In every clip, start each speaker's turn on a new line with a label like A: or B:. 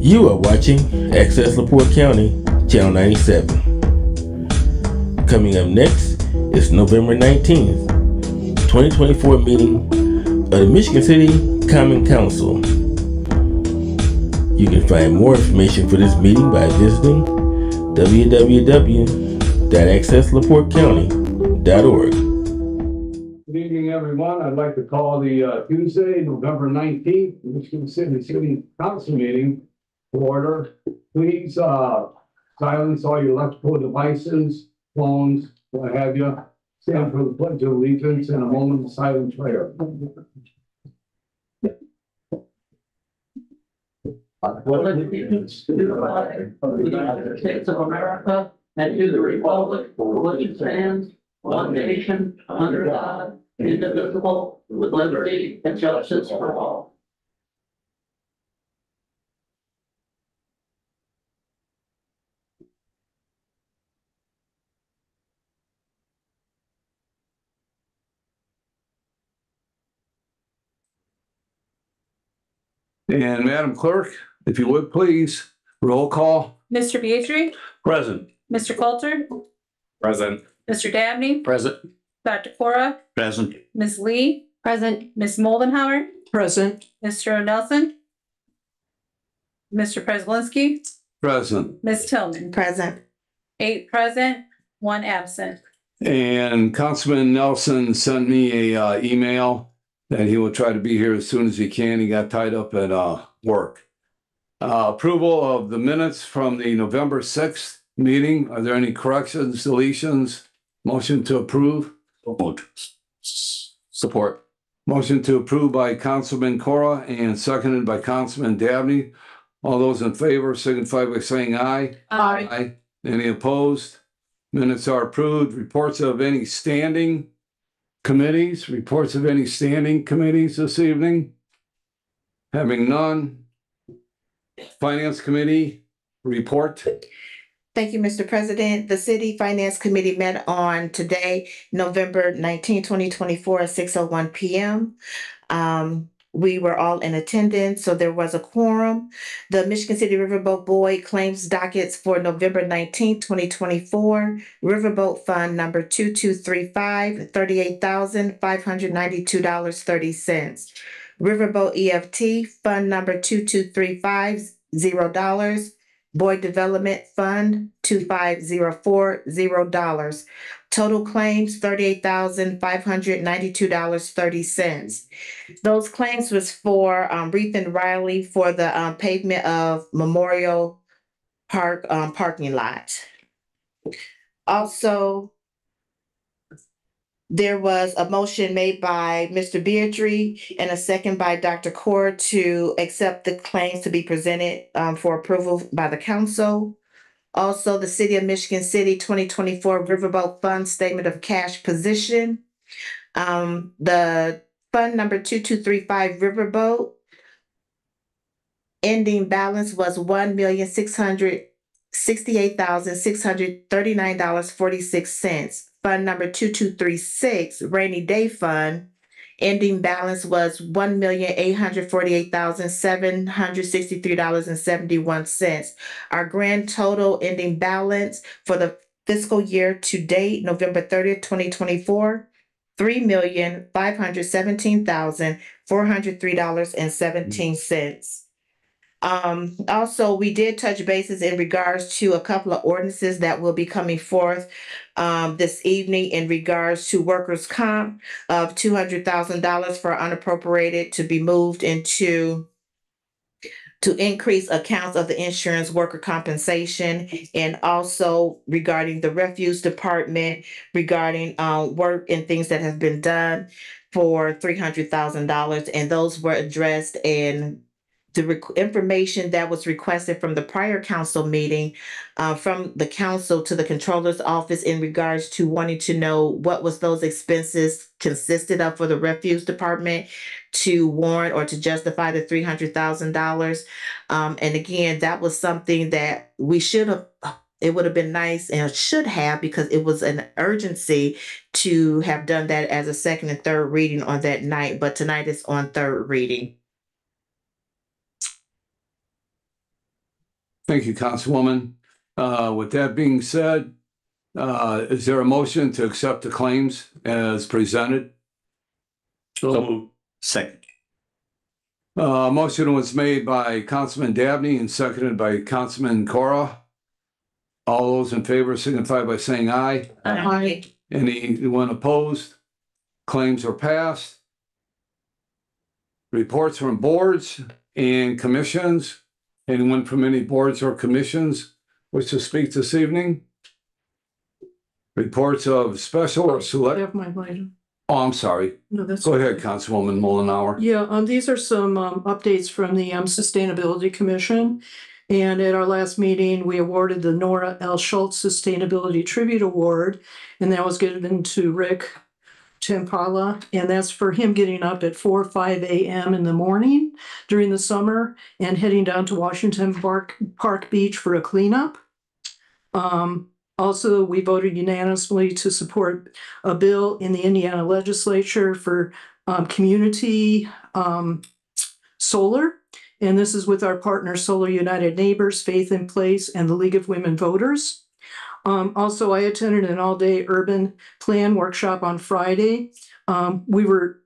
A: You are watching Access LaPorte County, Channel 97. Coming up next is November 19th, 2024 meeting of the Michigan City Common Council. You can find more information for this meeting by visiting www.accesslaportecounty.org.
B: Good evening, everyone. I'd like to call the Tuesday, November 19th, Michigan City Council meeting to order. Please silence all your electrical devices, phones, what have you. Stand for the Pledge of Allegiance and a moment of silent prayer.
C: I pledge allegiance to the flag of the United States of America and to the republic for which it stands, one nation, under God, indivisible, with liberty and justice for all.
B: And Madam Clerk, if you would please, roll call.
D: Mr. Bietri,
B: Present.
D: Mr. Coulter,
B: Present.
D: Mr. Dabney,
B: Present.
D: Dr. Cora,
B: Present.
D: Ms. Lee, present, Ms. Moldenhauer,
C: Present.
D: Mr. O'Nelson, Mr. Preslinski,
B: Present.
D: Ms. Tillman.
C: Present.
D: 8 present, 1 absent.
B: And Councilman Nelson sent me a email that he will try to be here as soon as he can. He got tied up at work. Approval of the minutes from the November 6th meeting. Are there any corrections, deletions? Motion to approve?
E: Support.
B: Motion to approve by Councilman Cora and seconded by Councilman Dabney. All those in favor signify by saying aye. Aye. Any opposed? Minutes are approved. Reports of any standing committees, reports of any standing committees this evening? Having none. Finance Committee report.
F: Thank you, Mr. President. The City Finance Committee met on today, November 19, 2024 at 6:01 p.m. We were all in attendance, so there was a quorum. The Michigan City Riverboat Boyd claims dockets for November 19, 2024. Riverboat Fund number 2235, $38,592.30. Riverboat EFT Fund number 2235, $0. Boyd Development Fund 2504, $0. Total claims $38,592.30. Those claims was for Reef and Riley for the pavement of Memorial Park parking lot. Also, there was a motion made by Mr. Bietri and a second by Dr. Core to accept the claims to be presented for approval by the council. Also, the City of Michigan City 2024 Riverboat Fund Statement of Cash Position. The fund number 2235 Riverboat ending balance was $1,668,639.46. Fund number 2236 Rainy Day Fund ending balance was $1,848,763.71. Our grand total ending balance for the fiscal year to date, November 30th, 2024, $3,517,403.17. Also, we did touch bases in regards to a couple of ordinances that will be coming forth this evening in regards to workers' comp of $200,000 for unappropriated to be moved into to increase accounts of the insurance worker compensation, and also regarding the refuse department, regarding work and things that have been done for $300,000, and those were addressed in the information that was requested from the prior council meeting from the council to the controller's office in regards to wanting to know what was those expenses consisted of for the refuse department to warrant or to justify the $300,000. And again, that was something that we should have, it would have been nice and should have, because it was an urgency to have done that as a second and third reading on that night, but tonight it's on third reading.
B: Thank you, Councilwoman. With that being said, is there a motion to accept the claims as presented?
A: Second.
B: Motion was made by Councilman Dabney and seconded by Councilman Cora. All those in favor signify by saying aye.
F: Aye.
B: Anyone opposed? Claims are passed. Reports from boards and commissions. Anyone from any boards or commissions wish to speak this evening? Reports of special or
E: I
B: select.
E: have my lighter.
B: Oh, I'm sorry.
E: No, that's.
B: Go ahead,
E: okay.
B: Councilwoman Mullenhour.
E: Yeah, these are some updates from the Sustainability Commission. And at our last meeting, we awarded the Nora L. Schultz Sustainability Tribute Award. And that was given to Rick Champala. And that's for him getting up at 4 or 5 a.m. in the morning during the summer and heading down to Washington Park Beach for a cleanup. Also, we voted unanimously to support a bill in the Indiana legislature for community solar. And this is with our partner Solar United Neighbors, Faith in Place, and the League of Women Voters. Also, I attended an all-day urban plan workshop on Friday. We were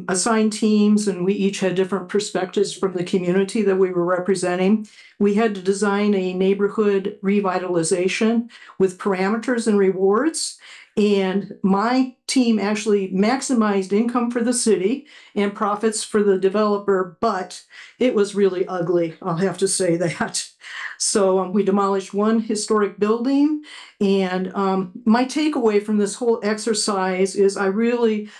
E: assigned teams and we each had different perspectives from the community that we were representing. We had to design a neighborhood revitalization with parameters and rewards. And my team actually maximized income for the city and profits for the developer, but it was really ugly, I'll have to say that. So we demolished one historic building. And my takeaway from this whole exercise is I really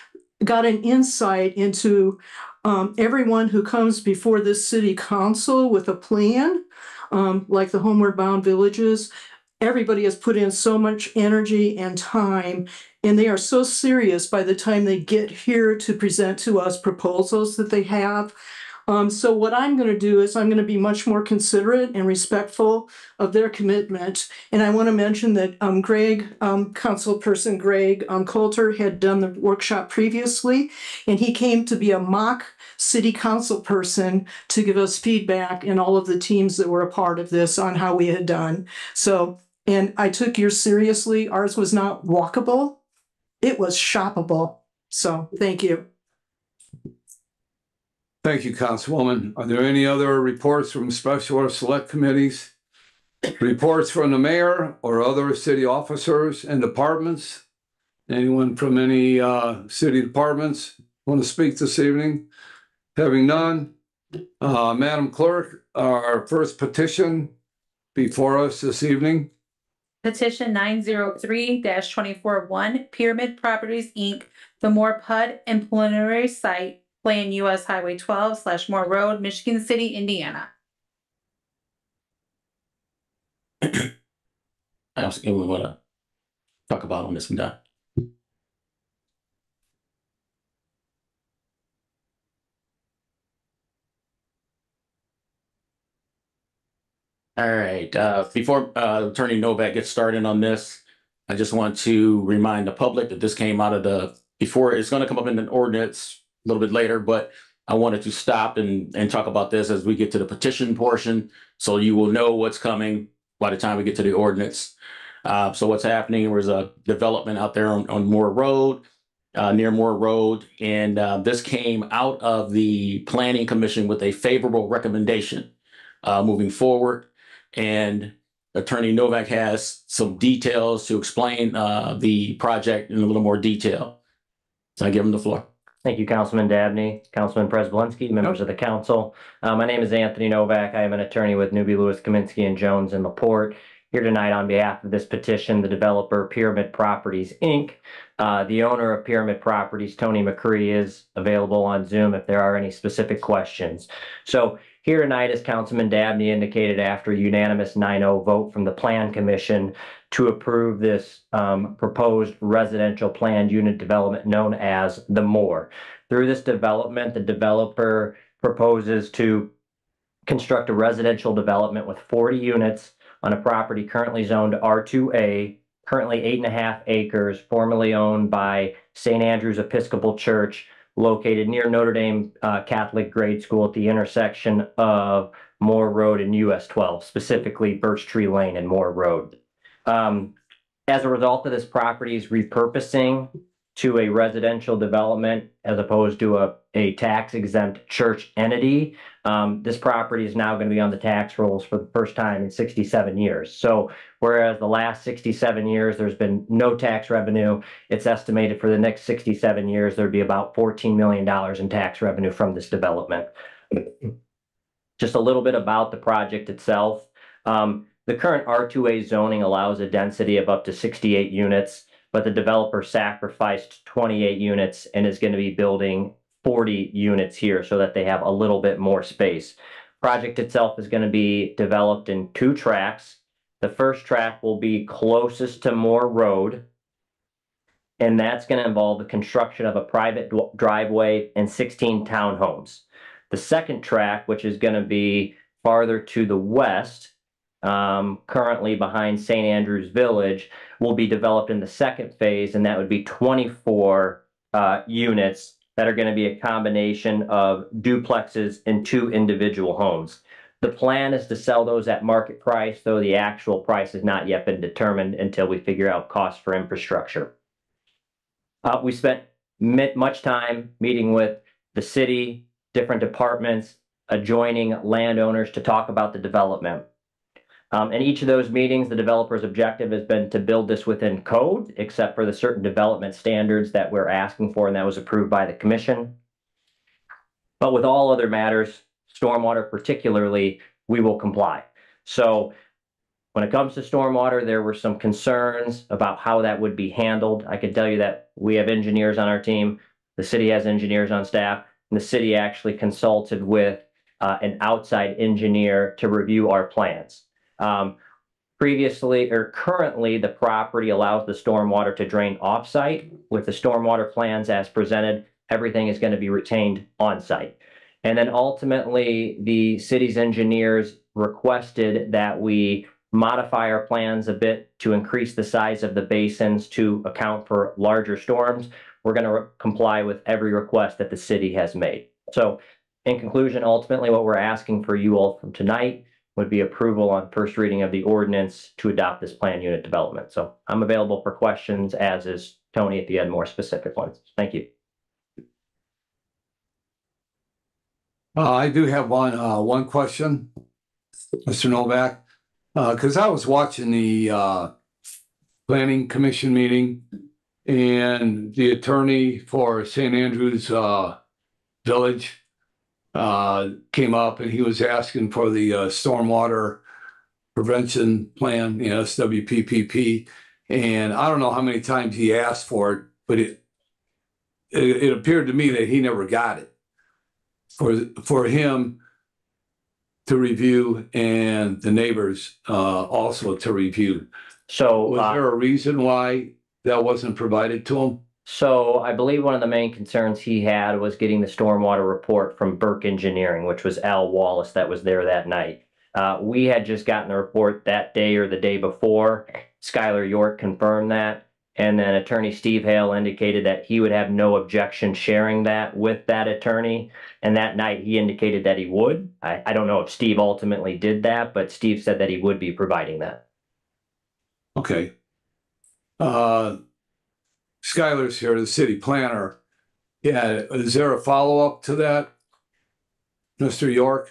E: got an insight into everyone who comes before this city council with a plan, like the Homeward Bound Villages. Everybody has put in so much energy and time, and they are so serious by the time they get here to present to us proposals that they have. So what I'm going to do is I'm going to be much more considerate and respectful of their commitment. And I want to mention that Greg, Councilperson Greg Coulter had done the workshop previously, and he came to be a mock city council person to give us feedback and all of the teams that were a part of this on how we had done. So, and I took yours seriously. Ours was not walkable. It was shoppable. So thank you.
B: Thank you, Councilwoman. Are there any other reports from special or select committees? Reports from the mayor or other city officers and departments? Anyone from any city departments want to speak this evening? Having none, Madam Clerk, our first petition before us this evening.
D: Petition 903-24-1, Pyramid Properties, Inc., the Moore PUD and preliminary site, Plan US Highway 12/Moore Road, Michigan City, Indiana.
A: I also we want to talk about on this one, done. All right. Before Attorney Novak gets started on this, I just want to remind the public that this came out of before it's going to come up in an ordinance a little bit later, but I wanted to stop and talk about this as we get to the petition portion, so you will know what's coming by the time we get to the ordinance. So what's happening, there's a development out there on Moore Road, near Moore Road, and this came out of the Planning Commission with a favorable recommendation moving forward. And Attorney Novak has some details to explain the project in a little more detail. So I give him the floor.
G: Thank you, Councilman Dabney, Councilman Prespolinski, members of the council. My name is Anthony Novak. I am an attorney with Newby, Lewis, Kaminsky, and Jones in LaPorte. Here tonight on behalf of this petition, the developer Pyramid Properties, Inc. The owner of Pyramid Properties, Tony McCree, is available on Zoom if there are any specific questions. So here tonight, as Councilman Dabney indicated, after a unanimous 9-0 vote from the Plan Commission to approve this proposed residential planned unit development known as the Moore. Through this development, the developer proposes to construct a residential development with 40 units on a property currently zoned R2A, currently 8.5 acres, formerly owned by St. Andrew's Episcopal Church, located near Notre Dame Catholic Grade School at the intersection of Moore Road and US 12, specifically Birch Tree Lane and Moore Road. As a result of this property's repurposing to a residential development as opposed to a tax exempt church entity, this property is now going to be on the tax rolls for the first time in 67 years. So whereas the last 67 years there's been no tax revenue, it's estimated for the next 67 years there'd be about $14 million in tax revenue from this development. Just a little bit about the project itself. The current R2A zoning allows a density of up to 68 units, but the developer sacrificed 28 units and is going to be building 40 units here so that they have a little bit more space. Project itself is going to be developed in 2 tracks. The first track will be closest to Moore Road, and that's going to involve the construction of a private driveway and 16 townhomes. The second track, which is going to be farther to the west, currently behind St. Andrews Village, will be developed in the second phase, and that would be 24 units that are going to be a combination of duplexes and 2 individual homes. The plan is to sell those at market price, though the actual price has not yet been determined until we figure out costs for infrastructure. We spent much time meeting with the city, different departments, adjoining landowners to talk about the development. In each of those meetings, the developer's objective has been to build this within code, except for the certain development standards that we're asking for, and that was approved by the commission. But with all other matters, stormwater particularly, we will comply. So when it comes to stormwater, there were some concerns about how that would be handled. I can tell you that we have engineers on our team, the city has engineers on staff, and the city actually consulted with an outside engineer to review our plans. Previously or currently, the property allows the stormwater to drain off-site. With the stormwater plans as presented, everything is going to be retained on-site. And then ultimately, the city's engineers requested that we modify our plans a bit to increase the size of the basins to account for larger storms. We're going to comply with every request that the city has made. So in conclusion, ultimately, what we're asking for you all from tonight would be approval on first reading of the ordinance to adopt this plan unit development. So I'm available for questions, as is Tony if you had more specific ones. Thank you.
B: I do have one question, Mr. Novak, because I was watching the planning commission meeting, and the attorney for St. Andrews Village came up, and he was asking for the stormwater prevention plan, SWPPP, and I don't know how many times he asked for it, but it appeared to me that he never got it for him to review and the neighbors also to review.
G: So
B: Was there a reason why that wasn't provided to him?
G: So I believe one of the main concerns he had was getting the stormwater report from Burke Engineering, which was Al Wallace that was there that night. We had just gotten the report that day or the day before. Skylar York confirmed that. And then attorney Steve Hale indicated that he would have no objection sharing that with that attorney. And that night he indicated that he would. I don't know if Steve ultimately did that, but Steve said that he would be providing that.
B: Okay. Skylar's here, the city planner. Yeah, is there a follow-up to that, Mr. York?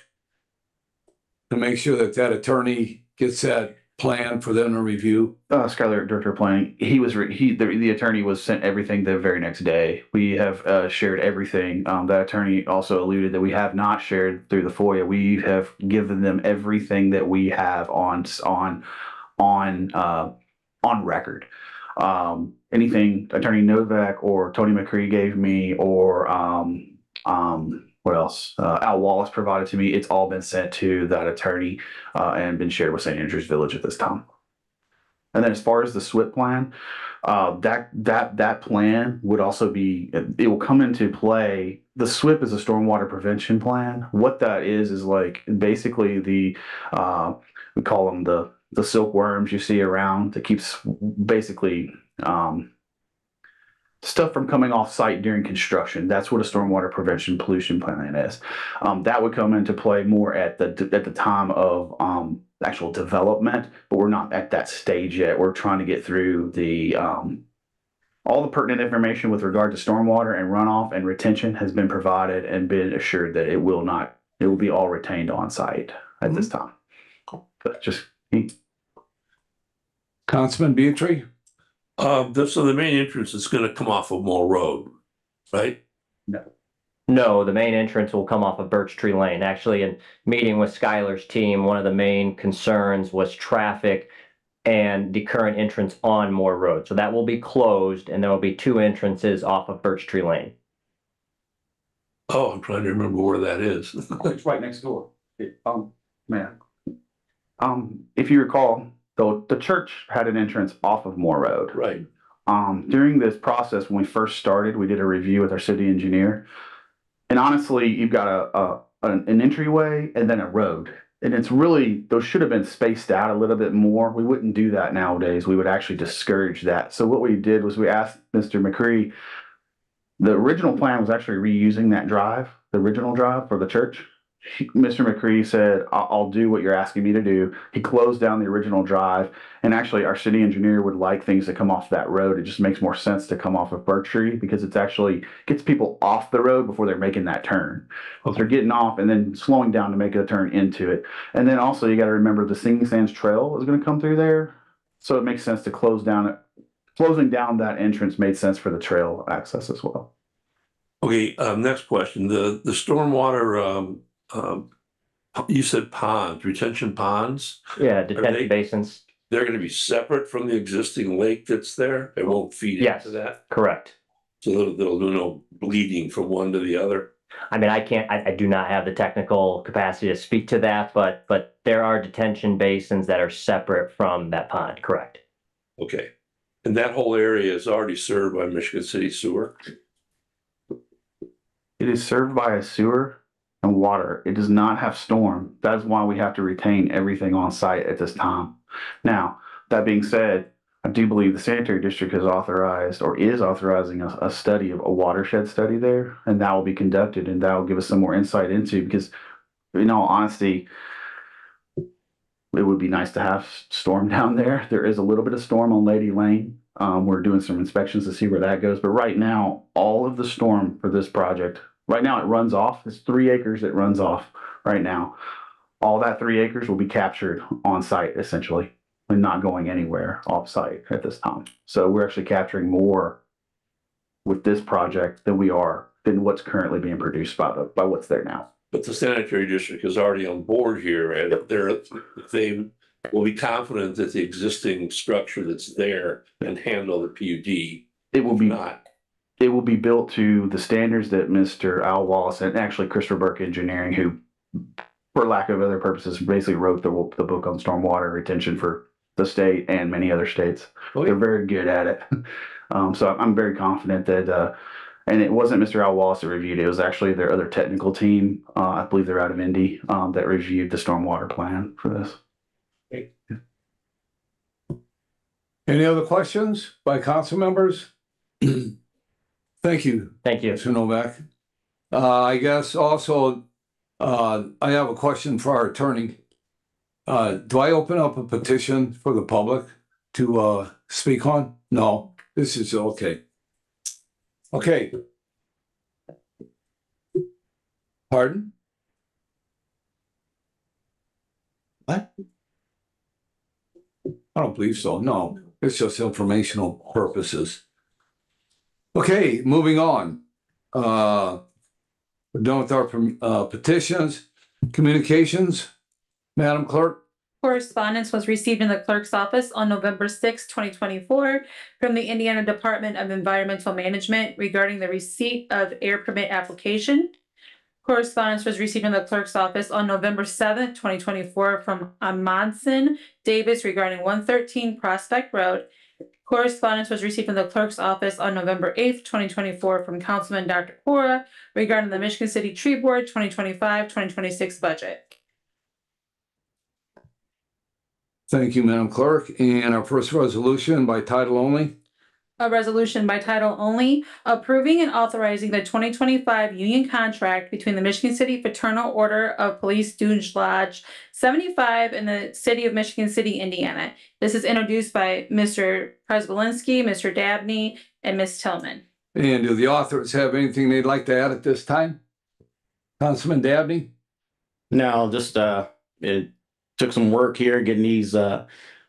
B: To make sure that that attorney gets that plan for them to review?
H: Skylar, Director of Planning, the attorney was sent everything the very next day. We have shared everything. That attorney also alluded that we have not shared through the FOIA. We have given them everything that we have on record. Anything Attorney Novak or Tony McCree gave me, or what else? Al Wallace provided to me. It's all been sent to that attorney and been shared with St. Andrews Village at this time. And then as far as the SWIP plan, that plan would also be, it will come into play. The SWIP is a stormwater prevention plan. What that is like basically we call them the silkworms you see around that keeps basically stuff from coming off site during construction. That's what a stormwater prevention pollution plan is. That would come into play more at the time of actual development, but we're not at that stage yet. We're trying to get through the all the pertinent information with regard to stormwater and runoff and retention has been provided and been assured that it will be all retained on site at this time. But just
B: Councilman Beatry?
I: So the main entrance is gonna come off of Moore Road, right?
G: No, the main entrance will come off of Birch Tree Lane. Actually, in meeting with Skylar's team, one of the main concerns was traffic and the current entrance on Moore Road. So that will be closed and there will be two entrances off of Birch Tree Lane.
I: Oh, I'm trying to remember where that is.
H: it's right next door. If you recall, the church had an entrance off of Moore Road.
I: Right.
H: During this process, when we first started, we did a review with our city engineer. And honestly, you've got an entryway and then a road. And it's really, those should have been spaced out a little bit more. We wouldn't do that nowadays. We would actually discourage that. So what we did was we asked Mr. McCree, the original plan was actually reusing that drive, the original drive for the church. Mr. McCree said, I'll do what you're asking me to do. He closed down the original drive. And actually, our city engineer would like things to come off that road. It just makes more sense to come off of Birch Tree because it's actually gets people off the road before they're making that turn. Okay. They're getting off and then slowing down to make a turn into it. And then also, you got to remember the Singing Sands Trail is going to come through there. So it makes sense to close down it. Closing down that entrance made sense for the trail access as well.
I: Okay, next question. The stormwater, you said ponds, retention ponds.
G: Yeah, detention basins.
I: They're gonna be separate from the existing lake that's there? It won't feed
G: Yes,
I: into that?
G: correct.
I: So they'll do no bleeding from one to the other?
G: I mean, I do not have the technical capacity to speak to that, but there are detention basins that are separate from that pond, correct?
I: Okay. And that whole area is already served by Michigan City Sewer?
H: It is served by a sewer and water. It does not have storm. That's why we have to retain everything on site at this time. Now, that being said, I do believe the sanitary district has authorized or is authorizing a study of a watershed study there, and that will be conducted, and that will give us some more insight into, because in all honesty, it would be nice to have storm down there. There is a little bit of storm on Lady Lane. We're doing some inspections to see where that goes. But right now, all of the storm for this project, right now it runs off. It's 3 acres that runs off right now. All that 3 acres will be captured on site, essentially, and not going anywhere off site at this time. So we're actually capturing more with this project than what's currently being produced by what's there now.
I: But the sanitary district is already on board here, and they will be confident that the existing structure that's there can handle the PUD.
H: It will be
I: not.
H: It will be built to the standards that Mr. Al Wallace and actually Christopher Burke Engineering, who, for lack of other purposes, basically wrote the book on stormwater retention for the state and many other states. Oh, yeah. They're very good at it. So I'm very confident that, and it wasn't Mr. Al Wallace that reviewed it. It was actually their other technical team. I believe they're out of Indy, that reviewed the stormwater plan for this.
B: Any other questions by council members? Thank you.
G: Thank you.
B: Mr. Novak. I guess also, I have a question for our attorney. Do I open up a petition for the public to speak on? No, this is okay. Okay. Pardon? What? I don't believe so. No, it's just informational purposes. Okay, moving on. We're done with our petitions, communications. Madam Clerk.
D: Correspondence was received in the clerk's office on November 6, 2024 from the Indiana Department of Environmental Management regarding the receipt of air permit application. Correspondence was received in the clerk's office on November 7th, 2024 from Amundsen Davis regarding 113 Prospect Road. Correspondence was received in the clerk's office on November 8th, 2024 from Councilman Dr. Cora regarding the Michigan City Tree Board 2025-2026 budget.
B: Thank you, Madam Clerk. And our first resolution by title only.
D: a resolution by title only, approving and authorizing the 2025 union contract between the Michigan City Fraternal Order of Police Stooge Lodge 75 and the City of Michigan City, Indiana. This is introduced by Mr. Prespolinski, Mr. Dabney, and Ms. Tillman.
B: And do the authors have anything they'd like to add at this time? Councilman Dabney?
A: Now, just it took some work here getting these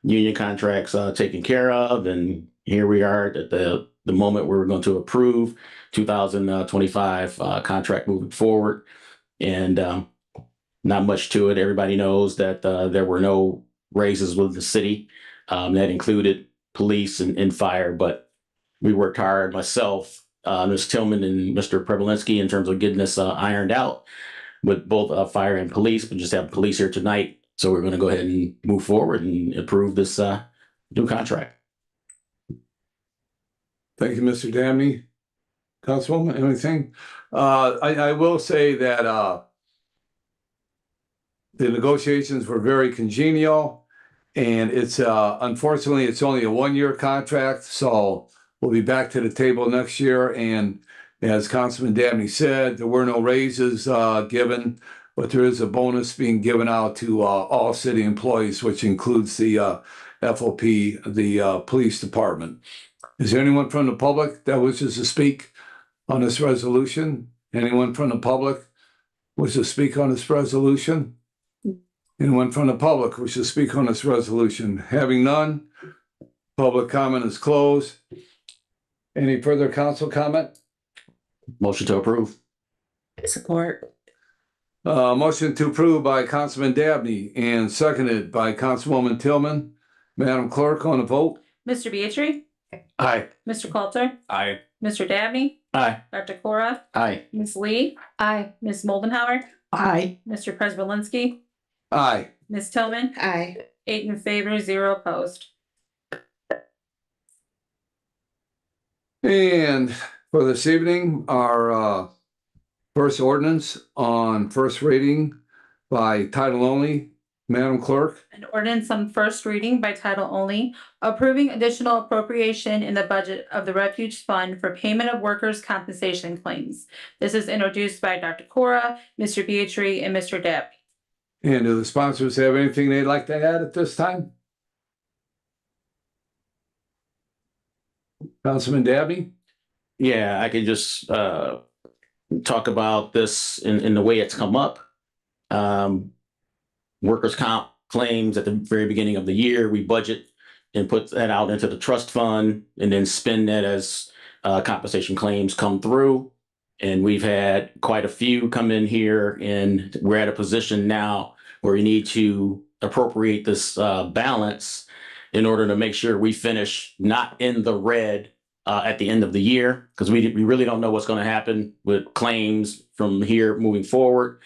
A: union contracts taken care of, and here we are at the moment where we're going to approve 2025 contract moving forward. And not much to it. Everybody knows that there were no raises with the city. That included police and fire, but we worked hard, myself, Ms. Tillman and Mr. Prespolinski, in terms of getting this ironed out with both fire and police, but just have police here tonight. So we're going to go ahead and move forward and approve this new contract.
B: Thank you, Mr. Dabney. Councilwoman, anything? I will say that the negotiations were very congenial, and it's unfortunately it's only a 1-year contract, so we'll be back to the table next year. And as Councilman Dabney said, there were no raises given, but there is a bonus being given out to all city employees, which includes the FOP, the police department. Is there anyone from the public that wishes to speak on this resolution? Anyone from the public wishes to speak on this resolution? Anyone from the public wishes to speak on this resolution? Having none, public comment is closed. Any further council comment?
A: Motion to approve.
F: Support.
B: Motion to approve by Councilman Dabney and seconded by Councilwoman Tillman. Madam Clerk, on the vote.
D: Mr. Beatry?
A: Aye.
D: Mr. Coulter?
H: Aye.
D: Mr. Dabney?
A: Aye.
D: Dr. Cora?
A: Aye.
D: Ms. Lee? Aye. Ms. Moldenhauer?
E: Aye.
D: Mr. Prespolinski?
B: Aye.
D: Ms. Tillman?
F: Aye.
D: 8 in favor, 0 opposed.
B: And for this evening, our first ordinance on first reading by title only. Madam Clerk.
D: An ordinance on first reading by title only, approving additional appropriation in the budget of the Refuge Fund for payment of workers' compensation claims. This is introduced by Dr. Cora, Mr. Beatry, and Mr. Dabney.
B: And do the sponsors have anything they'd like to add at this time? Councilman Dabney?
A: Yeah, I can just talk about this in the way it's come up. Workers' comp claims at the very beginning of the year, we budget and put that out into the trust fund and then spend that as compensation claims come through. And we've had quite a few come in here, and we're at a position now where we need to appropriate this balance in order to make sure we finish not in the red at the end of the year, because we really don't know what's going to happen with claims from here moving forward.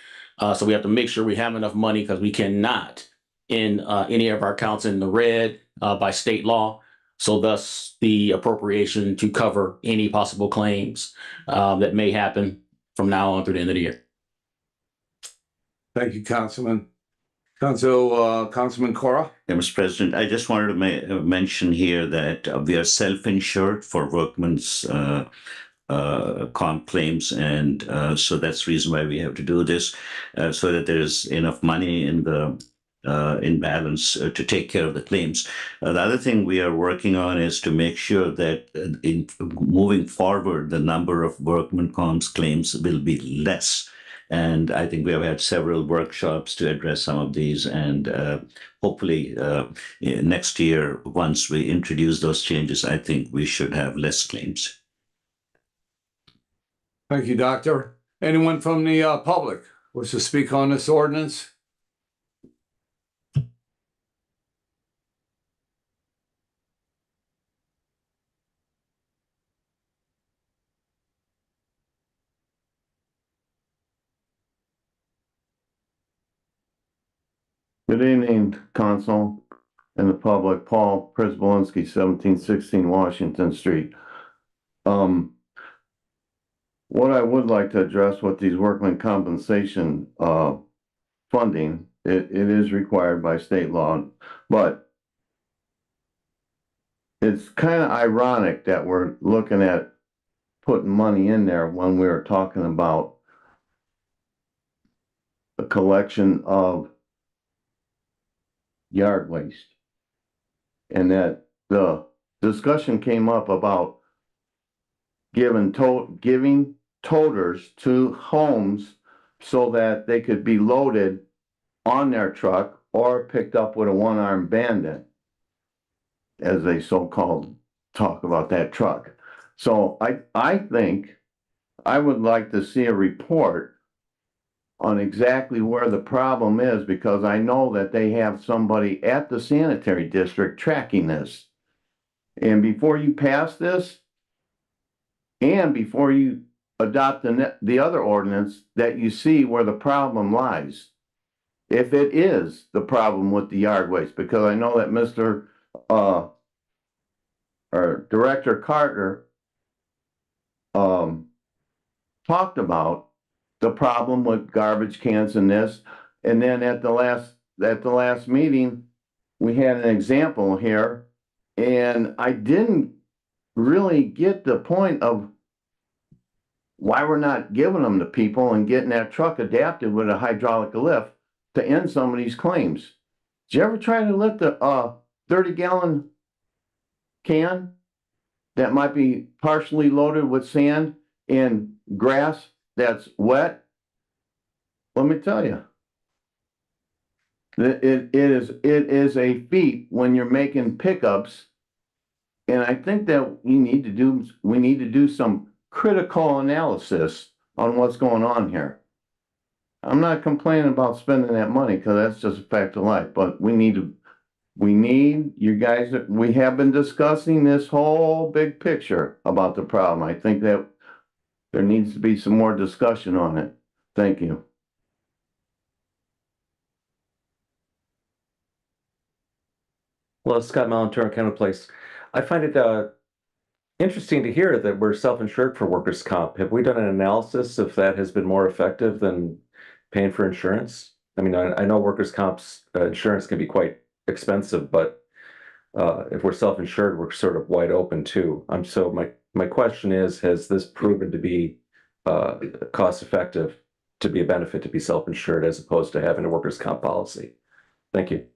A: So we have to make sure we have enough money, because we cannot in any of our accounts in the red by state law. So thus the appropriation to cover any possible claims that may happen from now on through the end of the year.
B: Thank you, Councilman. Councilman Cora?
J: Yeah, Mr. President, I just wanted to mention here that we are self-insured for workmen's comp claims, and so that's the reason why we have to do this, so that there is enough money in the in balance to take care of the claims. The other thing we are working on is to make sure that in moving forward, the number of workman comps claims will be less. And I think we have had several workshops to address some of these, and hopefully next year, once we introduce those changes, I think we should have less claims.
B: Thank you, Doctor. Anyone from the public wish to speak on this ordinance?
K: Good evening, Council and the public. Paul Prespolinski, 1716 Washington Street. What I would like to address with these workman compensation funding, it is required by state law, but it's kind of ironic that we're looking at putting money in there when we were talking about the collection of yard waste. And that the discussion came up about giving toters to homes so that they could be loaded on their truck or picked up with a one-armed bandit, as they so-called talk about that truck. So I think I would like to see a report on exactly where the problem is, because I know that they have somebody at the sanitary district tracking this. And before you pass this, and before you adopt the other ordinance, that you see where the problem lies. If it is the problem with the yard waste, because I know that Mr. or Director Carter talked about the problem with garbage cans and this, and then at the last meeting, we had an example here, and I didn't really get the point of why we're not giving them to people and getting that truck adapted with a hydraulic lift to end some of these claims. Did you ever try to lift a 30-gallon can that might be partially loaded with sand and grass that's wet? Let me tell you, it is a feat when you're making pickups, and I think that we need to do some critical analysis on what's going on here. I'm not complaining about spending that money, because that's just a fact of life, but we need you guys, we have been discussing this whole big picture about the problem. I think that there needs to be some more discussion on it. Thank you.
L: Well, Scott Malantura, Kennel Place. I find it interesting to hear that we're self-insured for workers' comp. Have we done an analysis if that has been more effective than paying for insurance? I mean, I know workers' comp's insurance can be quite expensive, but if we're self-insured, we're sort of wide open too. So my question is, has this proven to be cost effective, to be a benefit to be self-insured as opposed to having a workers' comp policy? Thank you.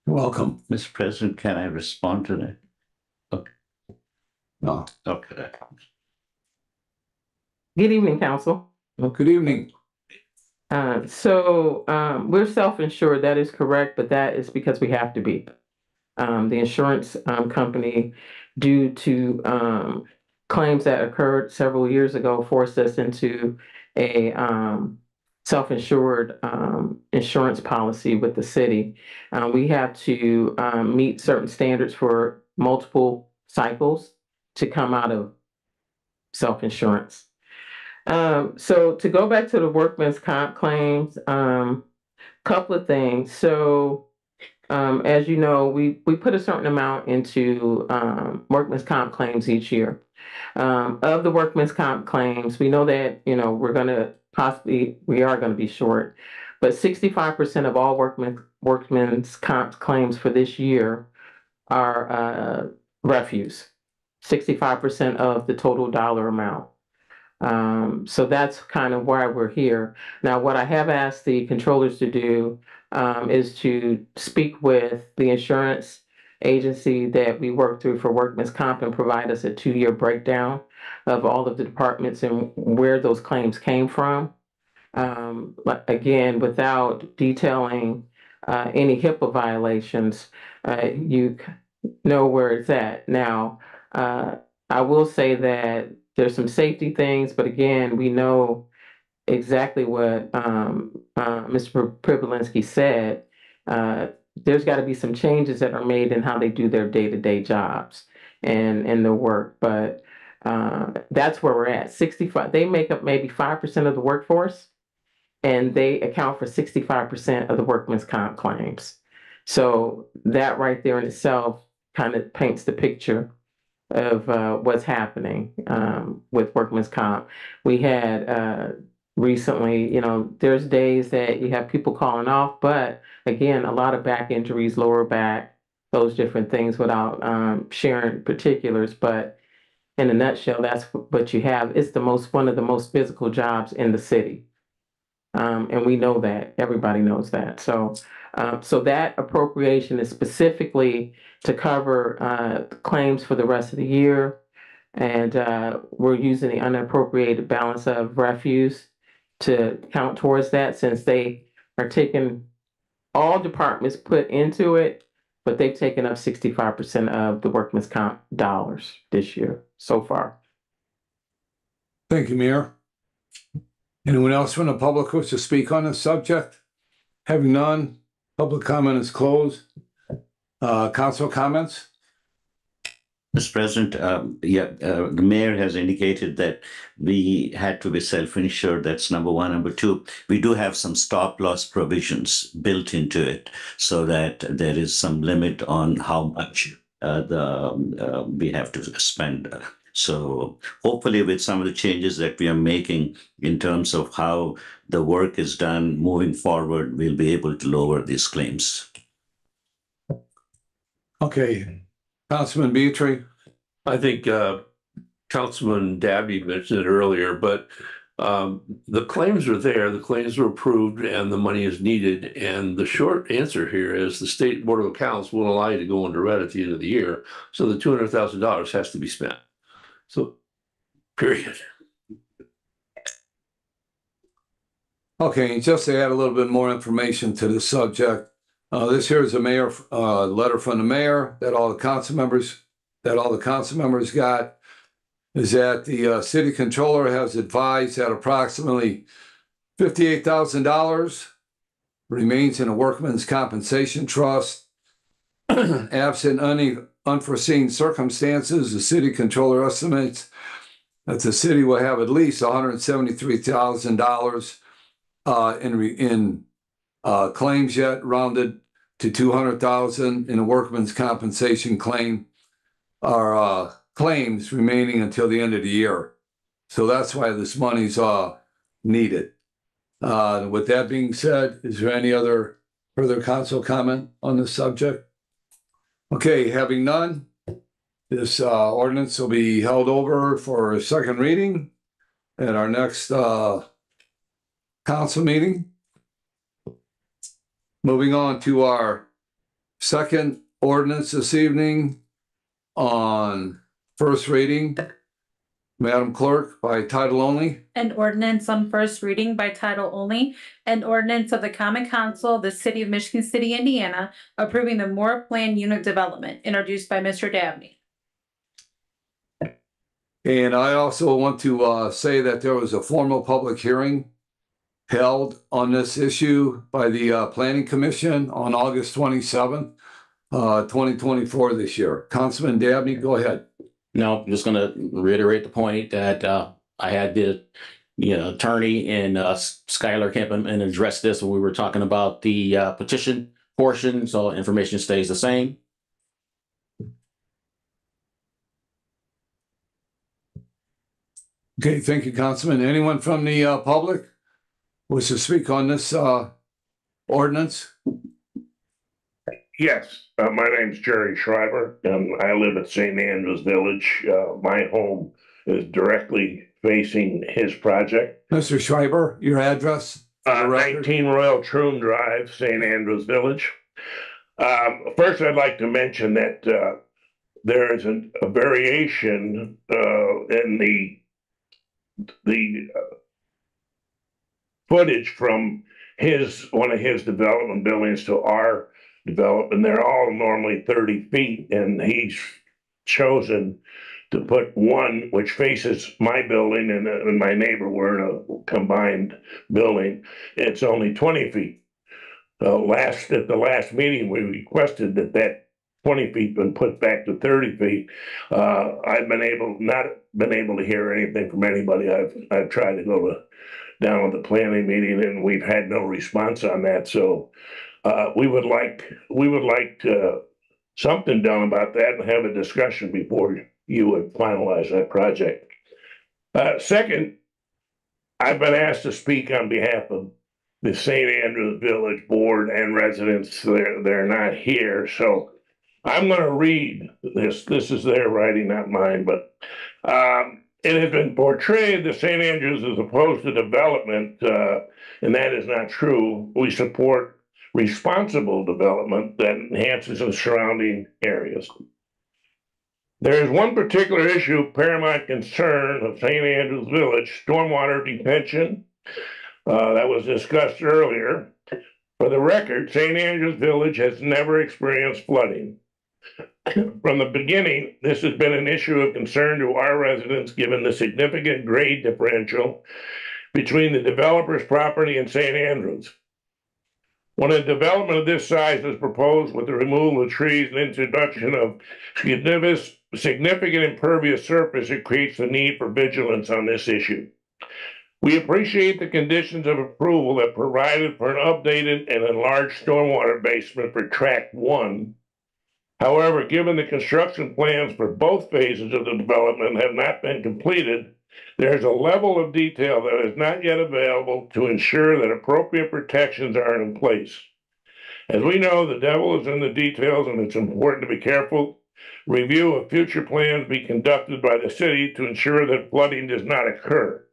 B: You're welcome.
J: Mr. President, can I respond to that? Okay.
B: No.
J: Okay.
M: Good evening, council.
B: Well, good evening.
M: We're self-insured, that is correct, but that is because we have to be. The insurance company, due to claims that occurred several years ago, forced us into a self-insured insurance policy with the city. We have to meet certain standards for multiple cycles to come out of self-insurance. So to go back to the workman's comp claims, couple of things. So as you know, we put a certain amount into workman's comp claims each year. Of the workman's comp claims, we know that, we are going to be short, but 65% of all workman's comp claims for this year are refuse. 65% of the total dollar amount. So that's kind of why we're here. Now, what I have asked the controllers to do is to speak with the insurance agency that we work through for workman's comp and provide us a 2-year breakdown of all of the departments and where those claims came from. Again, without detailing any HIPAA violations, you know where it's at. Now, I will say that there's some safety things, but again, we know exactly what Mr. Pribulinski said. There's got to be some changes that are made in how they do their day-to-day jobs and their work. But that's where we're at. 65. They make up maybe 5% of the workforce, and they account for 65% of the workman's comp claims. So that right there in itself kind of paints the picture of what's happening with workman's comp. We had recently, there's days that you have people calling off, but again, a lot of back injuries, lower back, those different things without sharing particulars, but in a nutshell, that's what you have. It's one of the most physical jobs in the city. And we know that, everybody knows that. So that appropriation is specifically to cover claims for the rest of the year. And we're using the unappropriated balance of refuse to count towards that, since they are taking, all departments put into it, but they've taken up 65% of the workman's comp dollars this year so far.
B: Thank you, Mayor. Anyone else from the public wish to speak on this subject? Having none, public comment is closed. Council comments?
J: Mr. President, the mayor has indicated that we had to be self-insured. That's number one. Number two, we do have some stop loss provisions built into it so that there is some limit on how much we have to spend. So hopefully with some of the changes that we are making in terms of how the work is done moving forward, we'll be able to lower these claims.
B: Okay. Councilman Beatry.
I: I think Councilman Dabney mentioned it earlier, but the claims are there, the claims were approved, and the money is needed. And the short answer here is the State Board of Accounts won't allow you to go into red at the end of the year. So the $200,000 has to be spent. So, period.
B: Okay, just to add a little bit more information to the subject, this here is a mayor letter from the mayor that all the council members got, is that the city controller has advised that approximately $58,000 remains in a workman's compensation trust. Absent any unforeseen circumstances, the city controller estimates that the city will have at least $173,000 in claims yet, rounded to $200,000 in a workman's compensation claim, or claims remaining until the end of the year. So that's why this money's needed. With that being said, is there any other further council comment on this subject? Okay, having none, this ordinance will be held over for a second reading at our next council meeting. Moving on to our second ordinance this evening on first reading. Madam Clerk, by title only.
D: An ordinance on first reading by title only, an ordinance of the Common Council of the City of Michigan City, Indiana, approving the Moore Plan Unit Development, introduced by Mr. Dabney.
B: And I also want to say that there was a formal public hearing held on this issue by the Planning Commission on August 27th, 2024 this year. Councilman Dabney, go ahead.
A: No, I'm just going to reiterate the point that I had the attorney and Skylar Kemp and address this when we were talking about the petition portion, so information stays the same.
B: Okay, thank you, Councilman. Anyone from the public wish to speak on this ordinance?
N: Yes, my name's Jerry Schreiber, and I live at St. Andrews Village. My home is directly facing his project.
B: Mr. Schreiber, your address?
N: 19 Royal Troon Drive, St. Andrews Village. First, I'd like to mention that there is a variation in the footage from one of his development buildings to our development. They're all normally 30 feet, and he's chosen to put one which faces my building and my neighbor. We're in a combined building. It's only 20 feet. At the last meeting, we requested that 20 feet been put back to 30 feet. I've not been able to hear anything from anybody. I've tried to go down to the planning meeting, and we've had no response on that. So we would like something done about that and have a discussion before you would finalize that project. Second, I've been asked to speak on behalf of the St. Andrews Village Board and residents. They're not here, so I'm gonna read this. This is their writing, not mine, but it has been portrayed that St. Andrews is opposed to development, and that is not true. We support responsible development that enhances the surrounding areas. There is one particular issue of paramount concern of St. Andrews Village, stormwater detention, that was discussed earlier. For the record, St. Andrews Village has never experienced flooding. From the beginning, this has been an issue of concern to our residents, given the significant grade differential between the developer's property and St. Andrews. When a development of this size is proposed with the removal of trees and introduction of significant impervious surface, it creates the need for vigilance on this issue. We appreciate the conditions of approval that provided for an updated and enlarged stormwater basement for Tract 1. However, given the construction plans for both phases of the development have not been completed, there is a level of detail that is not yet available to ensure that appropriate protections are in place. As we know, the devil is in the details, and it's important to be careful. Review of future plans be conducted by the city to ensure that flooding does not occur.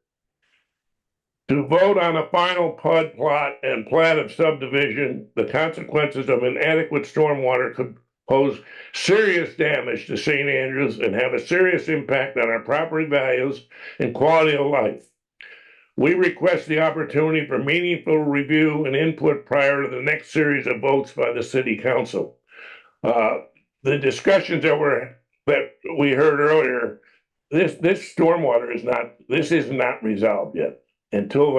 N: To vote on a final PUD plot and plat of subdivision, the consequences of inadequate stormwater could pose serious damage to St. Andrews and have a serious impact on our property values and quality of life. We request the opportunity for meaningful review and input prior to the next series of votes by the City Council. The discussions that we heard earlier, this stormwater is not resolved yet. Until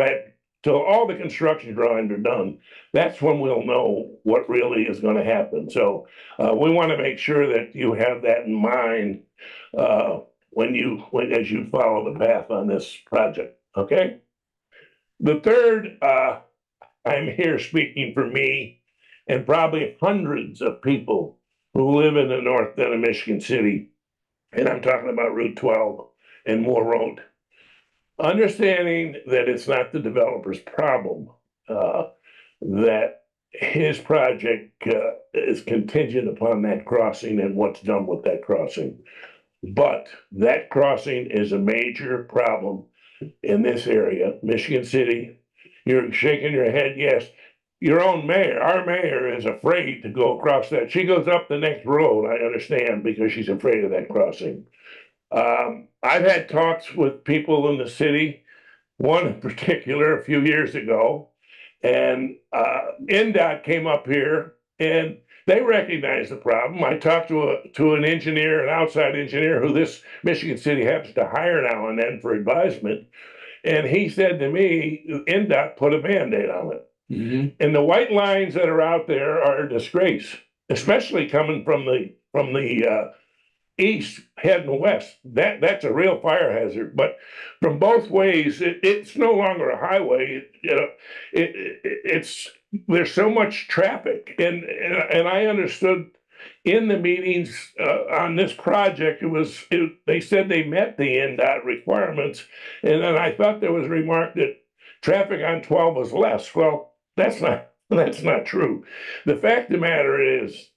N: all the construction drawings are done, that's when we'll know what really is going to happen. So we want to make sure that you have that in mind as you follow the path on this project. Okay. The third, I'm here speaking for me and probably hundreds of people who live in the north end of Michigan City, and I'm talking about Route 12 and Moore Road. Understanding that it's not the developer's problem, that his project is contingent upon that crossing and what's done with that crossing. But that crossing is a major problem in this area, Michigan City. You're shaking your head, yes. Your own mayor, our mayor, is afraid to go across that. She goes up the next road, I understand, because she's afraid of that crossing. I've had talks with people in the city, one in particular a few years ago, and NDOT came up here and they recognized the problem. I talked to an engineer, an outside engineer, who this Michigan City happens to hire now and then for advisement, and he said to me, NDOT put a Band-Aid on it. Mm-hmm. And the white lines that are out there are a disgrace, especially coming from the east heading west. That's a real fire hazard. But from both ways, it's no longer a highway. There's so much traffic, and I understood in the meetings on this project, they said they met the NDOT requirements, and then I thought there was a remark that traffic on 12 was less. Well, that's not true. The fact of the matter is,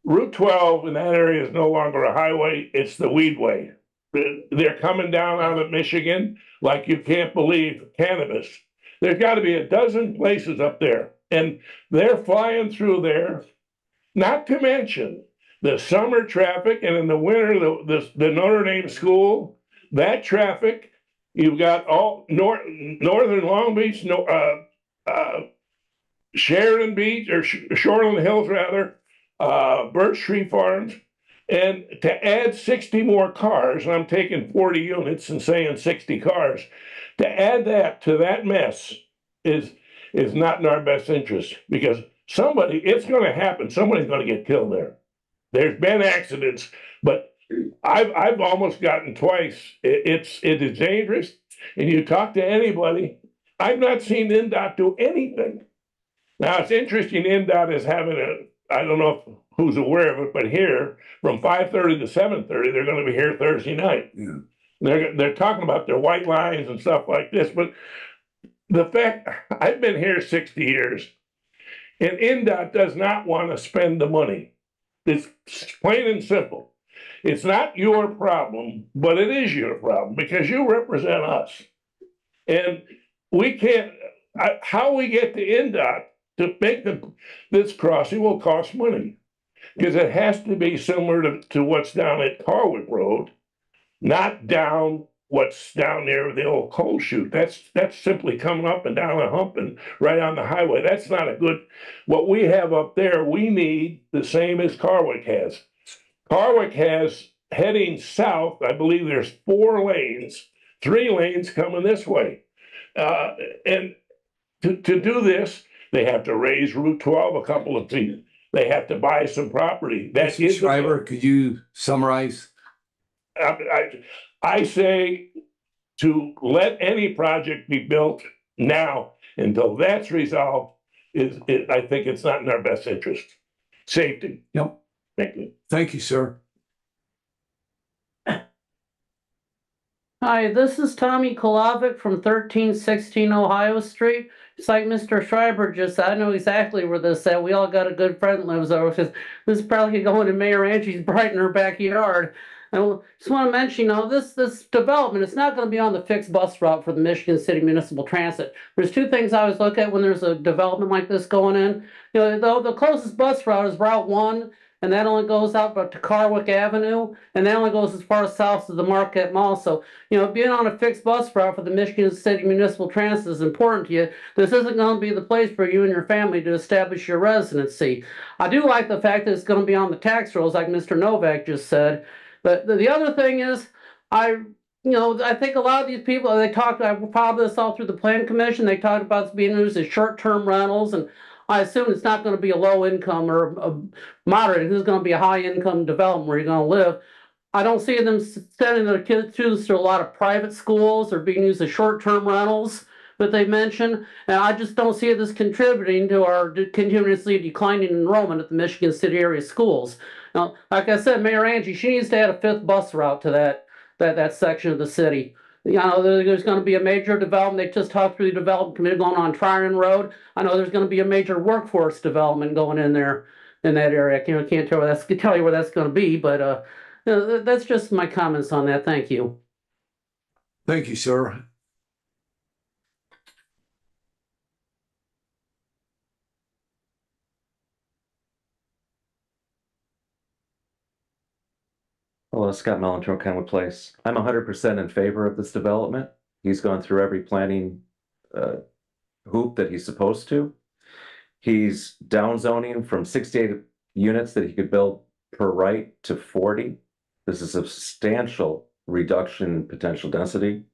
N: Route 12 in that area is no longer a highway, it's the weedway. They're coming down out of Michigan like you can't believe cannabis. There's got to be a dozen places up there, and they're flying through there, not to mention the summer traffic, and in the winter, the Notre Dame school, that traffic, you've got all northern Long Beach, Sheridan Beach, or Shoreland Hills rather, Birch Tree Farms, and to add 60 more cars, and I'm taking 40 units and saying 60 cars, to add that to that mess is not in our best interest, because it's going to happen. Somebody's going to get killed there. There's been accidents, but I've almost gotten twice. It is dangerous, and you talk to anybody, I've not seen NDOT do anything. Now, it's interesting, NDOT is having I don't know who's aware of it, but here, from 5:30 to 7:30, they're going to be here Thursday night. Yeah. They're talking about their white lines and stuff like this, but the fact, I've been here 60 years, and NDOT does not want to spend the money. It's plain and simple. It's not your problem, but it is your problem because you represent us. And we can't, how we get to NDOT to make this crossing will cost money. Because it has to be similar to what's down at Carwick Road, not down what's down there with the old coal chute. That's simply coming up and down a hump and right on the highway. That's not a good, what we have up there, we need the same as Carwick has. Carwick has heading south, I believe there's 4 lanes, 3 lanes coming this way. And to do this, they have to raise Route 12 a couple of feet. They have to buy some property. That
B: Mr.
N: is
B: Schreiber, could you summarize?
N: I say to let any project be built now until that's resolved I think it's not in our best interest. Safety.
B: Yep.
N: Thank you.
B: Thank you, sir.
C: Hi, this is Tommy Kolovic from 1316 Ohio Street. It's like Mr. Schreiber just said, I know exactly where this is at. We all got a good friend that lives over. Because this is probably going to Mayor Angie's right in her backyard. I just want to mention, this development, it's not going to be on the fixed bus route for the Michigan City Municipal Transit. There's 2 things I always look at when there's a development like this going in. The closest bus route is Route 1, and that only goes out to Carwick Avenue, and that only goes as far south as the Marquette Mall. So, being on a fixed bus route for the Michigan City Municipal Transit is important to you. This isn't going to be the place for you and your family to establish your residency. I do like the fact that it's going to be on the tax rolls, like Mr. Novak just said. But the other thing is, I think a lot of these people, I filed this all through the Plan Commission. They talked about this being used as short-term rentals, and I assume it's not going to be a low income or a moderate. This is going to be a high income development where you're going to live. I don't see them sending their kids to a lot of private schools or being used as short-term rentals that they mentioned. And I just don't see this contributing to our continuously declining enrollment at the Michigan City area schools. Now, like I said, Mayor Angie, she needs to add a 5th bus route to that section of the city. There's going to be a major development. They just talked through the development committee going on Tryon Road. I know there's going to be a major workforce development going in there in that area. I can't tell you where that's going to be, but that's just my comments on that. Thank you.
B: Thank you, sir.
L: Hello, Scott Melanchon, Kenwood Place. I'm 100% in favor of this development. He's gone through every planning hoop that he's supposed to. He's down zoning from 68 units that he could build per right to 40. This is a substantial reduction in potential density.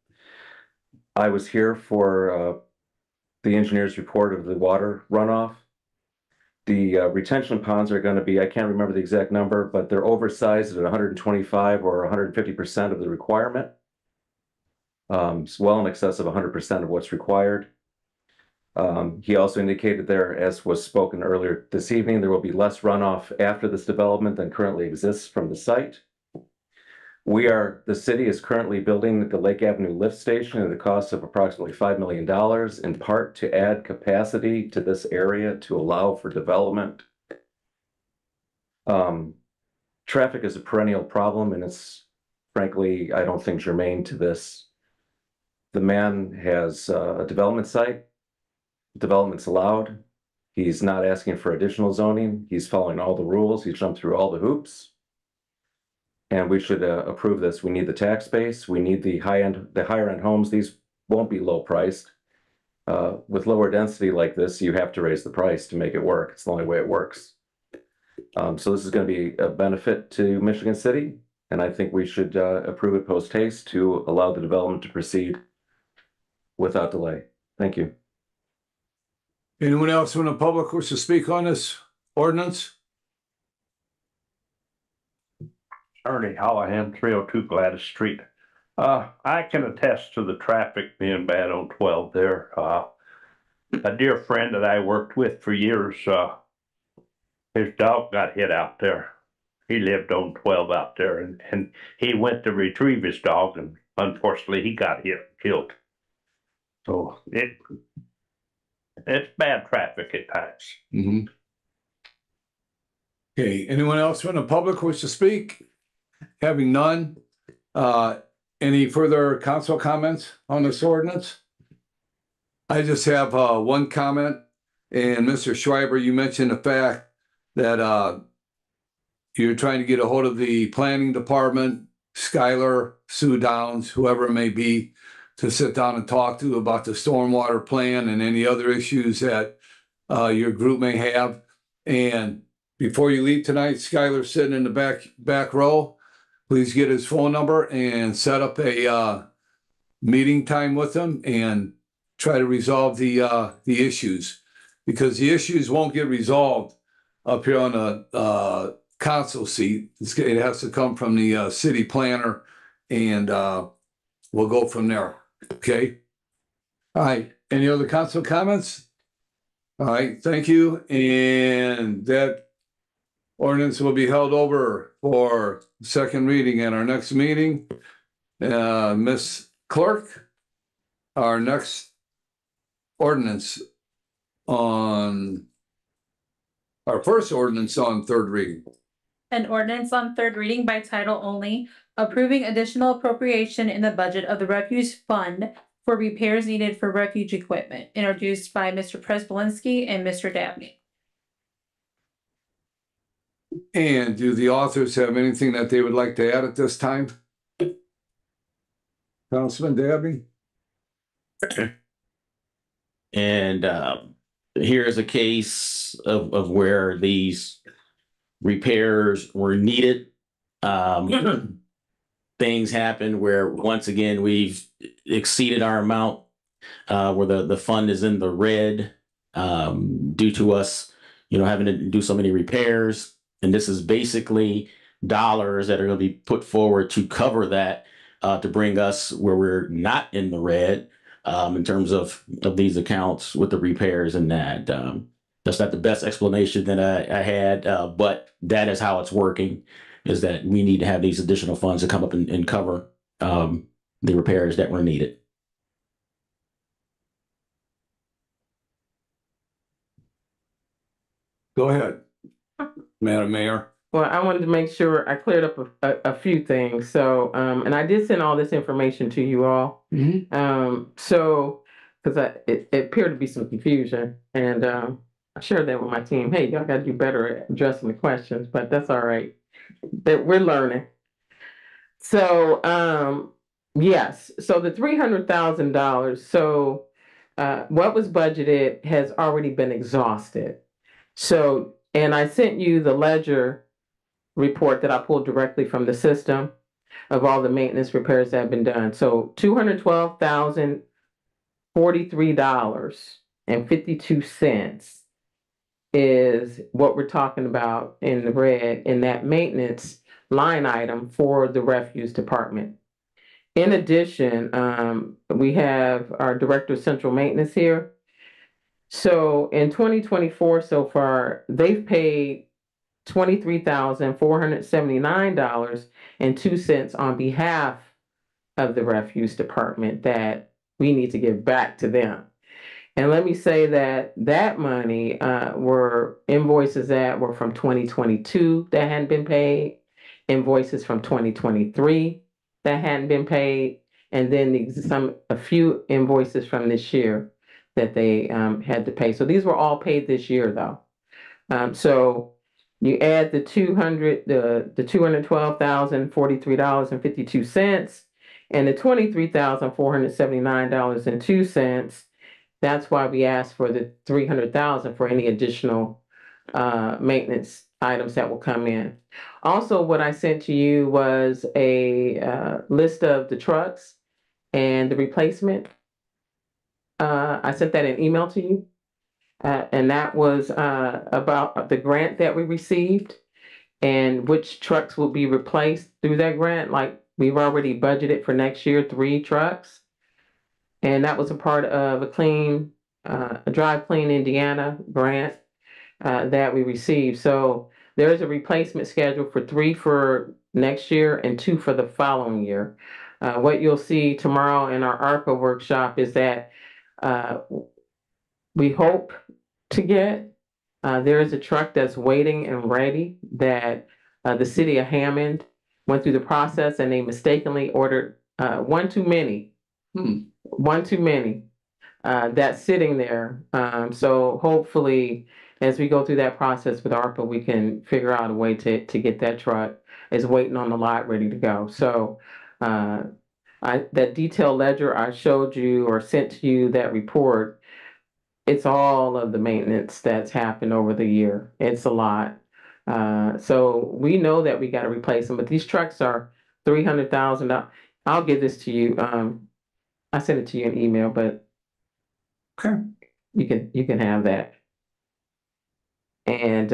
L: I was here for the engineer's report of the water runoff. The retention ponds are going to be, I can't remember the exact number, but they're oversized at 125 or 150% of the requirement. It's well in excess of 100% of what's required. He also indicated there, as was spoken earlier this evening, there will be less runoff after this development than currently exists from the site. The city is currently building the Lake Avenue lift station at a cost of approximately $5 million, in part to add capacity to this area to allow for development. Traffic is a perennial problem, and it's frankly, I don't think germane to this. The man has a development site. Development's allowed. He's not asking for additional zoning. He's following all the rules. He's jumped through all the hoops. And we should approve this. We need the tax base. We need the higher end homes. These won't be low priced. With lower density like this, you have to raise the price to make it work. It's the only way it works. So this is going to be a benefit to Michigan City, and I think we should approve it post haste to allow the development to proceed without delay. Thank you.
B: Anyone else from the public wish to speak on this ordinance?
O: Ernie Hallahan, 302 Gladys Street. I can attest to the traffic being bad on 12 there. A dear friend that I worked with for years, his dog got hit out there. He lived on 12 out there, and he went to retrieve his dog, and unfortunately he got hit and killed. So it's bad traffic at times.
B: Mm-hmm. Okay, anyone else from the public wish to speak? Having none, any further council comments on this ordinance? I just have one comment, and Mr. Schreiber, you mentioned the fact that you're trying to get a hold of the planning department, Skylar, Sue Downs, whoever it may be, to sit down and talk to about the stormwater plan and any other issues that your group may have. And before you leave tonight, Skylar's sitting in the back row. Please get his phone number and set up a meeting time with him and try to resolve the issues, because the issues won't get resolved up here on the council seat. It has to come from the city planner, and we'll go from there. Okay. All right. Any other council comments? All right. Thank you. And that ordinance will be held over for second reading at our next meeting. Miss Clerk, our next ordinance on our first ordinance on third reading.
D: An ordinance on third reading by title only, approving additional appropriation in the budget of the Refuge Fund for repairs needed for refuge equipment, introduced by Mr. Prespolinski and Mr. Dabney.
B: And do the authors have anything that they would like to add at this time? Councilman Dabney?
A: And here's a case of where these repairs were needed. Things happen where, once again, we've exceeded our amount, where the fund is in the red, due to us, having to do so many repairs. And this is basically dollars that are going to be put forward to cover that, to bring us where we're not in the red, in terms of these accounts with the repairs and that. That's not the best explanation that I had, but that is how it's working, is that we need to have these additional funds to come up and cover the repairs that were needed.
B: Go ahead, Madam Mayor.
M: Well, I wanted to make sure I cleared up a few things. So, and I did send all this information to you all. So, because it appeared to be some confusion, and I shared that with my team. Hey, y'all got to do better at addressing the questions, but that's all right. That we're learning. So, yes. So the $300,000. So, what was budgeted has already been exhausted. So, and I sent you the ledger report that I pulled directly from the system of all the maintenance repairs that have been done. So $212,043.52 is what we're talking about in the red in that maintenance line item for the refuse department. In addition, we have our director of central maintenance here. So in 2024 so far, they've paid $23,479.02 on behalf of the refuse department that we need to give back to them. And let me say that that money were invoices that were from 2022 that hadn't been paid, invoices from 2023 that hadn't been paid, and then a few invoices from this year that they had to pay. So these were all paid this year, though. So you add the $212,043.52 and the $23,479.02. That's why we asked for the $300,000 for any additional maintenance items that will come in. Also, what I sent to you was a list of the trucks and the replacement. I sent that in email to you. And that was about the grant that we received and which trucks will be replaced through that grant. Like, we've already budgeted for next year 3 trucks. And that was a part of a Drive Clean Indiana grant that we received. So there's a replacement schedule for 3 for next year and 2 for the following year. What you'll see tomorrow in our ARPA workshop is that we hope to get There is a truck that's waiting and ready that the city of Hammond went through the process and they mistakenly ordered one too many. One too many. That's sitting there. So hopefully, as we go through that process with ARPA, we can figure out a way to get that truck is waiting on the lot, ready to go. So that detailed ledger I showed you or sent to you, that report, it's all of the maintenance that's happened over the year. It's a lot. So we know that we got to replace them, but these trucks are $300,000. I'll give this to you. I sent it to you in email, but
B: Okay.
M: you can have that. And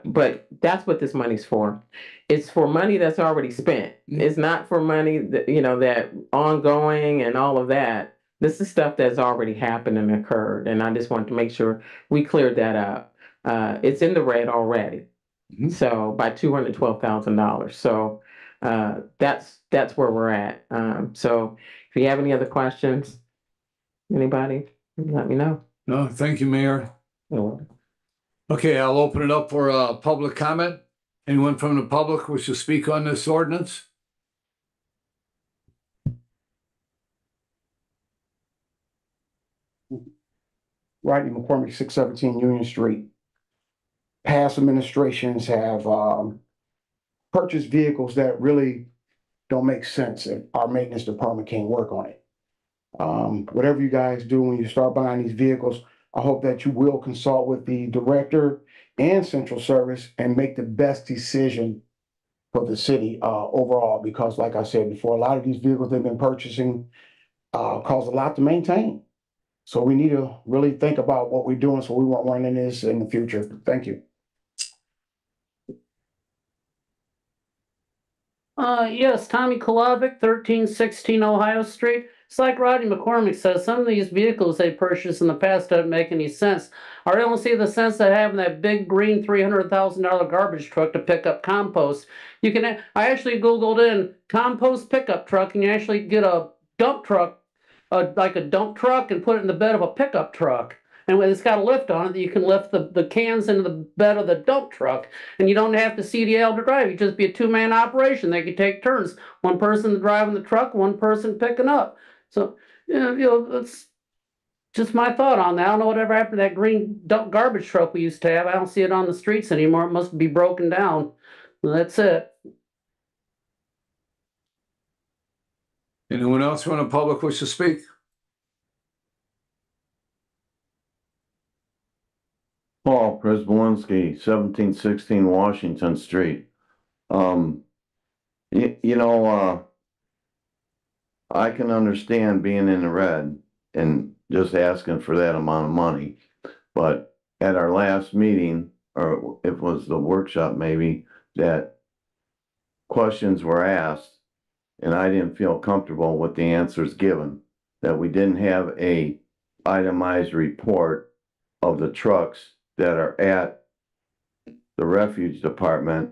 M: but that's what this money's for. It's for money that's already spent. It's not for money that, that ongoing and all of that. This is stuff that's already happened and occurred. And I just wanted to make sure we cleared that up. It's in the red already. So by $212,000. So that's where we're at. So if you have any other questions, anybody, let me know.
B: No, thank you, Mayor.
M: No.
B: Okay, I'll open it up for public comment. Anyone from the public wish to speak on this ordinance?
P: Rodney McCormick, 617 Union Street. Past administrations have purchased vehicles that really don't make sense if our maintenance department can't work on it. Whatever you guys do when you start buying these vehicles, I hope that you will consult with the director and central service and make the best decision for the city overall, because like I said before, a lot of these vehicles they've been purchasing cost a lot to maintain. So we need to really think about what we're doing so we won't run into this in the future. Thank you.
C: Yes, Tommy Kolovic, 1316 Ohio Street. It's like Rodney McCormick says, some of these vehicles they purchased in the past don't make any sense. I don't see the sense of having that big green $300,000 garbage truck to pick up compost. I actually Googled in compost pickup truck, and you actually get a dump truck, like a dump truck, and put it in the bed of a pickup truck. And it's got a lift on it that you can lift the cans into the bed of the dump truck. And you don't have the CDL to drive. You just be a two-man operation. They can take turns. One person driving the truck, one person picking up. So, that's just my thought on that. I don't know whatever happened to that green dump garbage truck we used to have. I don't see it on the streets anymore. It must be broken down. Well, that's it.
B: Anyone else from the public wish to speak?
K: Paul Przybylski, 1716 Washington Street. I can understand being in the red and just asking for that amount of money. But at our last meeting, or it was the workshop maybe, that questions were asked and I didn't feel comfortable with the answers given, that we didn't have a itemized report of the trucks that are at the refuge department,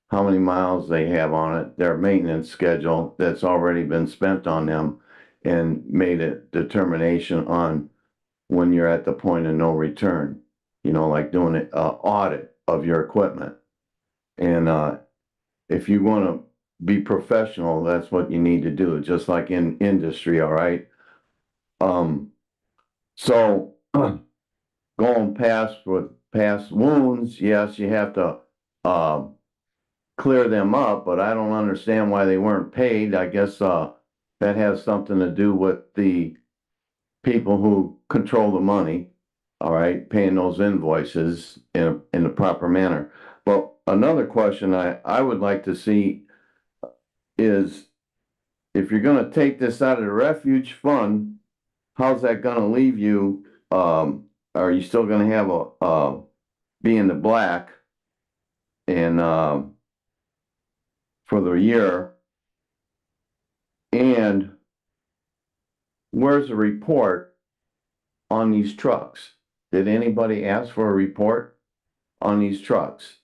K: how many miles they have on it, their maintenance schedule that's already been spent on them, and made a determination on when you're at the point of no return, like doing an audit of your equipment. And if you want to be professional, that's what you need to do, just like in industry, all right? So going past wounds, yes, you have to clear them up, but I don't understand why they weren't paid. I guess that has something to do with the people who control the money, all right, paying those invoices in the proper manner. But another question I would like to see is, if you're going to take this out of the refuge fund, how's that going to leave you? Are you still going to have be in the black and for the year? And where's the report on these trucks? Did anybody ask for a report on these trucks?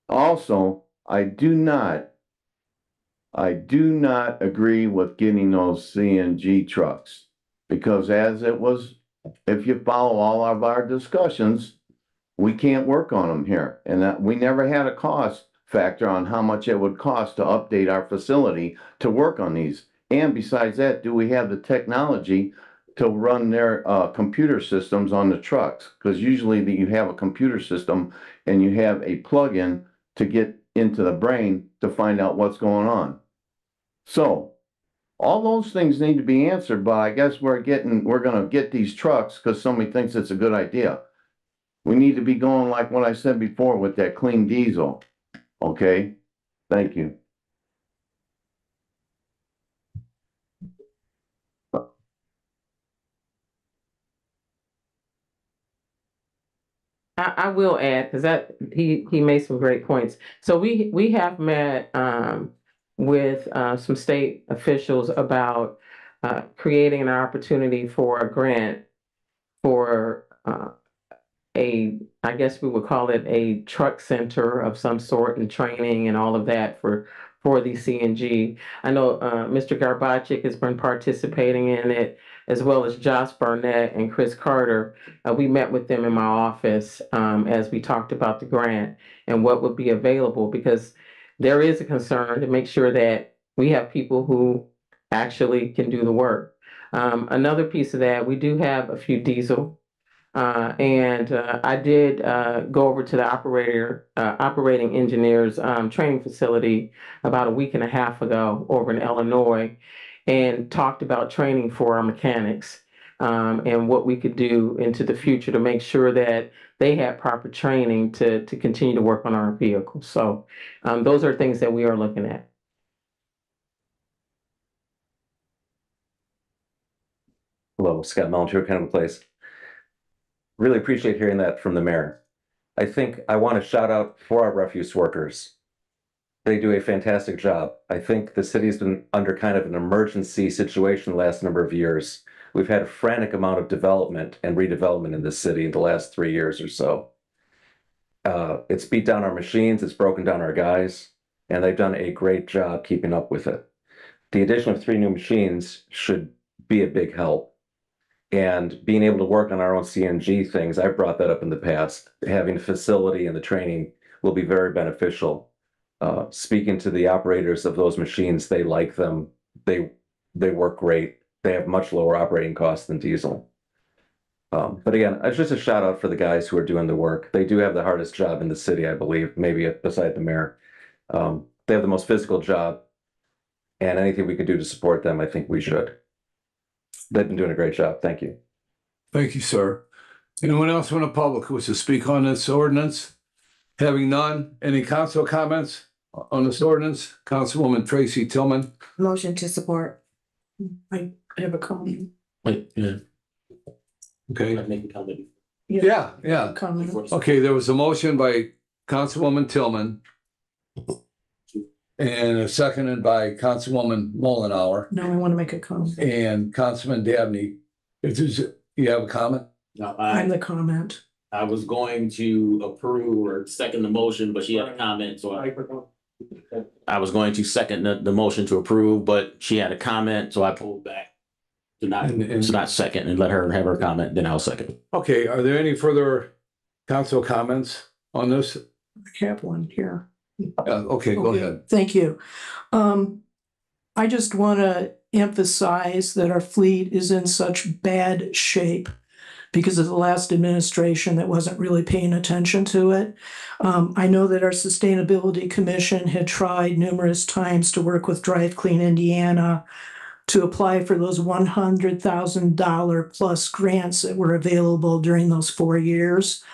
K: Also, I do not agree with getting those CNG trucks, because as it was, if you follow all of our discussions, we can't work on them here. And that we never had a cost factor on how much it would cost to update our facility to work on these. And besides that, do we have the technology to run their computer systems on the trucks? Because usually you have a computer system and you have a plug-in to get into the brain to find out what's going on. So all those things need to be answered, but I guess we're gonna get these trucks because somebody thinks it's a good idea. We need to be going like what I said before with that clean diesel. Okay, thank you.
M: I will add, because he made some great points. So we have met with some state officials about creating an opportunity for a grant for I guess we would call it a truck center of some sort, and training and all of that for the CNG. I know Mr. Garbacik has been participating in it, as well as Josh Barnett and Chris Carter. We met with them in my office as we talked about the grant and what would be available, because there is a concern to make sure that we have people who actually can do the work. Another piece of that, we do have a few diesel. I did go over to the operating engineers training facility about a week and a half ago over in Illinois, and talked about training for our mechanics and what we could do into the future to make sure that they had proper training to continue to work on our vehicles. So those are things that we are looking at.
L: Hello, Scott Melchior, County Place. Really appreciate hearing that from the mayor. I think I want to shout out for our refuse workers. They do a fantastic job. I think the city's been under kind of an emergency situation the last number of years. We've had a frantic amount of development and redevelopment in this city in the last 3 years or so. It's beat down our machines, it's broken down our guys, and they've done a great job keeping up with it. The addition of 3 new machines should be a big help. And being able to work on our own CNG things, I've brought that up in the past. Having a facility and the training will be very beneficial. Speaking to the operators of those machines, they like them. They work great. They have much lower operating costs than diesel. But again, it's just a shout out for the guys who are doing the work. They do have the hardest job in the city, I believe, maybe beside the mayor. They have the most physical job, and anything we could do to support them, I think we should. They've been doing a great job. Thank you.
B: Thank you, sir. Anyone else from the public who wishes to speak on this ordinance? Having none, any council comments on this ordinance? Councilwoman Tracy Tillman.
F: Motion to support.
E: I have a comment.
A: Wait, yeah.
B: Okay.
A: Make a comment.
B: Yeah.
E: Comment.
B: Okay, there was a motion by Councilwoman Tillman and a seconded by Councilwoman Mullenhour
E: Now I want to make a comment.
B: and Councilman Dabney. You have a comment?
A: No,
E: I'm the comment.
A: I was going to approve or second the motion, but she had a comment, so I was going to second the motion to approve, but she had a comment, so I pulled back to not second and let her have her comment, then I'll second.
B: Okay, are there any further council comments on this?
E: I have one here.
B: Okay, go ahead.
E: Thank you. I just want to emphasize that our fleet is in such bad shape because of the last administration that wasn't really paying attention to it. I know that our Sustainability Commission had tried numerous times to work with Drive Clean Indiana to apply for those $100,000 plus grants that were available during those 4 years.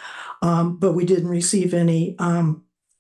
E: But we didn't receive any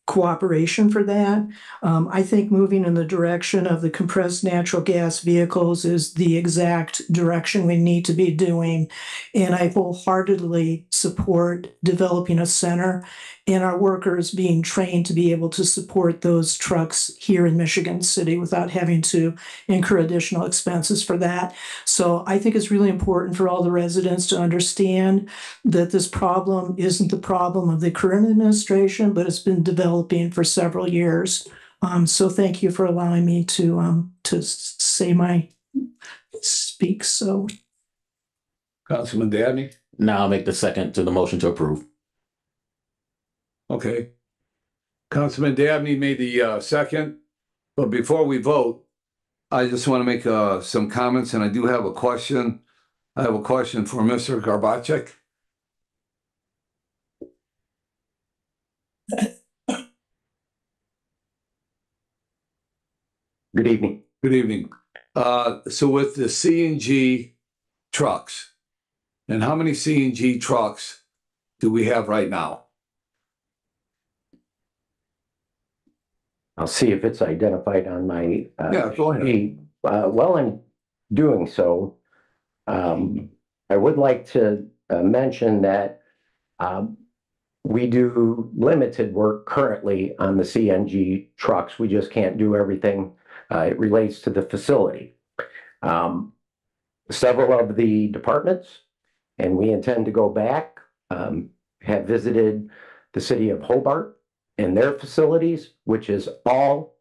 E: cooperation for that. I think moving in the direction of the compressed natural gas vehicles is the exact direction we need to be doing. And I wholeheartedly support developing a center and our workers being trained to be able to support those trucks here in Michigan City without having to incur additional expenses for that. So I think it's really important for all the residents to understand that this problem isn't the problem of the current administration, but it's been developing for several years. So thank you for allowing me to say my speak. So,
B: Councilman Dabney.
A: Now I'll make the second to the motion to approve.
B: Okay. Councilman Dabney made the second, but before we vote, I just want to make some comments, and I do have a question. I have a question for Mr. Garbacek.
Q: Good evening.
B: Good evening. So with the CNG trucks, and how many CNG trucks do we have right now?
Q: I'll see if it's identified on my
B: Yeah, go ahead.
Q: sheet. While I'm doing so, I would like to mention that we do limited work currently on the CNG trucks. We just can't do everything. It relates to the facility. Several of the departments, and we intend to go back, have visited the city of Hobart and their facilities, which is all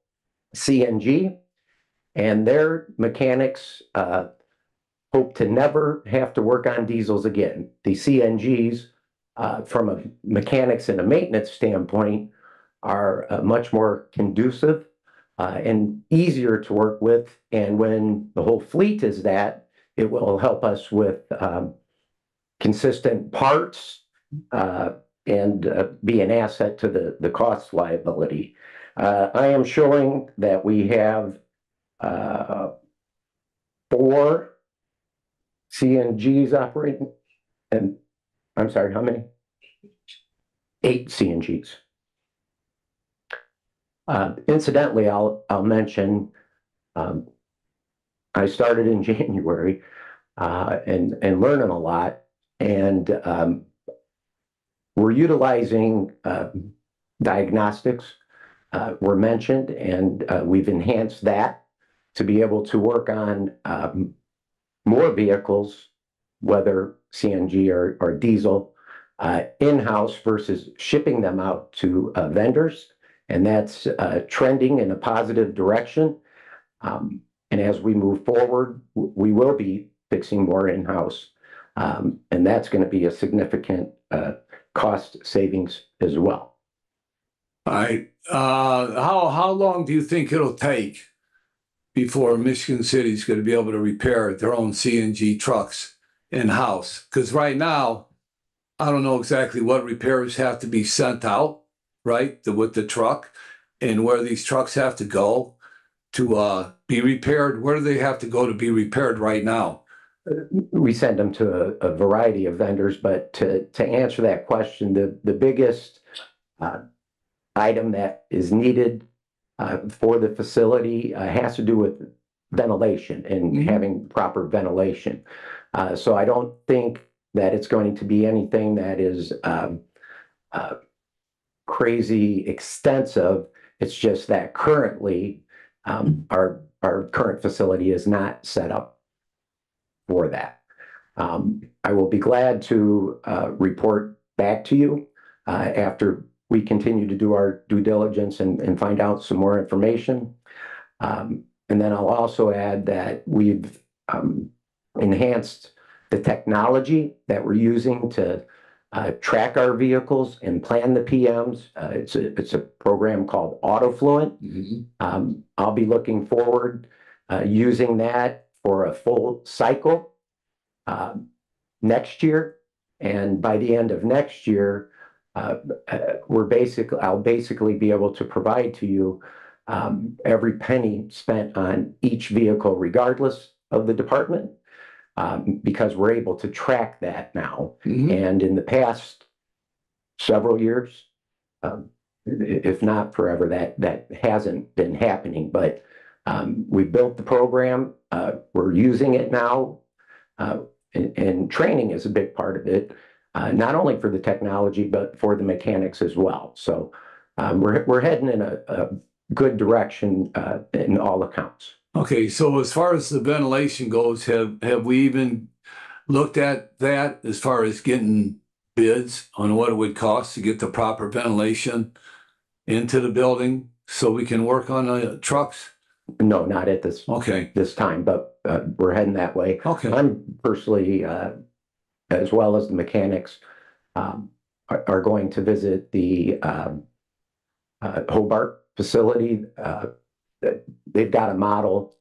Q: CNG, and their mechanics hope to never have to work on diesels again. The CNGs, from a mechanics and a maintenance standpoint, are much more conducive and easier to work with. And when the whole fleet is that, it will help us with consistent parts and be an asset to the cost liability. I am showing that we have 4 CNGs operating, and I'm sorry, how many? 8 CNGs. Incidentally, I'll mention I started in January and learning a lot, and we're utilizing diagnostics were mentioned, and we've enhanced that to be able to work on more vehicles, whether CNG or diesel, in-house versus shipping them out to vendors. And that's trending in a positive direction. And as we move forward, we will be fixing more in-house. And that's going to be a significant cost savings as well.
B: All right. How long do you think it'll take before Michigan City is going to be able to repair their own CNG trucks in-house? Because right now, I don't know exactly what repairs have to be sent out, right, with the truck, and where these trucks have to go to be repaired. Where do they have to go to be repaired right now?
Q: We send them to a variety of vendors, but to answer that question, the biggest item that is needed for the facility has to do with ventilation and having proper ventilation. So I don't think that it's going to be anything that is crazy extensive. It's just that currently our current facility is not set up for that. I will be glad to report back to you after we continue to do our due diligence and find out some more information. And then I'll also add that we've enhanced the technology that we're using to track our vehicles and plan the PMs. It's a program called AutoFluent. I'll be looking forward using that for a full cycle next year. And by the end of next year, I'll basically be able to provide to you every penny spent on each vehicle, regardless of the department, because we're able to track that now. And in the past several years, if not forever, that hasn't been happening. But we built the program. We're using it now, and training is a big part of it. Not only for the technology, but for the mechanics as well. So we're heading in a good direction in all accounts.
B: Okay, so as far as the ventilation goes, have we even looked at that as far as getting bids on what it would cost to get the proper ventilation into the building so we can work on the trucks?
Q: No, not at this time, but we're heading that way.
B: Okay.
Q: I'm personally, as well as the mechanics, are going to visit the Hobart facility. They've got a model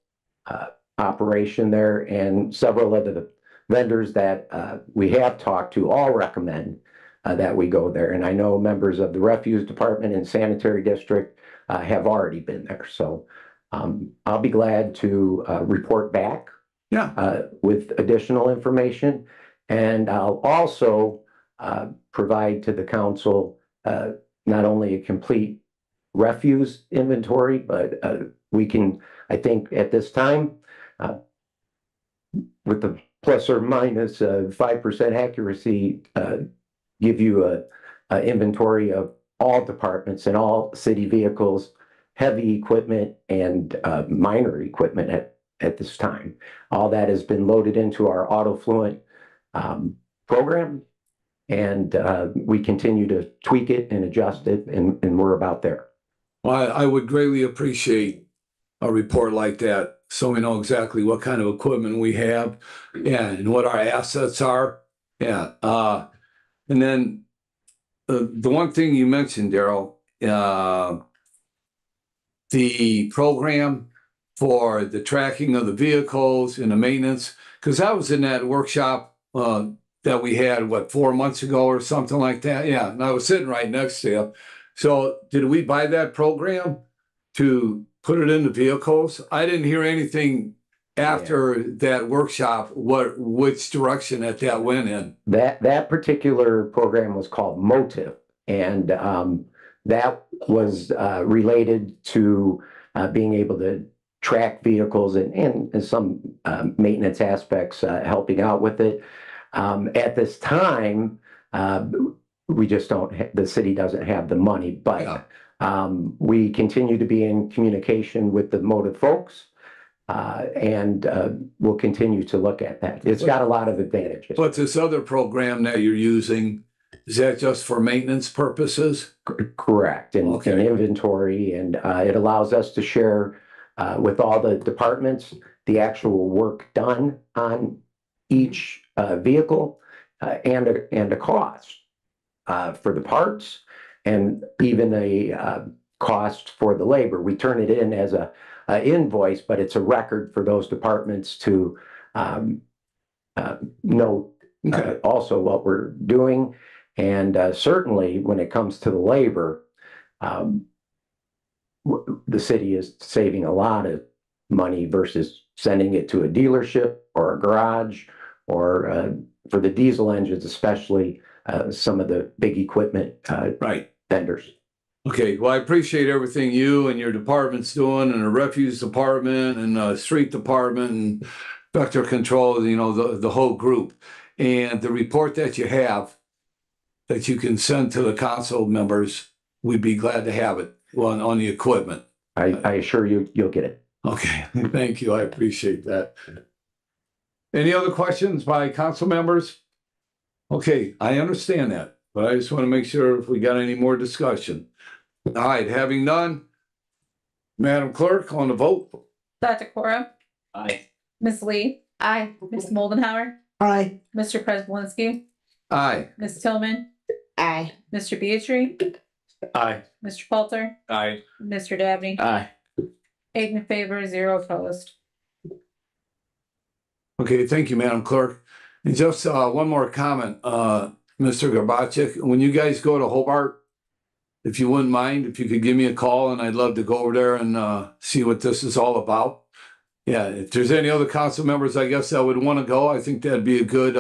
Q: operation there, and several of the vendors that we have talked to all recommend that we go there. And I know members of the refuse department and sanitary district have already been there. So I'll be glad to report back with additional information. And I'll also provide to the council not only a complete refuse inventory, but we can, I think at this time, with the plus or minus 5% accuracy, give you a inventory of all departments and all city vehicles, heavy equipment and minor equipment at this time. All that has been loaded into our AutoFluent program, and we continue to tweak it and adjust it, and we're about there.
B: Well, I would greatly appreciate a report like that, so we know exactly what kind of equipment we have, and what our assets are. Yeah. And then the one thing you mentioned, Daryl, the program for the tracking of the vehicles and the maintenance, because I was in that workshop that we had, 4 months ago or something like that. Yeah, and I was sitting right next to you. So did we buy that program to put it in the vehicles? I didn't hear anything after that workshop, which direction that went in.
Q: That particular program was called Motive, and that was related to being able to track vehicles and some maintenance aspects, helping out with it. At this time, we just don't, the city doesn't have the money, but we continue to be in communication with the Motive folks, and we'll continue to look at that. It's got a lot of advantages.
B: But this other program that you're using, is that just for maintenance purposes?
Q: Correct, and inventory, and it allows us to share with all the departments the actual work done on each vehicle, and a cost for the parts, and even a cost for the labor. We turn it in as a invoice, but it's a record for those departments to know also what we're doing. And certainly when it comes to the labor, the city is saving a lot of money versus sending it to a dealership or a garage, or for the diesel engines, especially some of the big equipment vendors.
B: Okay, well, I appreciate everything you and your department's doing, and the refuse department and the street department and vector control, you know, the whole group. And the report that you have that you can send to the council members, we'd be glad to have it on the equipment.
Q: I assure you, you'll get it.
B: Okay, thank you. I appreciate that. Any other questions by council members? Okay, I understand that, but I just want to make sure if we got any more discussion. All right, having none, Madam Clerk, on the vote.
D: Dr. Cora?
A: Aye.
D: Ms. Lee? Aye. Ms. Moldenhauer?
E: Aye.
D: Mr. Prespolinski?
B: Aye.
D: Ms. Tillman?
F: Aye.
D: Mr. Beatry?
A: Aye.
D: Mr. Falter?
A: Aye.
D: Mr. Dabney?
A: Aye.
D: 8 in favor, 0 opposed.
B: Okay, thank you, Madam Clerk. And just one more comment, Mr. Garbacik, when you guys go to Hobart, if you wouldn't mind, if you could give me a call, and I'd love to go over there and see what this is all about. Yeah, if there's any other council members, I guess that would want to go, I think that'd be a good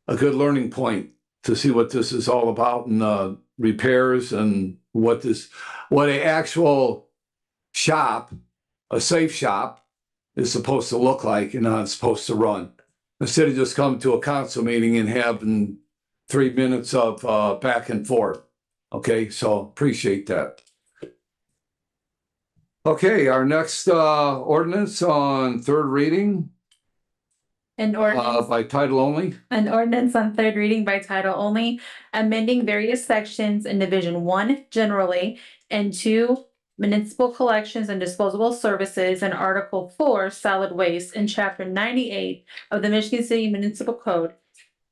B: learning point to see what this is all about, and repairs, and what a actual shop, a safe shop, is supposed to look like and how it's supposed to run. Instead of just coming to a council meeting and having 3 minutes of back and forth. Okay, so appreciate that. Okay, our next ordinance on third reading.
D: An ordinance.
B: By title only.
D: An ordinance on third reading by title only, amending various sections in Division 1 generally, and 2 municipal collections and disposable services, and Article 4 solid waste in Chapter 98 of the Michigan City Municipal Code,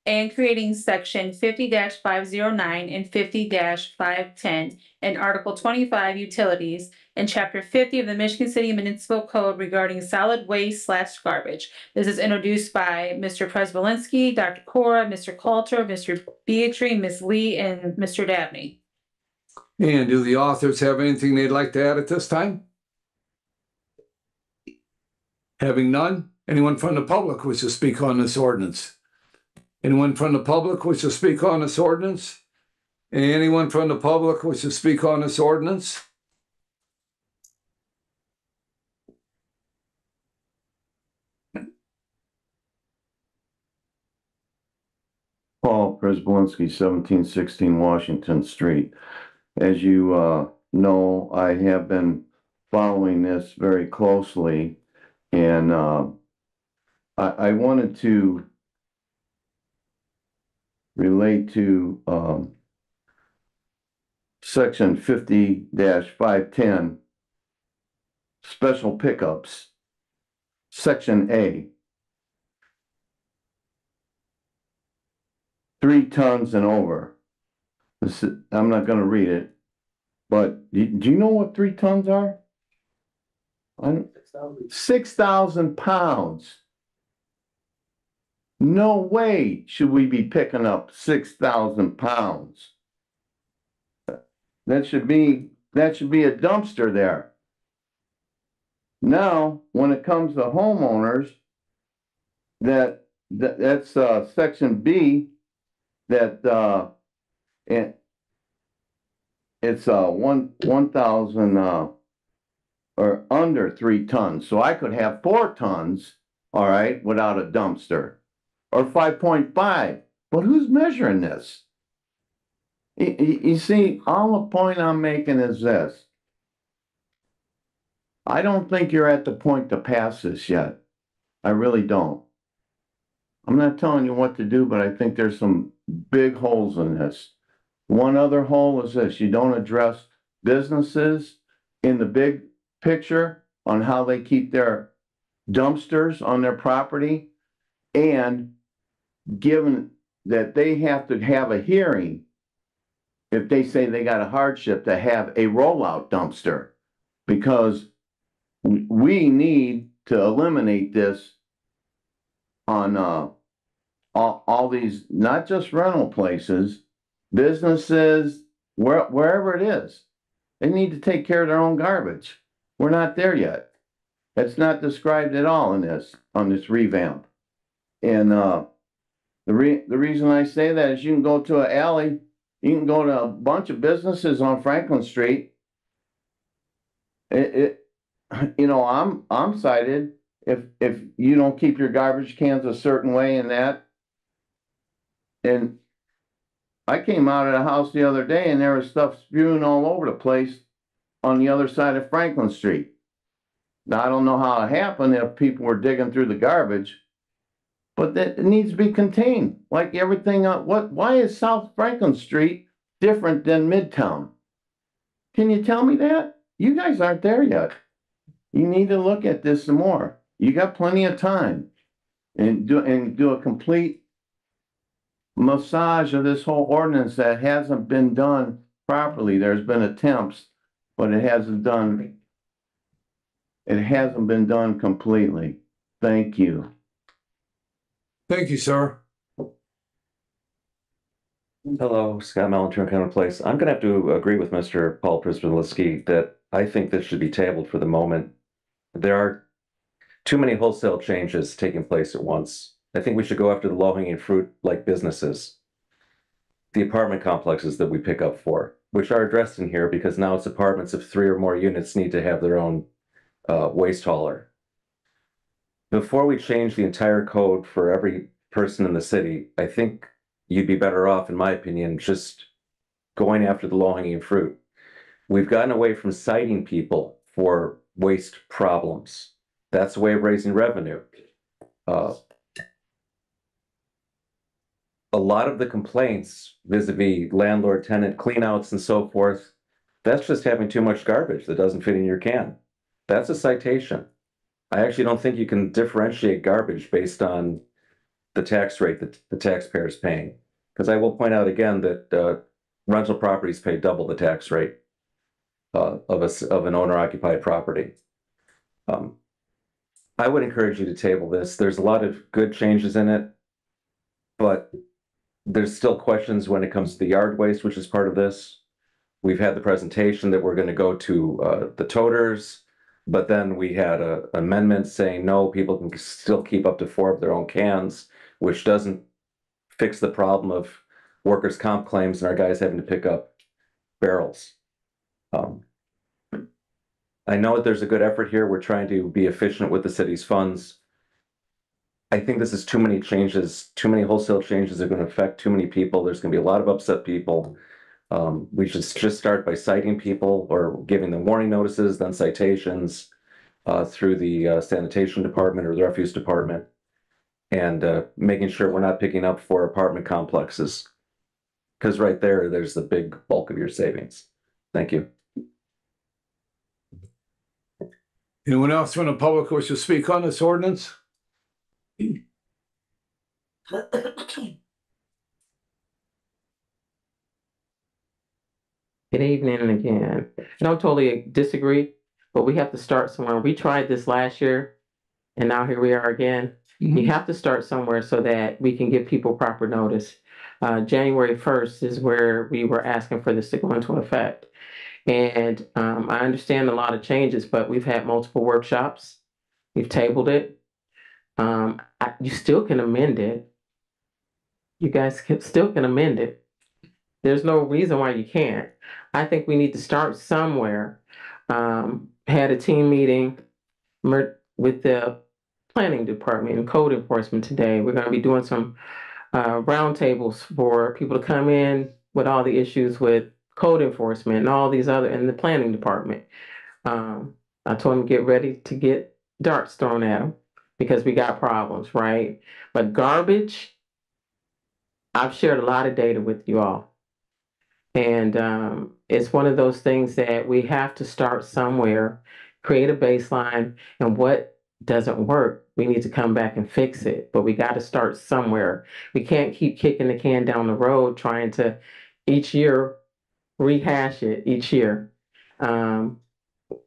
D: and creating section 50-509 and 50-510 and Article 25 Utilities and Chapter 50 of the Michigan City Municipal Code regarding solid waste / garbage. This is introduced by Mr. Prespolinski, Dr. Cora, Mr. Coulter, Mr. Beatry, Ms. Lee, and Mr. Dabney.
B: And do the authors have anything they'd like to add at this time? Having none, anyone from the public wish to speak on this ordinance? Anyone from the public wish to speak on this ordinance? Anyone from the public wish to speak on this ordinance?
K: Paul Prespolinski, 1716 Washington Street. As you know, I have been following this very closely, and I wanted to relate to section 50-510, special pickups, section A. 3 tons and over. I'm not going to read it, but do you know what 3 tons are? 6,000 pounds. No way should we be picking up 6,000 pounds. That should be a dumpster there. Now, when it comes to homeowners, that's section B. That it's 1,000 or under 3 tons. So I could have 4 tons, all right, without a dumpster, or 5.5. But who's measuring this? You see, all the point I'm making is this. I don't think you're at the point to pass this yet. I really don't. I'm not telling you what to do, but I think there's some big holes in this. One other hole is this: you don't address businesses in the big picture on how they keep their dumpsters on their property, and given that they have to have a hearing if they say they got a hardship to have a rollout dumpster, because we need to eliminate this on all these, not just rental places, businesses, wherever it is. They need to take care of their own garbage. We're not there yet. It's not described at all in this, on this revamp. And the reason I say that is you can go to an alley, you can go to a bunch of businesses on Franklin Street. You know, I'm cited if you don't keep your garbage cans a certain way and that. And I came out of the house the other day and there was stuff spewing all over the place on the other side of Franklin Street. Now, I don't know how it happened if people were digging through the garbage, but that it needs to be contained like everything. Why is South Franklin Street different than Midtown? Can you tell me that? You guys aren't there yet. You need to look at this some more. You got plenty of time and do a complete massage of this whole ordinance that hasn't been done properly. There's been attempts, but it hasn't been done completely. Thank you.
B: Thank you, sir.
L: Hello, Scott Mallon, County Place. I'm gonna have to agree with Mr. Paul Prisbilisky that I think this should be tabled for the moment. There are too many wholesale changes taking place at once. I think we should go after the low-hanging fruit like businesses. The apartment complexes that we pick up for, which are addressed in here because now it's apartments of 3 or more units need to have their own waste hauler. Before we change the entire code for every person in the city, I think you'd be better off, in my opinion, just going after the low-hanging fruit. We've gotten away from citing people for waste problems. That's a way of raising revenue. A lot of the complaints vis-a-vis landlord-tenant cleanouts and so forth, that's just having too much garbage that doesn't fit in your can. That's a citation. I actually don't think you can differentiate garbage based on the tax rate that the taxpayer is paying. Because I will point out again that rental properties pay double the tax rate of an owner occupied property. I would encourage you to table this. There's a lot of good changes in it, but there's still questions when it comes to the yard waste, which is part of this. We've had the presentation that we're going to go to the toters, but then we had an amendment saying no, people can still keep up to 4 of their own cans, which doesn't fix the problem of workers' comp claims and our guys having to pick up barrels. I know that there's a good effort here. We're trying to be efficient with the city's funds. I think this is too many changes, too many wholesale changes are going to affect too many people. There's going to be a lot of upset people. We should just start by citing people or giving them warning notices, then citations through the sanitation department or the refuse department, and making sure we're not picking up 4 apartment complexes. Because right there's the big bulk of your savings. Thank you.
B: Anyone else from the public wish to speak on this ordinance?
M: Good evening again. I don't totally disagree, but we have to start somewhere. We tried this last year, and now here we are again. You have to start somewhere so that we can give people proper notice. January 1st is where we were asking for this to go into effect. And I understand a lot of changes, but we've had multiple workshops. We've tabled it. You still can amend it. You guys still can amend it. There's no reason why you can't. I think we need to start somewhere. Had a team meeting with the planning department and code enforcement today. We're going to be doing some roundtables for people to come in with all the issues with code enforcement and all these other in the planning department. I told them get ready to get darts thrown at them because we got problems, right? But garbage, I've shared a lot of data with you all. And it's one of those things that we have to start somewhere, create a baseline, and what doesn't work, we need to come back and fix it. But we got to start somewhere. We can't keep kicking the can down the road, trying to each year rehash it each year.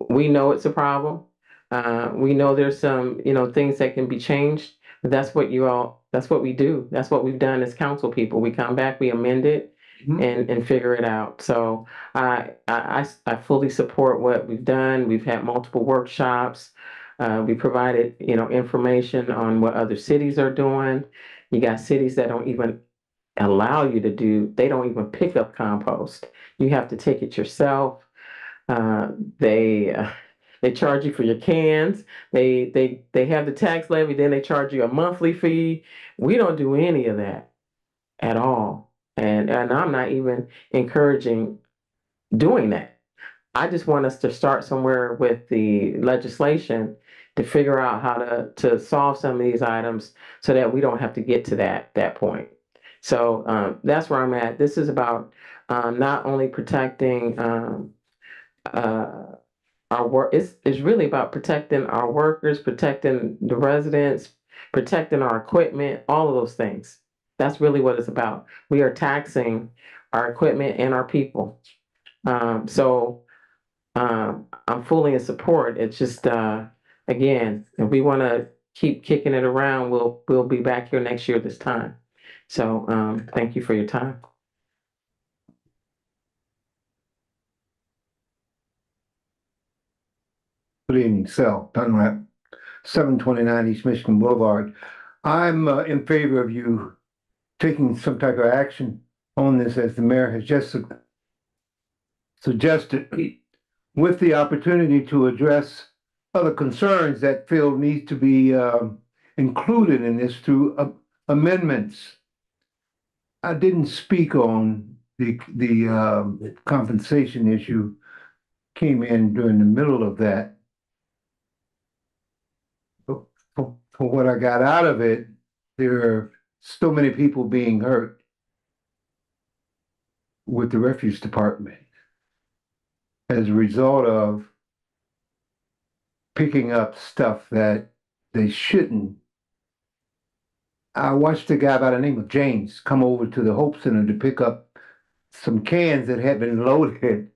M: We know it's a problem. We know there's some, things that can be changed. But that's what we do. That's what we've done as council people. We come back, we amend it, and figure it out. So I fully support what we've done. We've had multiple workshops. We provided, information on what other cities are doing. You got cities that don't even allow you to do, they don't even pick up compost. You have to take it yourself. They charge you for your cans. They have the tax levy, then they charge you a monthly fee. We don't do any of that at all. And I'm not even encouraging doing that. I just want us to start somewhere with the legislation to figure out how to solve some of these items so that we don't have to get to that point. So that's where I'm at. This is about not only protecting our work. It's really about protecting our workers, protecting the residents, protecting our equipment, all of those things. That's really what it's about. We are taxing our equipment and our people. So I'm fully in support. It's just, again, if we want to keep kicking it around, we'll be back here next year this time. So thank you for your time.
R: Good evening, Sal Dunlap, 729 East Michigan Boulevard. I'm in favor of you taking some type of action on this, as the mayor has just suggested, with the opportunity to address other concerns that feel need to be included in this through amendments. I didn't speak on the compensation issue, came in during the middle of that. For what I got out of it, there are so many people being hurt with the refuse department as a result of picking up stuff that they shouldn't. I watched a guy by the name of James come over to the Hope Center to pick up some cans that had been loaded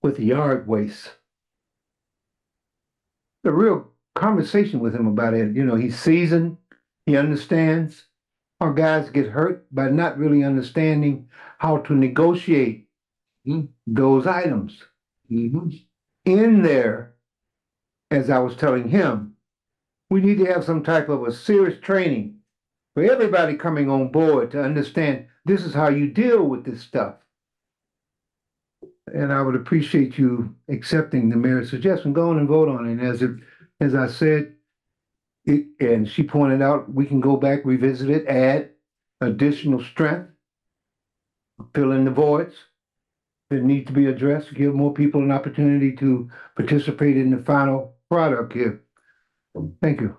R: with yard waste. A real conversation with him about it. You know, he's seasoned, he understands. Our guys get hurt by not really understanding how to negotiate those items. In there, as I was telling him, we need to have some type of a serious training for everybody coming on board to understand this is how you deal with this stuff. And I would appreciate you accepting the mayor's suggestion. Go on and vote on it. As I said, and she pointed out, we can go back, revisit it, add additional strength, fill in the voids that need to be addressed, give more people an opportunity to participate in the final product here. Thank you.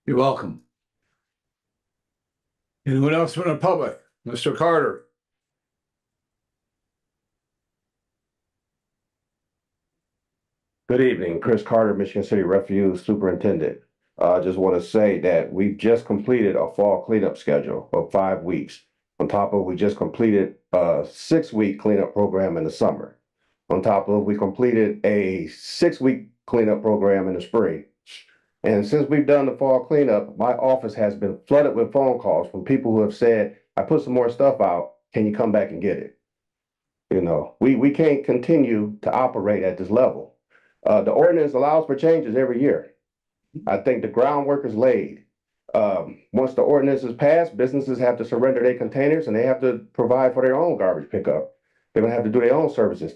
B: You're welcome. Anyone else from the public? Mr. Carter?
S: Good evening, Chris Carter, Michigan City Refuge Superintendent. I just want to say that we've just completed a fall cleanup schedule of 5 weeks. On top of, we just completed a 6-week cleanup program in the summer. On top of, we completed a 6-week cleanup program in the spring. And since we've done the fall cleanup, my office has been flooded with phone calls from people who have said, I put some more stuff out, can you come back and get it? You know, we can't continue to operate at this level. The ordinance allows for changes every year. I think the groundwork is laid. Once the ordinance is passed, businesses have to surrender their containers and they have to provide for their own garbage pickup. They're gonna have to do their own services.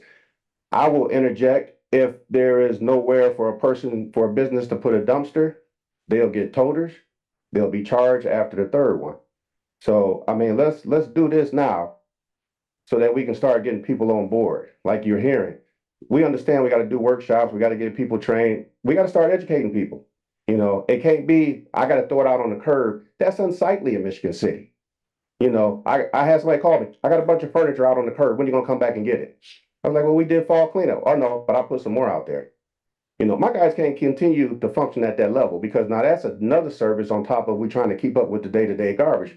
S: I will interject, if there is nowhere for a business to put a dumpster, they'll get toters. They'll be charged after the third one. So, I mean, let's do this now so that we can start getting people on board, like you're hearing. We understand we got to do workshops. We got to get people trained. We got to start educating people. You know, it can't be, I got to throw it out on the curb. That's unsightly in Michigan City. You know, I had somebody call me. I got a bunch of furniture out on the curb. When are you going to come back and get it? I was like, well, we did fall cleanup. Oh, no, but I put some more out there. You know, my guys can't continue to function at that level because now that's another service on top of we trying to keep up with the day-to-day garbage.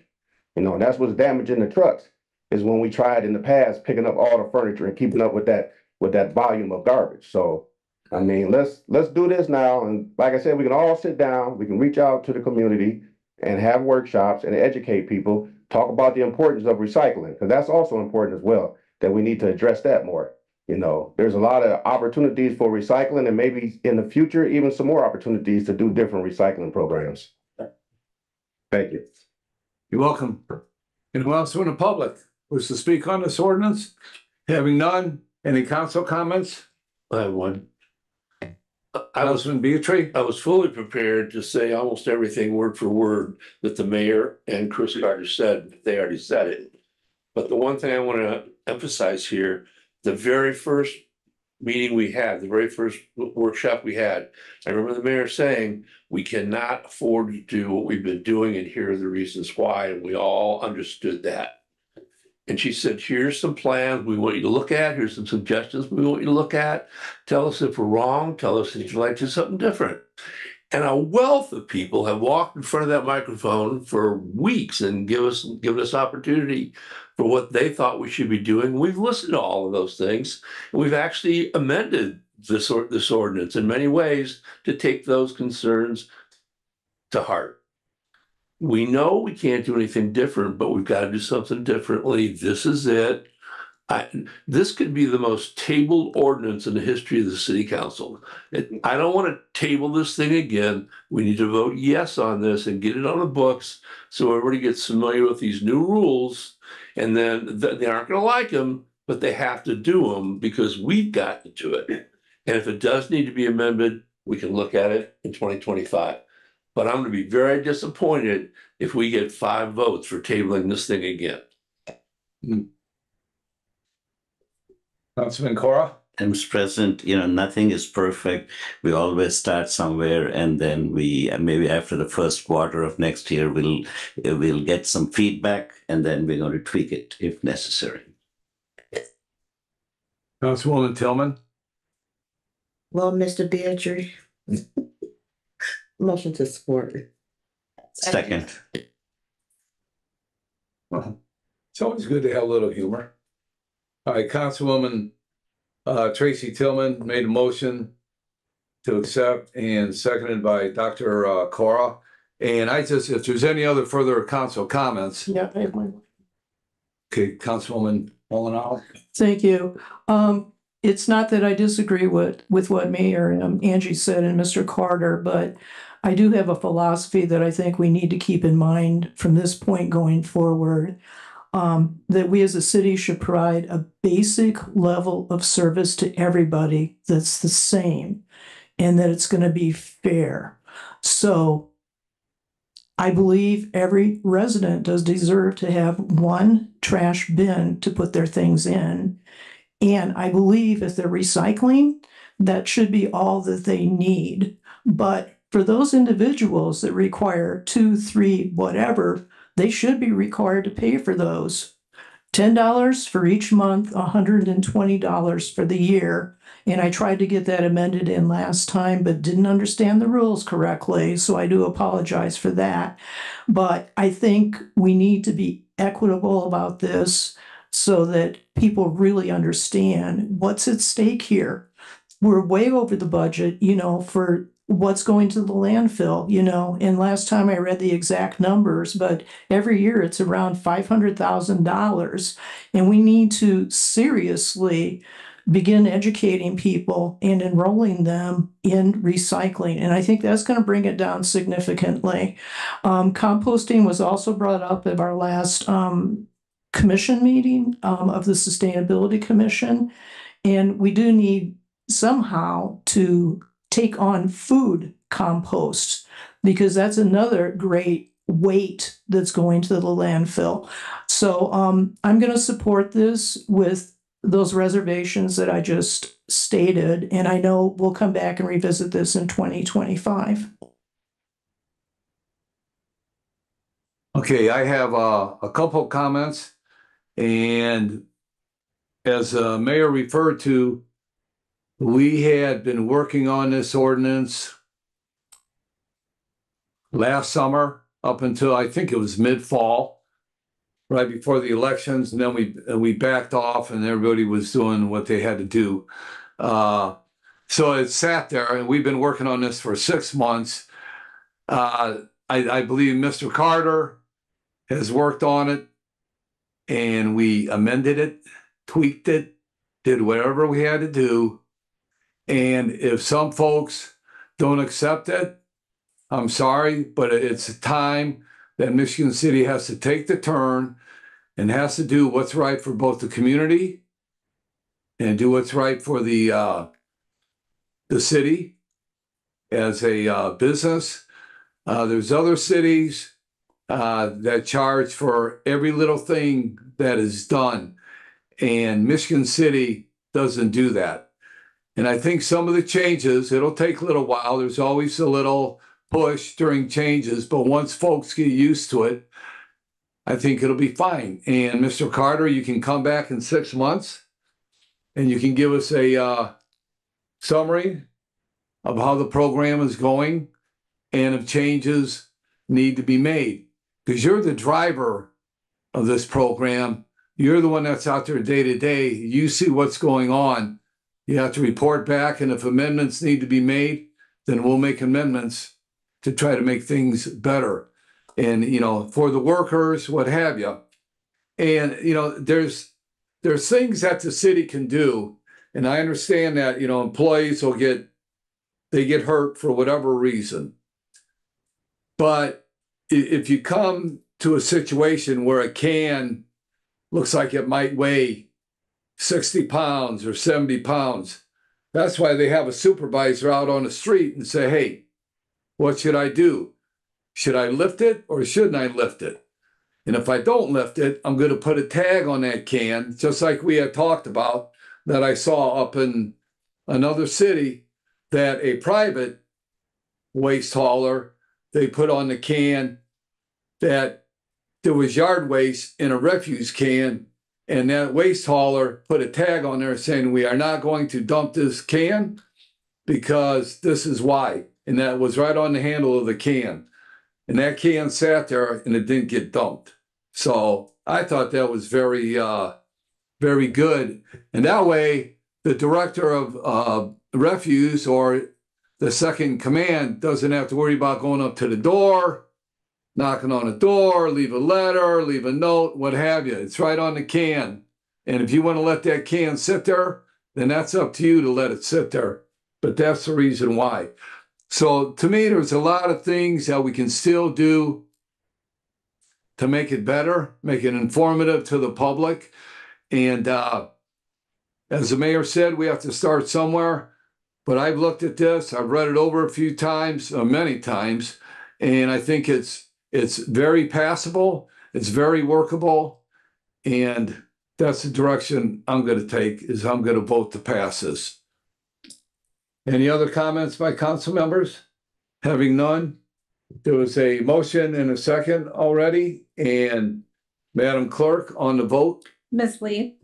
S: You know, and that's what's damaging the trucks is when we tried in the past picking up all the furniture and keeping up with that volume of garbage. So, I mean, let's do this now. And like I said, we can all sit down, we can reach out to the community and have workshops and educate people, talk about the importance of recycling, because that's also important as well, that we need to address that more. You know, there's a lot of opportunities for recycling and maybe in the future, even some more opportunities to do different recycling programs. Thank you.
B: You're welcome. Anyone else from the public wish to speak on this ordinance? Having none, any council comments?
I: I have one.
B: Councilman Beatry?
I: I was fully prepared to say almost everything word for word that the mayor and Chris Carter said. They already said it. But the one thing I want to emphasize here, the very first meeting we had, the very first workshop we had, I remember the mayor saying, we cannot afford to do what we've been doing and here are the reasons why. And we all understood that. And she said, here's some plans we want you to look at. Here's some suggestions we want you to look at. Tell us if we're wrong. Tell us if you'd like to do something different. And a wealth of people have walked in front of that microphone for weeks and given us opportunity for what they thought we should be doing. We've listened to all of those things. And we've actually amended this ordinance in many ways to take those concerns to heart. We know we can't do anything different, but we've got to do something differently. This is it. This could be the most tabled ordinance in the history of the city council. I don't want to table this thing again. We need to vote yes on this and get it on the books so everybody gets familiar with these new rules. And then they aren't going to like them, but they have to do them because we've got to do it. And if it does need to be amended, we can look at it in 2025. But I'm going to be very disappointed if we get 5 votes for tabling this thing again.
B: Councilman Cora?
J: Mr. President, you know, nothing is perfect. We always start somewhere and then we, maybe after the first quarter of next year, we'll get some feedback and then we're going to tweak it if necessary.
B: Councilwoman Tillman?
F: Well, Mr. Beatrice, motion to support.
J: Second.
B: It's always good to have a little humor. All right, Councilwoman Tracy Tillman made a motion to accept and seconded by Dr. Cora. And if there's any other further council comments.
E: Yeah, I have mine.
B: Okay, Councilwoman Mullenhour.
E: Thank you. It's not that I disagree with what Mayor Angie said and Mr. Carter, but I do have a philosophy that I think we need to keep in mind from this point going forward. That we as a city should provide a basic level of service to everybody that's the same, and that it's going to be fair. So I believe every resident does deserve to have one trash bin to put their things in. And I believe if they're recycling, that should be all that they need. But for those individuals that require 2, 3, whatever, they should be required to pay for those. $10 for each month, $120 for the year. And I tried to get that amended in last time, but didn't understand the rules correctly. So I do apologize for that. But I think we need to be equitable about this so that people really understand what's at stake here. We're way over the budget, for what's going to the landfill, and last time I read the exact numbers, but every year it's around $500,000. And we need to seriously begin educating people and enrolling them in recycling. And I think that's going to bring it down significantly. Composting was also brought up at our last commission meeting of the Sustainability Commission. And we do need somehow to take on food compost, because that's another great weight that's going to the landfill. So I'm going to support this with those reservations that I just stated. And I know we'll come back and revisit this in 2025.
B: Okay, I have a couple of comments. And as the mayor referred to, we had been working on this ordinance last summer up until I think it was mid-fall, right before the elections, and then we backed off and everybody was doing what they had to do. So it sat there, and we've been working on this for 6 months. I believe Mr. Carter has worked on it, and we amended it, tweaked it, did whatever we had to do. And if some folks don't accept it, I'm sorry, but it's a time that Michigan City has to take the turn and has to do what's right for both the community and do what's right for the city as a business. There's other cities that charge for every little thing that is done, and Michigan City doesn't do that. And I think some of the changes, it'll take a little while. There's always a little push during changes, but once folks get used to it, I think it'll be fine. And Mr. Carter, you can come back in 6 months and you can give us a summary of how the program is going and if changes need to be made. Because you're the driver of this program. You're the one that's out there day to day. You see what's going on. You have to report back, and if amendments need to be made, then we'll make amendments to try to make things better. And, for the workers, what have you. And, there's things that the city can do. And I understand that, employees will get hurt for whatever reason. But if you come to a situation where a can looks like it might weigh 60 pounds or 70 pounds, that's why they have a supervisor out on the street and say, hey, what should I do? Should I lift it or shouldn't I lift it? And if I don't lift it, I'm going to put a tag on that can, just like we had talked about that I saw up in another city, that a private waste hauler, they put on the can that there was yard waste in a refuse can, and that waste hauler put a tag on there saying, we are not going to dump this can because this is why. And that was right on the handle of the can. and that can sat there and it didn't get dumped. So I thought that was very, very good. And that way, the director of refuse or the second in command doesn't have to worry about going up to the door, knocking on the door, leave a letter, leave a note, what have you. It's right on the can. And if you want to let that can sit there, then that's up to you to let it sit there. But that's the reason why. So to me, there's a lot of things that we can still do to make it better, make it informative to the public. And as the mayor said, we have to start somewhere. But I've looked at this, I've read it over a few times, many times, and I think it's very passable, it's very workable, and that's the direction I'm going to take, is I'm going to vote to pass this. Any other comments by council members? Having none, there was a motion and a second already, and Madam Clerk, on the vote.
D: Ms. Lee,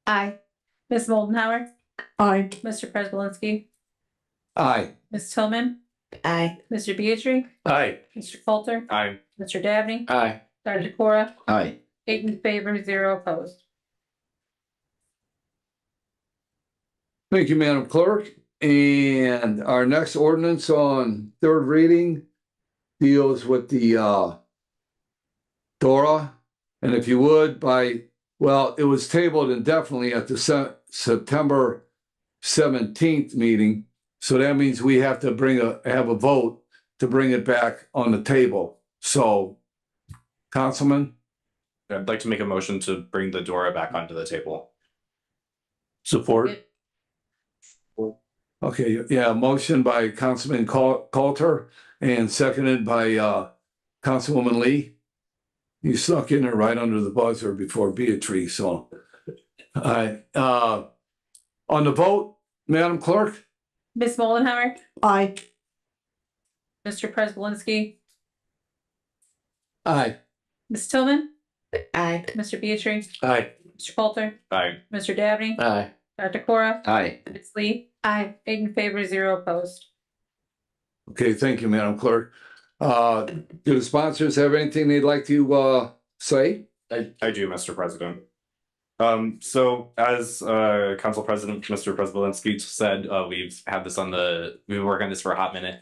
F: Aye.
D: Ms. Moldenhauer,
E: Aye.
D: Mr. Prespolinski,
B: Aye.
D: Ms. Tillman,
F: Aye.
D: Mr. Beatrice,
A: Aye.
D: Mr. Coulter,
I: Aye.
D: Mr. Dabney,
A: Aye.
D: Dr. Cora,
J: Aye.
D: 8 in favor, 0 opposed.
B: Thank you, Madam Clerk. And our next ordinance on third reading deals with the DORA. And if you would, it was tabled indefinitely at the September 17th meeting. So that means we have to have a vote to bring it back on the table. So, Councilman?
T: I'd like to make a motion to bring the DORA back onto the table.
I: Support.
B: Okay, yeah, motion by Councilman Coulter and seconded by Councilwoman Lee. You snuck in there right under the buzzer before Beatrice, so. All right, on the vote, Madam Clerk?
D: Ms. Moldenhauer,
E: Aye.
D: Mr. Prespolinski,
B: Aye.
D: Ms. Tillman,
F: Aye.
D: Mr. Beatrice,
A: Aye.
D: Mr. Coulter,
T: Aye.
D: Mr. Dabney,
A: Aye.
D: Dr. Cora,
J: Aye.
D: Ms. Lee, aye, 8 in favor, 0 opposed.
B: Okay, thank you, Madam Clerk. Do the sponsors have anything they'd like to say?
T: I do, Mr. President. So as Council President Mr. Prespolinski said, we've been working on this for a hot minute.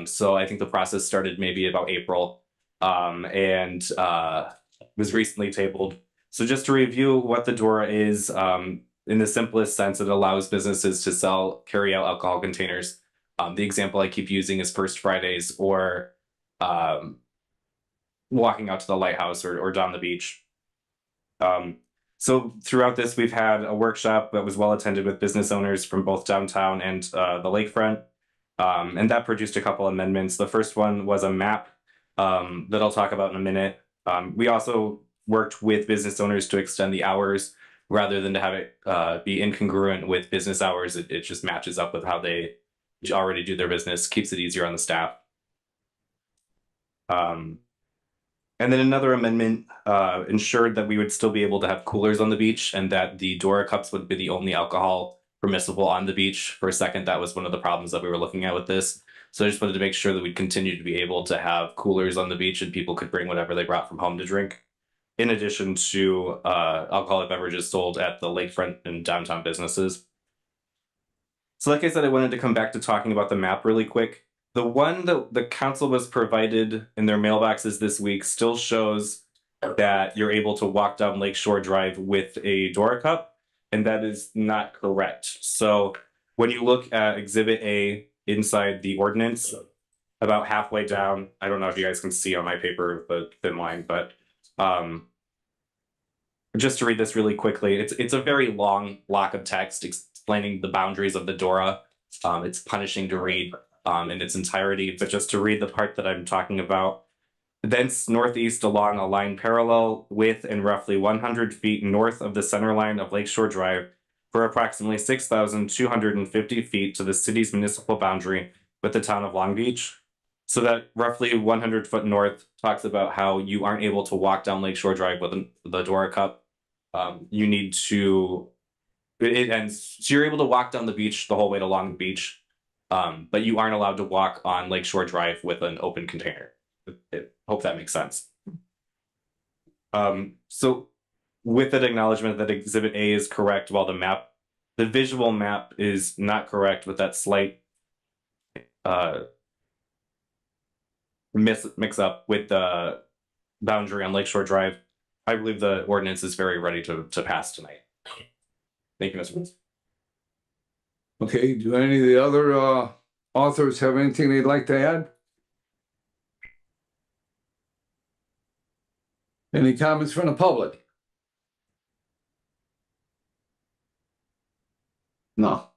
T: So I think the process started maybe about April, and was recently tabled. So just to review what the DORA is, in the simplest sense, it allows businesses to carry out alcohol containers. The example I keep using is First Fridays or walking out to the lighthouse or down the beach. So throughout this, we've had a workshop that was well attended with business owners from both downtown and the lakefront. And that produced a couple amendments. The first one was a map that I'll talk about in a minute. We also worked with business owners to extend the hours rather than to have it be incongruent with business hours. It just matches up with how they already do their business, keeps it easier on the staff. And then another amendment ensured that we would still be able to have coolers on the beach and that the DORA cups would be the only alcohol permissible on the beach. For a second, that was one of the problems that we were looking at with this. So I just wanted to make sure that we'd continue to be able to have coolers on the beach and people could bring whatever they brought from home to drink, in addition to alcoholic beverages sold at the lakefront and downtown businesses. So like I said, I wanted to come back to talking about the map really quick. The one that the council was provided in their mailboxes this week still shows that you're able to walk down Lakeshore Drive with a DORA cup, and that is not correct. So when you look at Exhibit A inside the ordinance, about halfway down, I don't know if you guys can see on my paper the thin line, but just to read this really quickly, it's a very long block of text explaining the boundaries of the DORA. It's punishing to read in its entirety, but just to read the part that I'm talking about. Thence northeast along a line parallel with and roughly 100 feet north of the center line of Lakeshore Drive for approximately 6,250 feet to the city's municipal boundary with the town of Long Beach. So that roughly 100 foot north talks about how you aren't able to walk down Lakeshore Drive with the DORA cup. You need to, it ends, so you're able to walk down the beach the whole way to Long Beach. But you aren't allowed to walk on Lakeshore Drive with an open container. Hope that makes sense. So with an acknowledgement that Exhibit A is correct, while the visual map is not correct with that slight mix up with the boundary on Lakeshore Drive, I believe the ordinance is very ready to pass tonight. Thank you, Mr. Prince.
B: Okay, do any of the other authors have anything they'd like to add? Any comments from the public? No.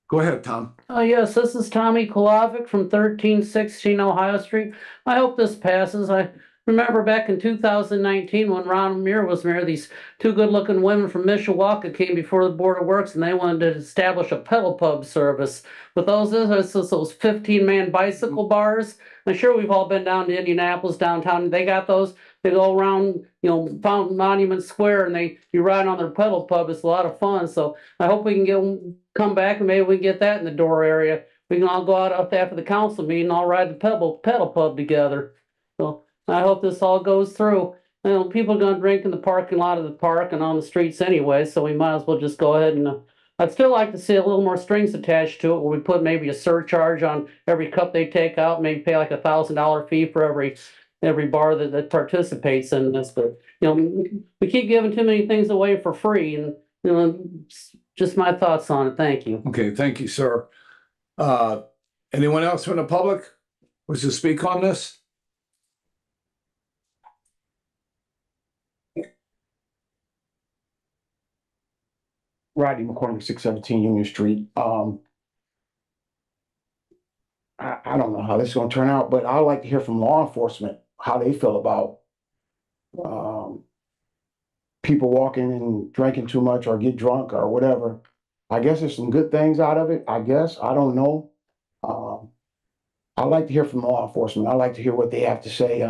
B: Go ahead, Tom.
C: Yes, this is Tommy Kolovic from 1316 Ohio Street. I hope this passes. I remember back in 2019 when Ron Muir was mayor, these two good-looking women from Mishawaka came before the Board of Works and they wanted to establish a pedal pub service. With those 15-man bicycle bars. I'm sure we've all been down to Indianapolis downtown. They got those. They go around, Fountain Monument Square, and you ride on their pedal pub. It's a lot of fun. So I hope we can come back and maybe we can get that in the door area. We can all go out after the council meeting and all ride the pedal pub together. So I hope this all goes through. People are going to drink in the parking lot of the park and on the streets anyway, so we might as well just go ahead and. I'd still like to see a little more strings attached to it, where we put maybe a surcharge on every cup they take out, maybe pay like $1,000 fee for every bar that participates in this. But we keep giving too many things away for free, and just my thoughts on it. Thank you.
B: Okay, thank you, sir. Anyone else from the public wish to speak on this?
P: Rodney McCormick, 617 Union Street. I don't know how this is going to turn out, but I'd like to hear from law enforcement how they feel about people walking and drinking too much or get drunk or whatever. I guess there's some good things out of it. I guess I don't know. I'd like to hear from law enforcement. I'd like to hear what they have to say.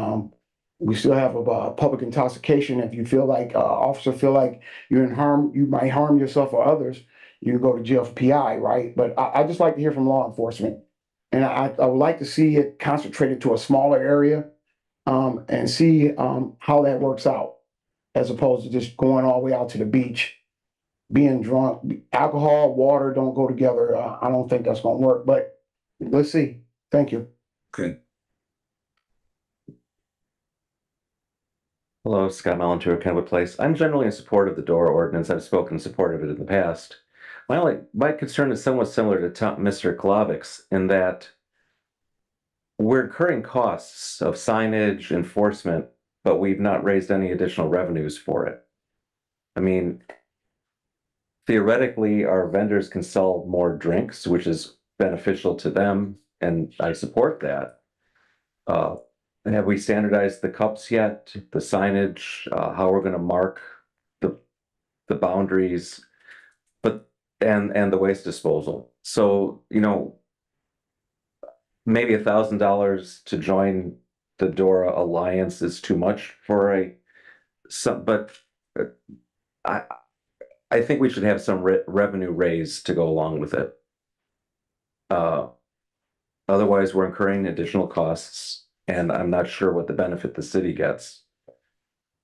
P: We still have a public intoxication. If you feel like officer feel like you're in harm, you might harm yourself or others, you go to jail for PI, right? But I just like to hear from law enforcement, and I would like to see it concentrated to a smaller area, and see how that works out, as opposed to just going all the way out to the beach, being drunk. Alcohol, water don't go together. I don't think that's going to work, but let's see. Thank you.
B: Okay.
L: Hello, Scott Malintour, Kenwood Place. I'm generally in support of the DORA ordinance. I've spoken in support of it in the past. My concern is somewhat similar to Mr. Kolovic's in that we're incurring costs of signage, enforcement, but we've not raised any additional revenues for it. I mean, theoretically, our vendors can sell more drinks, which is beneficial to them, and I support that. Have we standardized the cups yet? The signage, how we're going to mark the boundaries, and the waste disposal. So maybe $1,000 to join the DORA Alliance is too much for but I think we should have some revenue raised to go along with it. Otherwise, we're incurring additional costs. And I'm not sure what the benefit the city gets.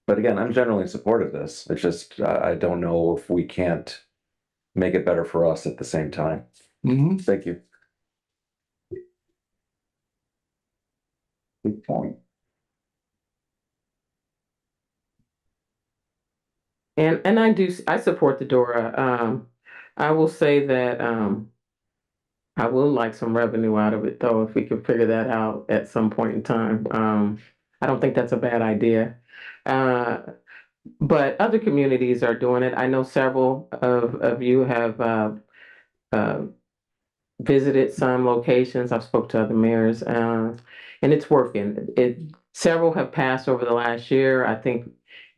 L: But again, I'm generally in support of this. It's just, I don't know if we can't make it better for us at the same time. Thank you.
P: Good point.
M: And I support the DORA. I will say that I would like some revenue out of it, though, if we could figure that out at some point in time. I don't think that's a bad idea. But other communities are doing it. I know several of you have visited some locations. I've spoke to other mayors, and it's working. Several have passed over the last year. I think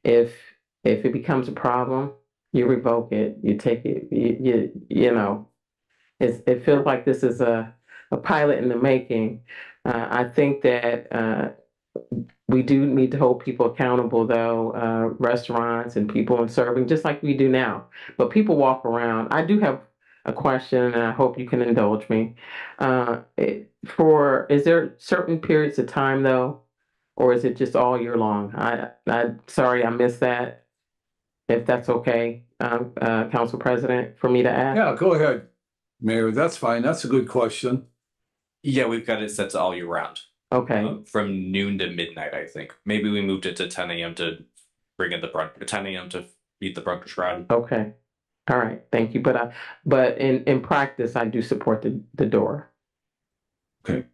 M: if it becomes a problem, you revoke it. You take it. It feels like this is a pilot in the making. I think that we do need to hold people accountable, though, restaurants and people in serving, just like we do now. But people walk around. I do have a question, and I hope you can indulge me. Is there certain periods of time though, or is it just all year long? Sorry, I missed that. If that's okay, Council President, for me to ask?
B: Yeah, go ahead, Mayor. That's fine. That's a good question.
T: Yeah, we've got it set to all year round.
M: Okay.
T: From noon to midnight, I think. Maybe we moved it to 10 a.m. to bring in the brunch, 10 a.m. to beat the brunch ride.
M: Okay. All right. Thank you. But in practice, I do support the door.
B: Okay.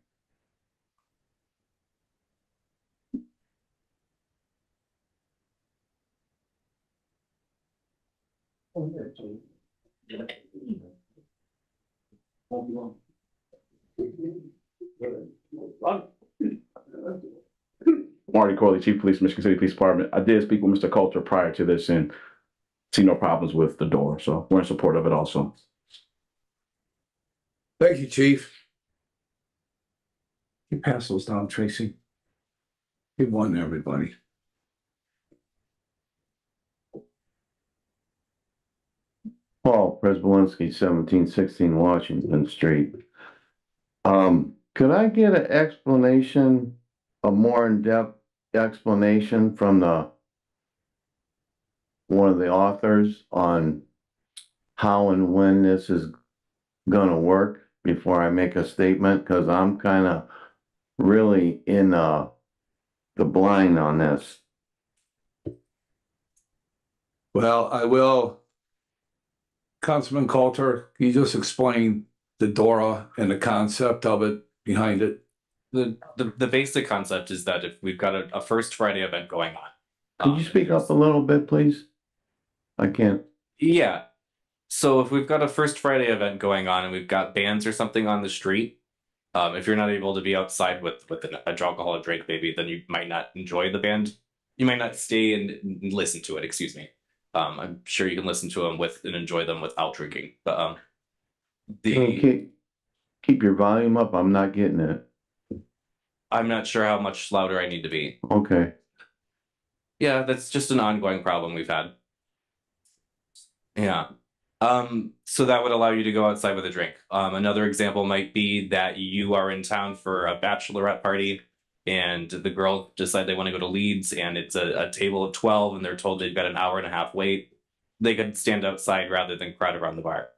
H: Marty Corley, Chief of Police, Michigan City Police Department. I did speak with Mr. Coulter prior to this and see no problems with the door, so we're in support of it also.
B: Thank you, Chief. You pass those down, Tracy. Good one, everybody.
K: Paul Prespolinski, 1716 Washington Street. Could I get an explanation, a more in-depth explanation from one of the authors on how and when this is gonna work before I make a statement? Because I'm kind of really in the blind on this.
B: Well, I will. Councilman Coulter, can you just explain the DORA and the concept of it behind it?
T: The basic concept is that if we've got a first Friday event going on.
K: Could you speak up a little bit, please? I can't.
T: Yeah. So if we've got a first Friday event going on and we've got bands or something on the street, if you're not able to be outside with a alcoholic drink, maybe, then you might not enjoy the band. You might not stay and listen to it, excuse me. I'm sure you can listen to them and enjoy them without drinking. But
K: keep your volume up. I'm not getting it.
T: I'm not sure how much louder I need to be.
K: Okay.
T: Yeah, that's just an ongoing problem we've had. Yeah. So that would allow you to go outside with a drink. Another example might be that you are in town for a bachelorette party and the girl decide they want to go to Leeds and it's a table of 12 and they're told they've got an hour and a half wait. They could stand outside rather than crowd around the bar.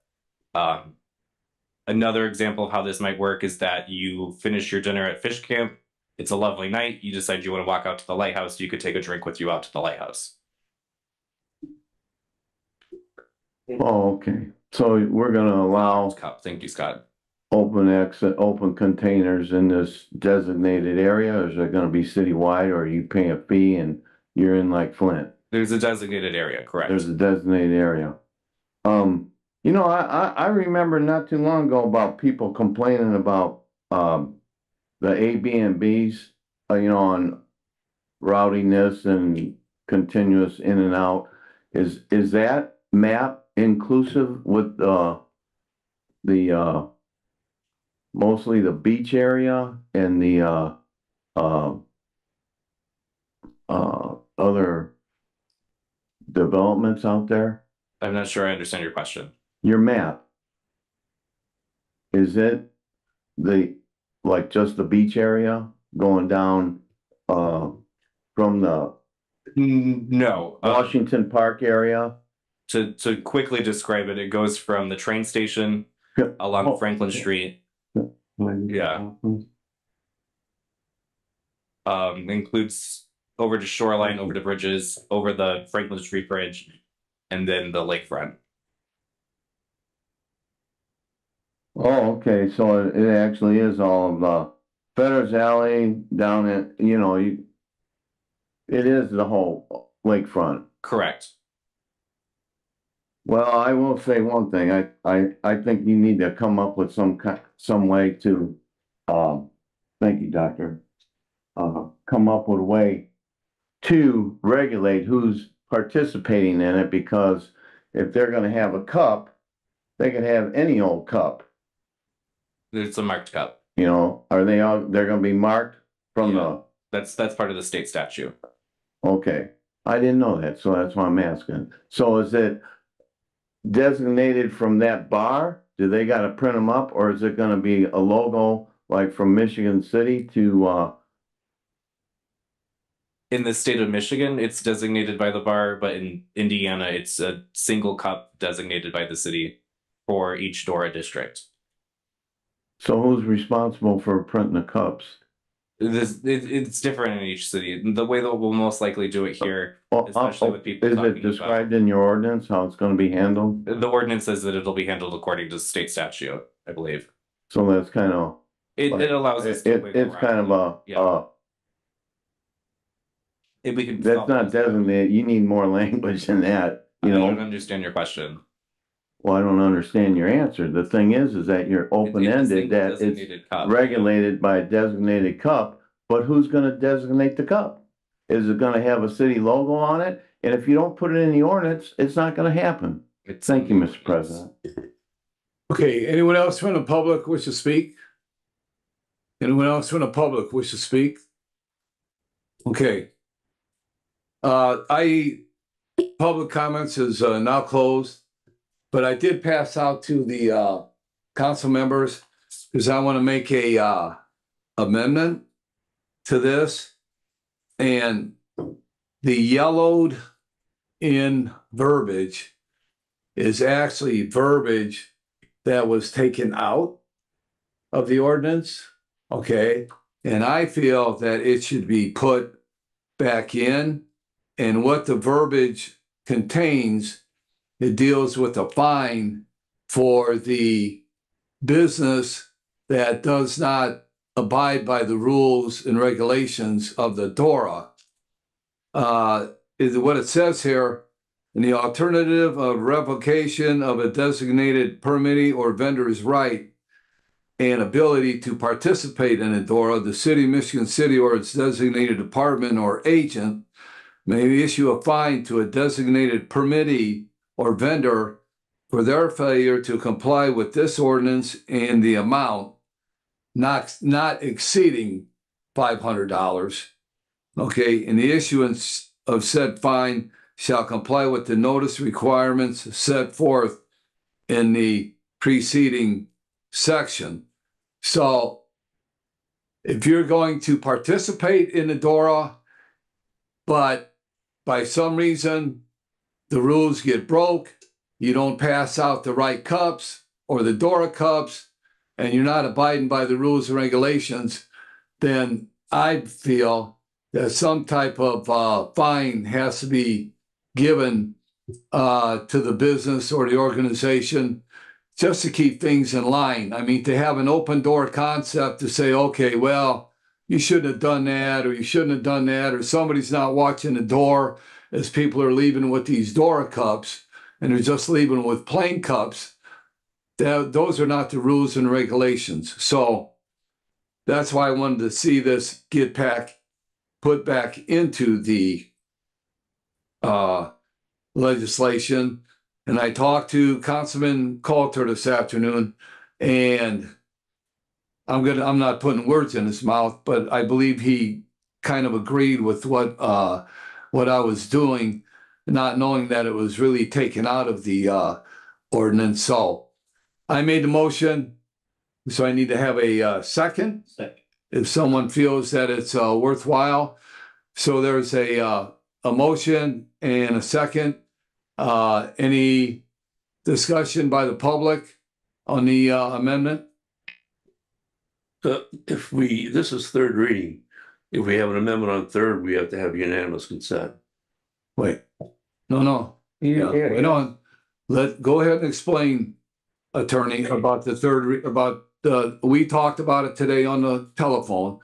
T: Another example of how this might work is that you finish your dinner at fish camp. It's a lovely night. You decide you want to walk out to the lighthouse. You could take a drink with you out to the lighthouse.
K: Oh, okay. So we're gonna allow
T: Thank you, Scott.
K: open containers in this designated area, or is it gonna be citywide, or you pay a fee and you're in like Flint?
T: There's a designated area, correct?
K: There's a designated area. You know, I remember not too long ago about people complaining about the Airbnbs, you know, on rowdiness and continuous in and out. Is that map inclusive with the mostly the beach area and the other developments out there?
T: I'm not sure I understand your question.
K: Your map, is it like just the beach area going down from the
T: No.
K: Washington Park area?
T: To quickly describe it, it goes from the train station along Franklin Street. Yeah. Includes over to Shoreline, over to Bridges, over the Franklin Street Bridge, and then the lakefront.
K: Oh, okay, so it actually is all of the Fetters Alley down at, you know, it is the whole lakefront.
T: Correct.
K: Well, I will say one thing, I think you need to come up with some way to, thank you, Doctor. Come up with a way to regulate who's participating in it, because if they're gonna have a cup, they could have any old cup.
T: It's a marked cup.
K: You know, they're gonna be marked from the.
T: That's part of the state statute.
K: Okay, I didn't know that, so that's why I'm asking. So is it designated from that bar? Do they gotta print them up, or is it gonna be a logo like from Michigan City to,
T: In the state of Michigan, it's designated by the bar, but in Indiana, it's a single cup designated by the city for each DORA district.
K: so who's responsible for printing the cups?
T: It's different in each city. The way that we'll most likely do it here,
K: Oh,
T: especially with people
K: Is
T: talking
K: it
T: about,
K: described in your ordinance how it's gonna be handled?
T: the ordinance says that it'll be handled according to state statute, I believe.
K: So that's kind of.
T: It allows us to wiggle
K: It's kind of a,
T: If we can.
K: that's not designated, you need more language than that, you
T: I don't
K: know?
T: understand your question.
K: Well, I don't understand your answer. The thing is that you're
T: It's a
K: open-ended,
T: single
K: that it's
T: designated cup.
K: regulated by a designated cup, but who's gonna designate the cup? Is it gonna have a city logo on it? And if you don't put it in the ordinance, it's not gonna happen. Thank you, Mr. President.
B: Okay, anyone else from the public wish to speak? Anyone else from the public wish to speak? Okay. Public comments is now closed, but I did pass out to the council members because I want to make a amendment to this. And the yellowed in verbiage is actually verbiage that was taken out of the ordinance, okay? And I feel that it should be put back in, and what the verbiage contains, it deals with a fine for the business that does not abide by the rules and regulations of the DORA. Is what it says here, in the alternative of revocation of a designated permittee or vendor's right and ability to participate in a DORA, the city of Michigan City or its designated department or agent may issue a fine to a designated permittee or vendor for their failure to comply with this ordinance and the amount not exceeding $500. Okay, and the issuance of said fine shall comply with the notice requirements set forth in the preceding section. So if you're going to participate in the DORA, but by some reason the rules get broke, you don't pass out the right cups or the DORA cups, and you're not abiding by the rules and regulations, then I feel that some type of fine has to be given to the business or the organization just to keep things in line. I mean, to have an open door concept to say, okay, well, you shouldn't have done that, or you shouldn't have done that, or somebody's not watching the door as people are leaving with these DORA cups and they're just leaving with plain cups. Those are not the rules and regulations. So that's why I wanted to see this put back into the legislation. And I talked to Councilman Coulter this afternoon, and I'm not putting words in his mouth, but I believe he kind of agreed with what I was doing, not knowing that it was really taken out of the ordinance. So I made the motion, so I need to have a second. If someone feels that it's worthwhile. So there's a motion and a second. Any discussion by the public on the amendment?
I: This is third reading. If we have an amendment on third, we have to have unanimous consent.
B: Wait, no. Wait on. Go ahead and explain, attorney, about the third, we talked about it today on the telephone,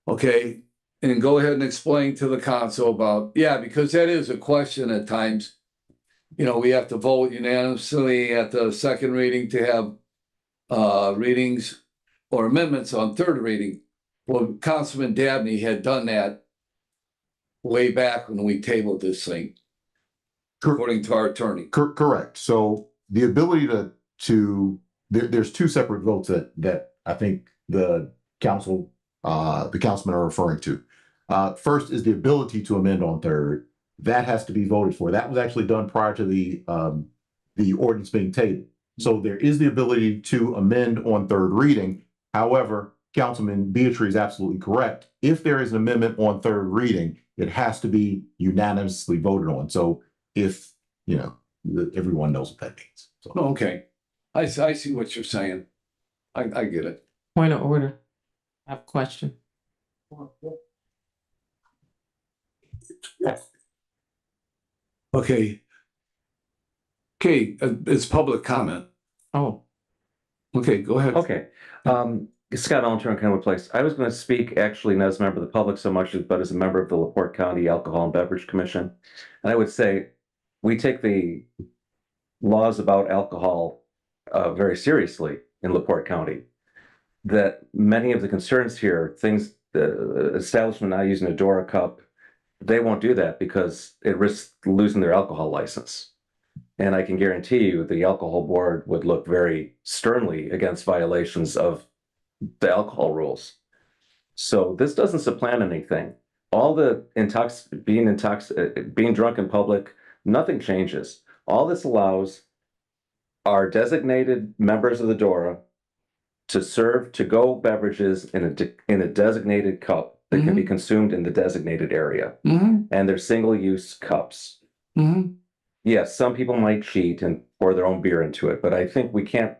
B: okay? And go ahead and explain to the council about, because that is a question at times. You know, we have to vote unanimously at the second reading to have readings or amendments on third reading. Well, Councilman Dabney had done that way back when we tabled this thing, according to our attorney.
U: Correct. So the ability there's two separate votes that I think the councilmen are referring to. First is the ability to amend on third. That has to be voted for. That was actually done prior to the the ordinance being tabled. So there is the ability to amend on third reading. However, Councilman Beatrice is absolutely correct. If there is an amendment on third reading, it has to be unanimously voted on. So if, you know, everyone knows what that means. So.
B: Okay, I see what you're saying. I get it.
M: Point of order. I have a question.
B: Okay. It's public comment.
L: Oh,
B: Okay, go ahead.
L: okay. Scott Allenturn, Kenwood Place. I was going to speak actually not as a member of the public so much, but as a member of the LaPorte County Alcohol and Beverage Commission. And I would say we take the laws about alcohol very seriously in LaPorte County. That many of the concerns here, things, the establishment not using a Dora cup, they won't do that because it risks losing their alcohol license. And I can guarantee you the alcohol board would look very sternly against violations of the alcohol rules. So this doesn't supplant anything. All the being drunk in public, nothing changes. All this allows are designated members of the DORA to serve to-go beverages in a designated cup that can be consumed in the designated area. And they're single-use cups. Yes, some people might cheat and pour their own beer into it, but I think we can't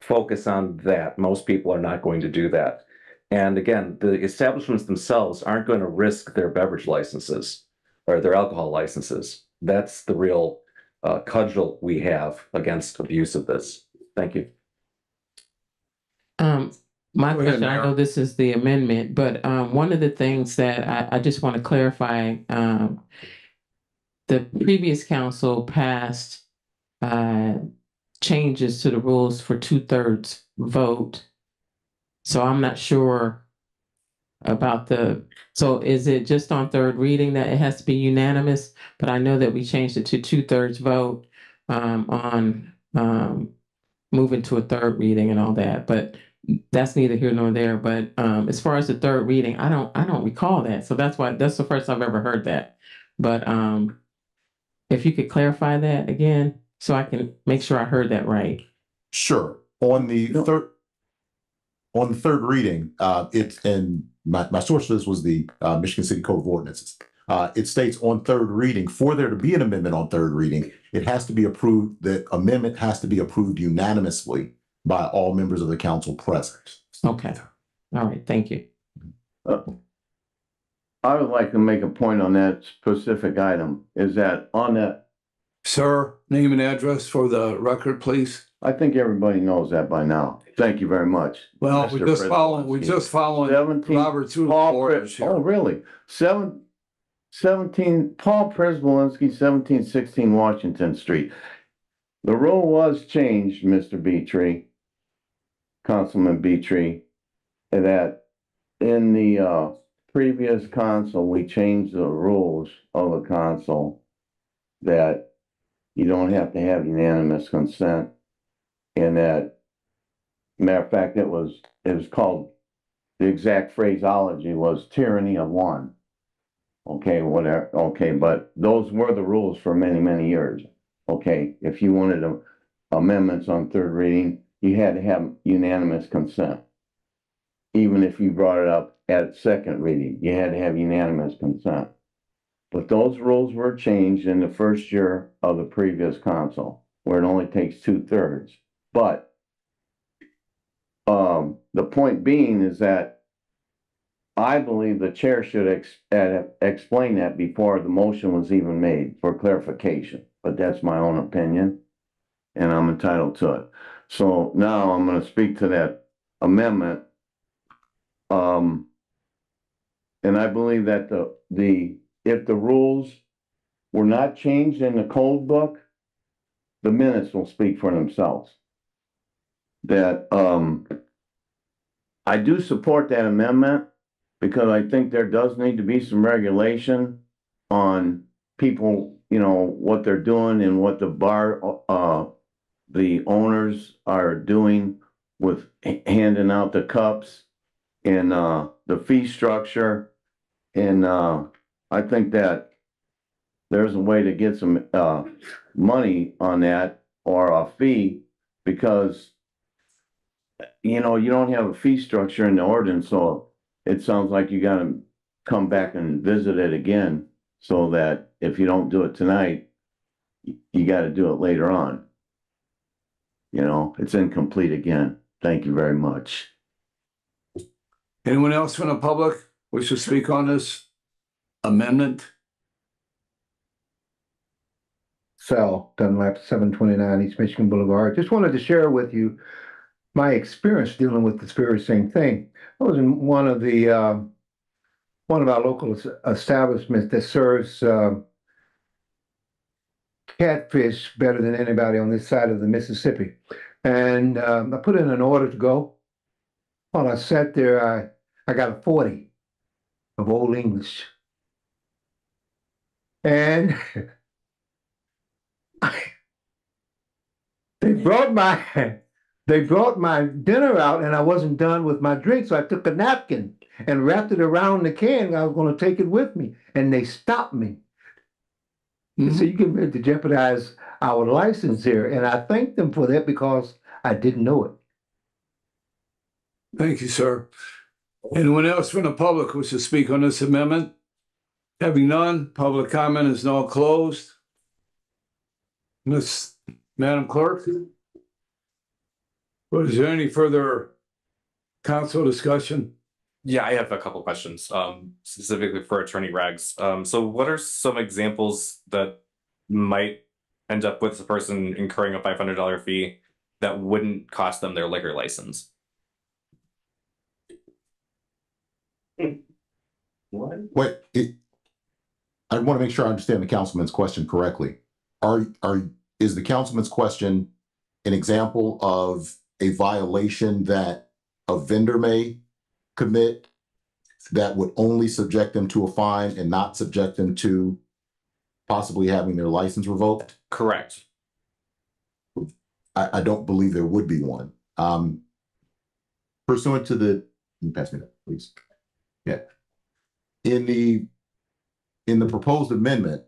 L: focus on that. Most people are not going to do that. And again, the establishments themselves aren't going to risk their beverage licenses or their alcohol licenses. That's the real cudgel we have against abuse of this. Thank you.
M: My question, I know this is the amendment, but one of the things that I just want to clarify, the previous council passed changes to the rules for 2/3 vote. So I'm not sure about so is it just on third reading that it has to be unanimous? But I know that we changed it to 2/3 vote on moving to a third reading and all that, but that's neither here nor there. But as far as the third reading, I don't recall that. So that's the first I've ever heard that. But if you could clarify that again, so I can make sure I heard that right.
U: Sure. On the third reading, it's and my source for this was the Michigan City Code of Ordinances. It states on third reading, for there to be an amendment on third reading, it has to be approved. The amendment has to be approved unanimously by all members of the council present.
M: Okay. All right. Thank you.
K: I would like to make a point on that specific item, is that on that.
B: Sir, name and address for the record, please.
K: I think everybody knows that by now. Thank you very much.
B: Well,
K: Mr.
B: we're just following
K: 17
B: Robert's rules of
K: Paul
B: order here.
K: Oh, really? 17 Paul Przwolinski, 1716 Washington Street. The rule was changed, Mr. Beatree, Councilman Beatree, that in the previous council, we changed the rules of the council that you don't have to have unanimous consent. And that, matter of fact, it was called, the exact phraseology was tyranny of one. Okay, whatever. Okay, but those were the rules for many, many years. Okay, if you wanted amendments on third reading, you had to have unanimous consent. Even if you brought it up at second reading, you had to have unanimous consent. But those rules were changed in the first year of the previous council, where it only takes 2/3. But the point being is that I believe the chair should explain that before the motion was even made for clarification. But that's my own opinion, and I'm entitled to it. So now I'm going to speak to that amendment. And I believe that if the rules were not changed in the code book, the minutes will speak for themselves. That I do support that amendment because I think there does need to be some regulation on people, you know, what they're doing and what the owners are doing with handing out the cups and the fee structure. And I think that there's a way to get some, money on that or a fee, because you know, you don't have a fee structure in the ordinance, so it sounds like you gotta come back and visit it again, so that if you don't do it tonight, you gotta do it later on. You know, it's incomplete again. Thank you very much.
B: Anyone else from the public wish to speak on this amendment?
R: Sal Dunlap, 729 East Michigan Boulevard. Just wanted to share with you my experience dealing with this very same thing. I was in one of our local establishments that serves catfish better than anybody on this side of the Mississippi. And I put in an order to go. While I sat there, I got a 40 of Old English. And they brought my dinner out, and I wasn't done with my drink, so I took a napkin and wrapped it around the can. I was going to take it with me, and they stopped me. So you get ready to jeopardize our license here, and I thank them for that because I didn't know it.
B: Thank you, sir. Anyone else from the public wish to speak on this amendment? Having none, public comment is now closed. Madam Clerk? Was there any further council discussion?
T: Yeah, I have a couple questions, specifically for Attorney Rags. So what are some examples that might end up with the person incurring a $500 fee that wouldn't cost them their liquor license?
U: What I want to make sure I understand the councilman's question correctly. Is the councilman's question an example of a violation that a vendor may commit that would only subject them to a fine and not subject them to possibly having their license revoked?
T: Correct.
U: I don't believe there would be one. Pursuant to the, can you pass me that, please? Yeah. In the proposed amendment,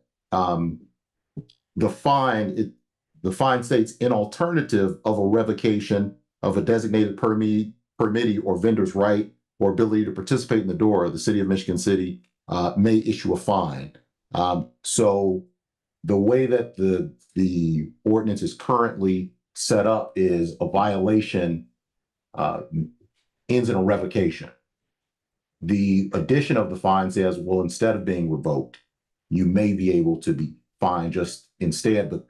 U: the fine states in alternative of a revocation of a designated permittee or vendor's right or ability to participate in the DORA, the City of Michigan City may issue a fine. So the way that the ordinance is currently set up is a violation ends in a revocation. The addition of the fine says, well, instead of being revoked, you may be able to be fined just instead, but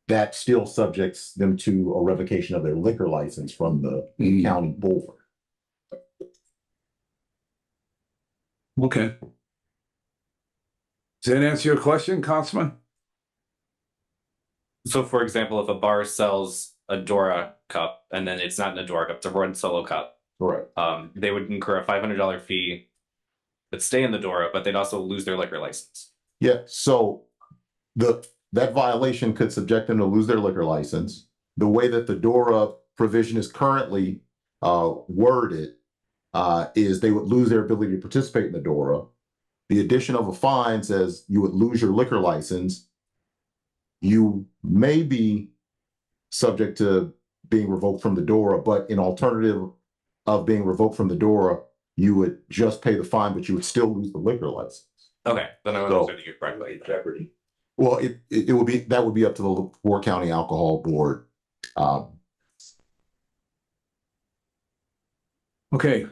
U: that still subjects them to a revocation of their liquor license from the county board.
B: Okay. Does that answer your question, Councilman?
T: So for example, if a bar sells a Dora cup and then it's not an Dora cup, it's a Red Solo cup.
U: Correct.
T: They would incur a $500 fee that stay in the DORA, but they'd also lose their liquor license.
U: Yeah, so that violation could subject them to lose their liquor license. The way that the DORA provision is currently worded is they would lose their ability to participate in the DORA. The addition of a fine says you would lose your liquor license. You may be subject to being revoked from the DORA, but in alternative of being revoked from the DORA, you would just pay the fine, but you would still lose the liquor license.
T: Okay, then I understood you correctly.
U: Jeopardy. Well, it would be, that would be up to the Ward County Alcohol Board.
B: Okay.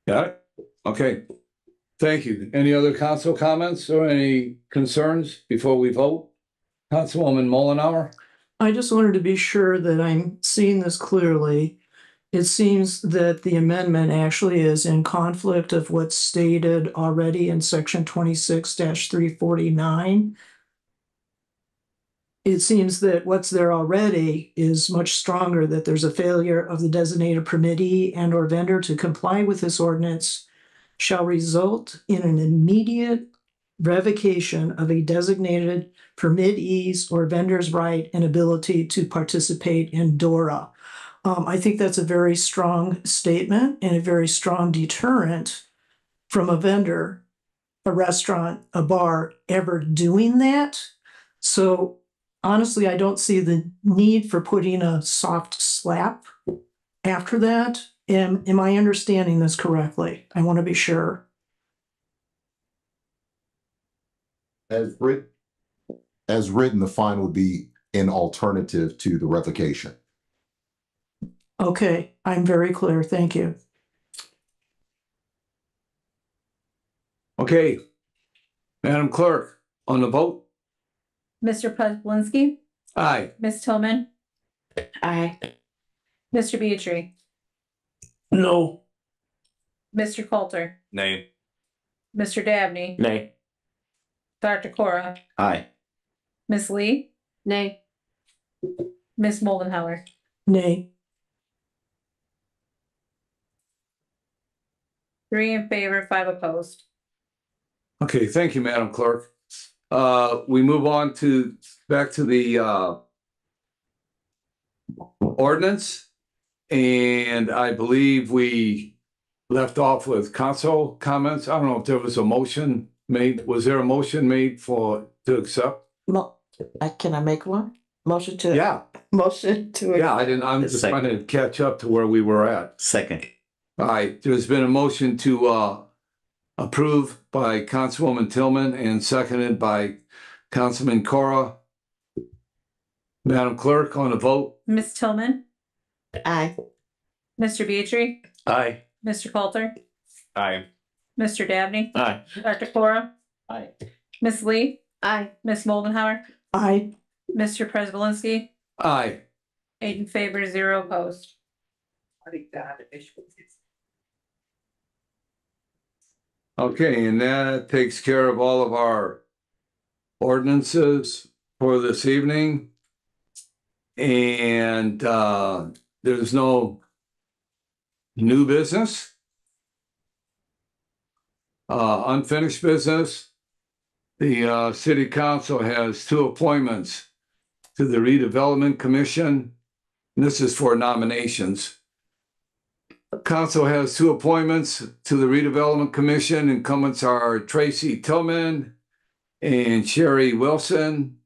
B: Got it? Okay. Thank you. Any other council comments or any concerns before we vote? Councilwoman Mullenhour?
E: I just wanted to be sure that I'm seeing this clearly. It seems that the amendment actually is in conflict of what's stated already in section 26-349. It seems that what's there already is much stronger, that there's a failure of the designated permittee and or vendor to comply with this ordinance shall result in an immediate revocation of a designated permittee's or vendor's right and ability to participate in DORA. I think that's a very strong statement and a very strong deterrent from a vendor a restaurant, a bar ever doing that. So honestly, I don't see the need for putting a soft slap after that. Am I understanding this correctly? I want to be sure.
U: As written, the fine would be an alternative to the revocation.
E: Okay, I'm very clear. Thank you.
B: Okay. Madam Clerk, on the vote?
D: Mr. Podolinsky,
B: Aye.
D: Ms. Tillman,
F: Aye.
D: Mr. Beatry,
I: No.
D: Mr. Coulter,
T: Nay.
D: Mr. Dabney,
A: Nay.
D: Dr. Cora,
J: Aye.
D: Ms. Lee. Nay. Ms. Moldenhauer.
E: Nay.
D: 3 in favor, 5 opposed.
B: Okay, thank you, Madam Clerk. We move on to, back to the ordinance. And I believe we left off with council comments. I don't know if there was a motion made. Was there a motion made to accept?
F: Can I make one? Motion to.
B: Yeah.
F: Motion to.
B: Yeah, I'm just trying to catch up to where we were at.
J: Second.
B: All right, there's been a motion to approve by Councilwoman Tillman and seconded by Councilman Cora. Madam Clerk, on the vote?
D: Ms. Tillman,
F: Aye.
D: Mr. Beatry,
I: Aye.
D: Mr. Coulter,
T: Aye.
D: Mr. Dabney,
A: Aye.
D: Dr. Cora,
A: Aye.
D: Ms. Lee. Aye. Ms. Moldenhauer,
E: Aye.
D: Mr. Podolinsky,
B: Aye.
D: 8 in favor, 0 opposed.
B: Okay, and that takes care of all of our ordinances for this evening. And there's no new business. Unfinished business. The city council has 2 appointments to the redevelopment commission. And this is for nominations. Council has 2 appointments to the redevelopment commission. Incumbents are Tracy Tillman and Sherry Wilson,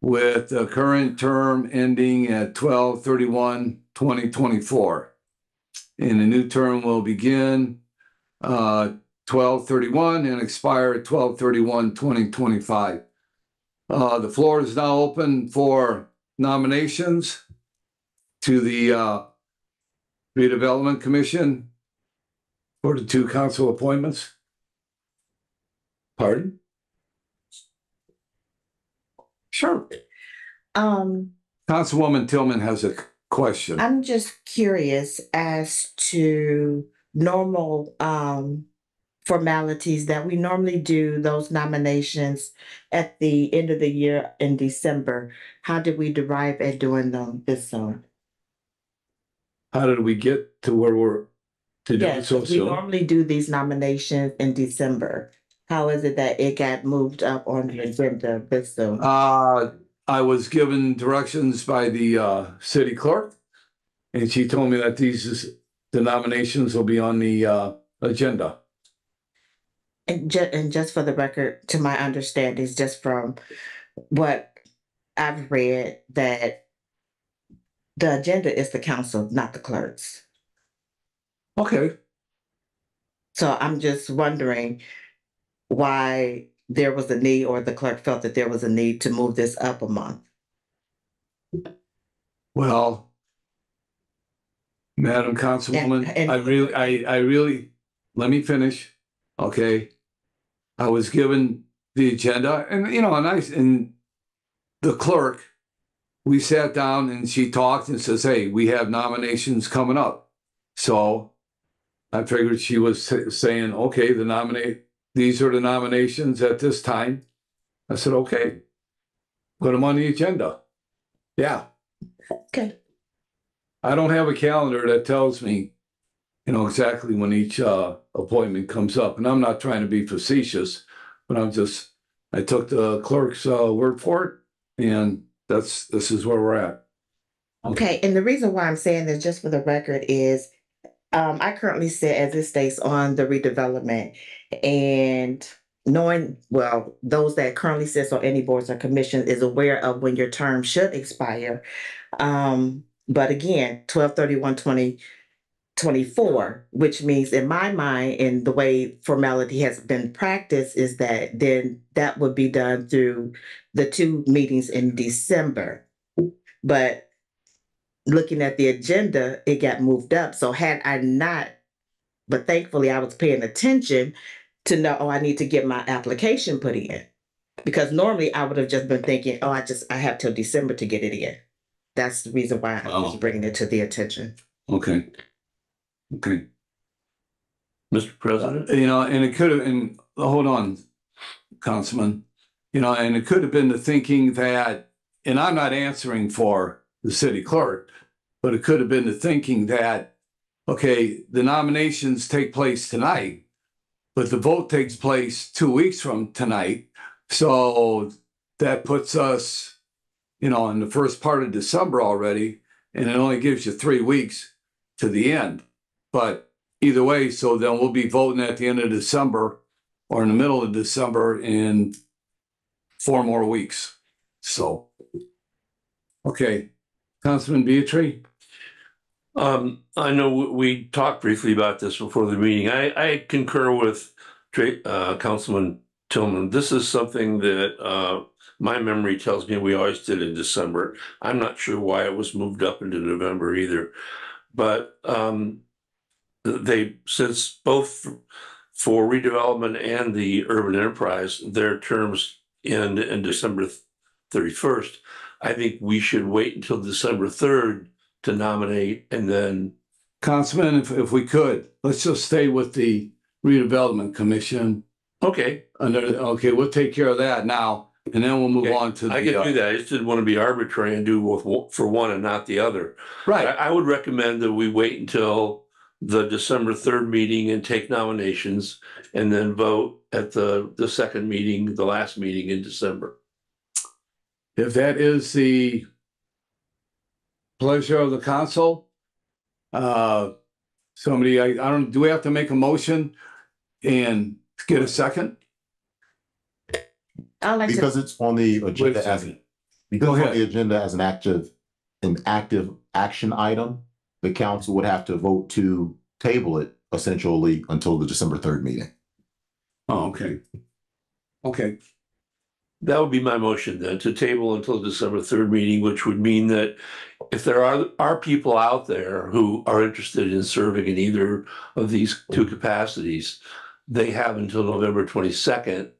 B: with the current term ending at 12/31/2024. And the new term will begin 12/31 and expire 12/31/2025. The floor is now open for nominations to the redevelopment commission for the 2 council appointments. Pardon? Sure. Councilwoman Tillman has a question.
F: I'm just curious as to normal formalities that we normally do those nominations at the end of the year in December. How did we derive at doing them this summer?
B: How did we get to where we're to do it
F: Yes,
B: so
F: we
B: soon?
F: normally do these nominations in December. How is it that it got moved up on the agenda this soon?
B: I was given directions by the city clerk, and she told me that the nominations will be on the agenda.
F: And just for the record, to my understanding, just from what I've read, that the agenda is the council, not the clerks.
B: Okay.
F: So I'm just wondering why there was a need, or the clerk felt that there was a need to move this up a month.
B: Well, Madam Councilwoman, I really, let me finish, okay? I was given the agenda and, and the clerk, we sat down and she talked and says, hey, we have nominations coming up. So I figured she was saying, okay, these are the nominations at this time. I said, okay, put them on the agenda. Yeah.
F: Okay.
B: I don't have a calendar that tells me, exactly when each appointment comes up. And I'm not trying to be facetious, but I took the clerk's word for it. And this is where we're at.
F: Okay, and the reason why I'm saying this, just for the record, is I currently sit, as it states, on the redevelopment, and knowing, well, those that currently sits on any boards or commissions is aware of when your term should expire. But again, 12/31/2024, which means in my mind, and the way formality has been practiced, is that then that would be done through the 2 meetings in December. But looking at the agenda, it got moved up. So had I not, but thankfully I was paying attention to know, oh, I need to get my application put in. Because normally I would have just been thinking, oh, I have till December to get it in. That's the reason why I was bringing it to the attention.
B: Okay. Okay.
I: Mr. President?
B: And it could have, and hold on, Councilman, and it could have been the thinking that, and I'm not answering for the city clerk, but it could have been the thinking that, okay, the nominations take place tonight, but the vote takes place 2 weeks from tonight. So that puts us, in the first part of December already, and it only gives you 3 weeks to the end. But either way, so then we'll be voting at the end of December or in the middle of December in 4 more weeks. So, okay, Councilman Beatry.
I: I know we talked briefly about this before the meeting. I concur with Councilman Tillman. This is something that my memory tells me we always did in December. I'm not sure why it was moved up into November either. But since both for redevelopment and the urban enterprise, their terms end in December 31st, I think we should wait until December 3rd to nominate and then.
B: Councilman, if we could, let's just stay with the redevelopment commission.
I: Okay.
B: Okay, we'll take care of that now, and then we'll move on to the.
I: I can do that. I just didn't want to be arbitrary and do both for one and not the other.
B: Right.
I: I would recommend that we wait until the December 3rd meeting and take nominations and then vote at the second meeting, the last meeting in December.
B: If that is the pleasure of the council, somebody, I don't, do we have to make a motion and get a second?
K: Because it's on the agenda as an active action item, the council would have to vote to table it essentially until the December 3rd meeting.
B: Oh, okay. Okay.
I: That would be my motion then, to table until December 3rd meeting, which would mean that if there are people out there who are interested in serving in either of these 2 capacities, they have until November 22nd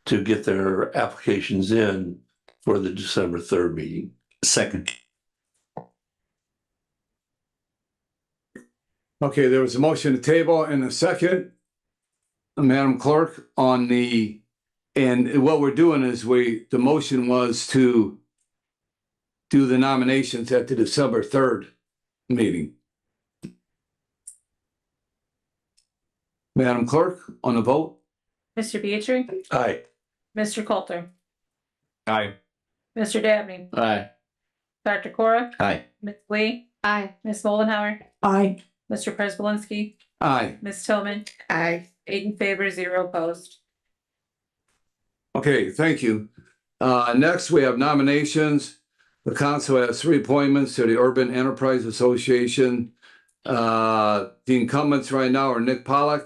I: to get their applications in for the December 3rd meeting.
J: Second.
B: Okay, there was a motion to table and a second. Madam Clerk, and what we're doing is the motion was to do the nominations at the December 3rd meeting. Madam Clerk, on the vote?
D: Mr. Beatry?
I: Aye.
D: Mr. Coulter?
T: Aye.
D: Mr. Dabney?
A: Aye.
D: Dr. Cora?
J: Aye.
D: Ms. Lee? Aye. Ms. Moldenhauer?
E: Aye.
D: Mr. Prespolinski?
B: Aye.
D: Ms. Tillman?
F: Aye.
D: 8 in favor, 0 opposed.
B: Okay, thank you. Next, we have nominations. The council has 3 appointments to the Urban Enterprise Association. The incumbents right now are Nick Pollack,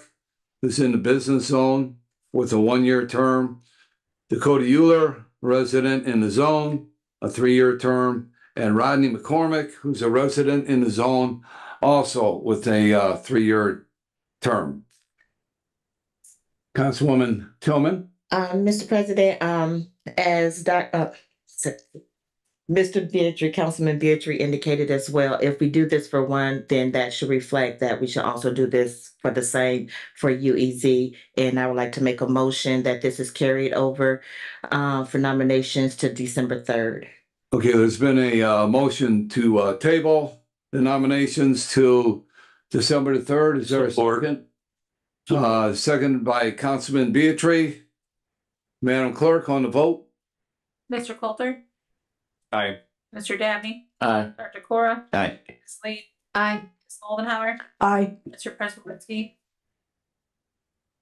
B: who's in the business zone with a 1-year term. Dakota Euler, resident in the zone, a 3-year term. And Rodney McCormick, who's a resident in the zone, also with a 3-year term. Councilwoman Tillman?
F: Mr. President, as Mr. Beatry, Councilman Beatry indicated as well, if we do this for one, then that should reflect that we should also do this for the same for UEZ. And I would like to make a motion that this is carried over for nominations to December 3rd.
B: Okay, there's been a motion to table the nominations to December the 3rd. Is there a second? Seconded by Councilman Beatry. Madam Clerk, on the vote?
D: Mr. Coulter?
T: Aye.
D: Mr. Dabney?
A: Aye.
D: Dr. Cora?
J: Aye.
D: Ms. Lee? Aye. Ms. Moldenhauer?
E: Aye.
D: Mr. Prespolinski?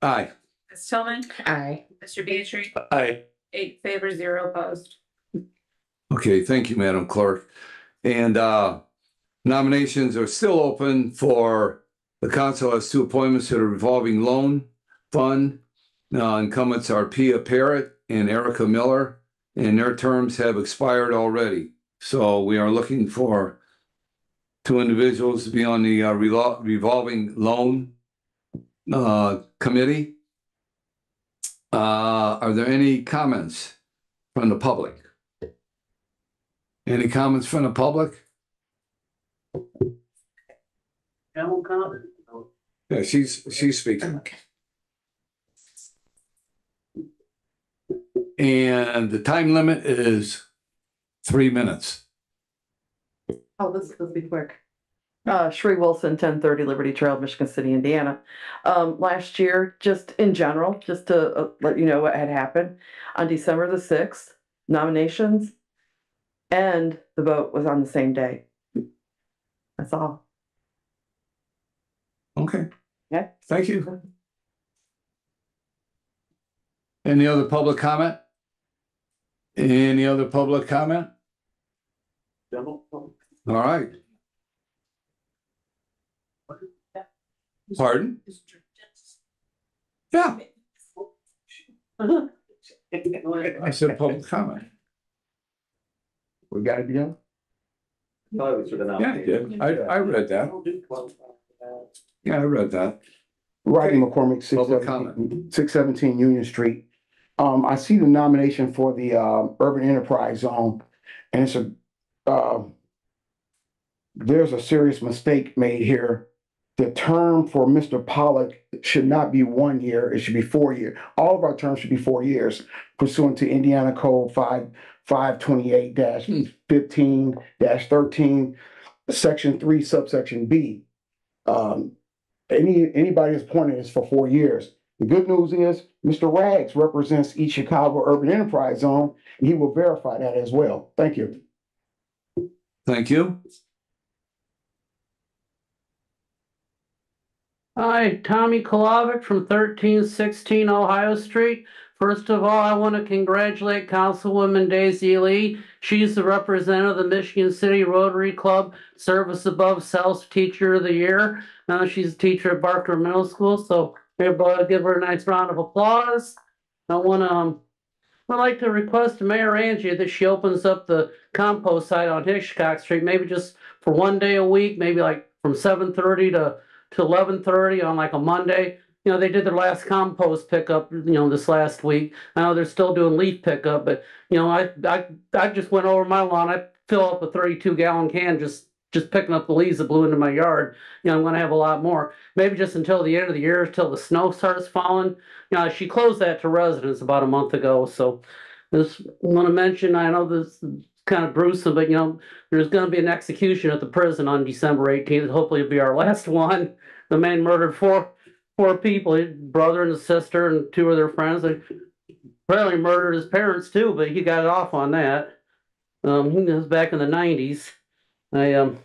B: Aye.
D: Ms. Tillman?
F: Aye.
D: Mr. Beatrice?
A: Aye.
D: 8 in favor, 0 opposed.
B: Okay, thank you, Madam Clerk. And nominations are still open for the council has 2 appointments to the revolving loan fund. Incumbents are Pia Parrott and Erica Miller, and their terms have expired already. So we are looking for 2 individuals to be on the revolving loan committee. Are there any comments from the public? Any comments from the public?
C: No comment.
B: Yeah, she's speaking.
F: Okay.
B: And the time limit is 3 minutes.
G: Oh, this will be quick. Sheree Wilson, 1030 Liberty Trail, Michigan City, Indiana. Last year, just in general, just to let you know what had happened, on December the 6th, nominations and the vote was on the same day. That's all.
B: Okay.
G: Yeah.
B: Thank you. Any other public comment? Any other public comment? All right. Pardon? Yeah. I said public comment.
P: We got it together?
B: Yeah, I did. I read that. Yeah, I read that.
P: Rodney McCormick,
B: Public comment.
P: 617 Union Street. I see the nomination for the urban enterprise zone, and it's there's a serious mistake made here. The term for Mr. Pollock should not be 1 year, it should be 4 years. All of our terms should be 4 years pursuant to Indiana Code 528-15-13, Section 3, subsection B. Anybody that's appointed is for 4 years. The good news is Mr. Rags represents East Chicago Urban Enterprise Zone, and he will verify that as well. Thank you.
B: Thank you.
C: Hi, Tommy Kolovic from 1316 Ohio Street. First of all, I want to congratulate Councilwoman Daisy Lee. She's the representative of the Michigan City Rotary Club Service Above Self Teacher of the Year. She's a teacher at Barker Middle School, so everybody give her a nice round of applause. I want to I'd like to request to Mayor Angie that she opens up the compost site on Hitchcock Street, maybe just for 1 day a week, maybe like from 7:30 to 11:30 on like a Monday. You know, they did their last compost pickup, this last week. I know they're still doing leaf pickup, but I just went over my lawn. I fill up a 32-gallon can just picking up the leaves that blew into my yard. I'm going to have a lot more. Maybe just until the end of the year, until the snow starts falling. She closed that to residents about a month ago. So just want to mention, I know this is kind of gruesome, but there's going to be an execution at the prison on December 18th. Hopefully it'll be our last one. The man murdered four people, his brother and his sister and 2 of their friends. They apparently murdered his parents too, but he got off on that. He was back in the 90s. I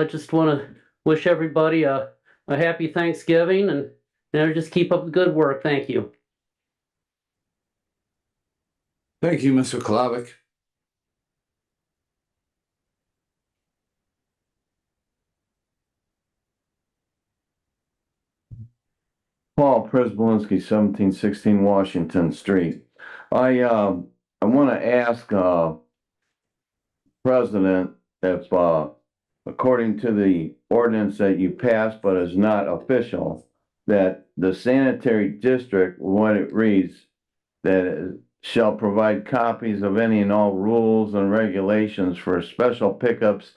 C: just want to wish everybody a happy Thanksgiving and just keep up the good work. Thank you.
B: Thank you, Mr. Kolovic.
K: Paul Przyblinski, 1716 Washington Street. I want to ask President if according to the ordinance that you passed but is not official, that the sanitary district, what it reads, that it shall provide copies of any and all rules and regulations for special pickups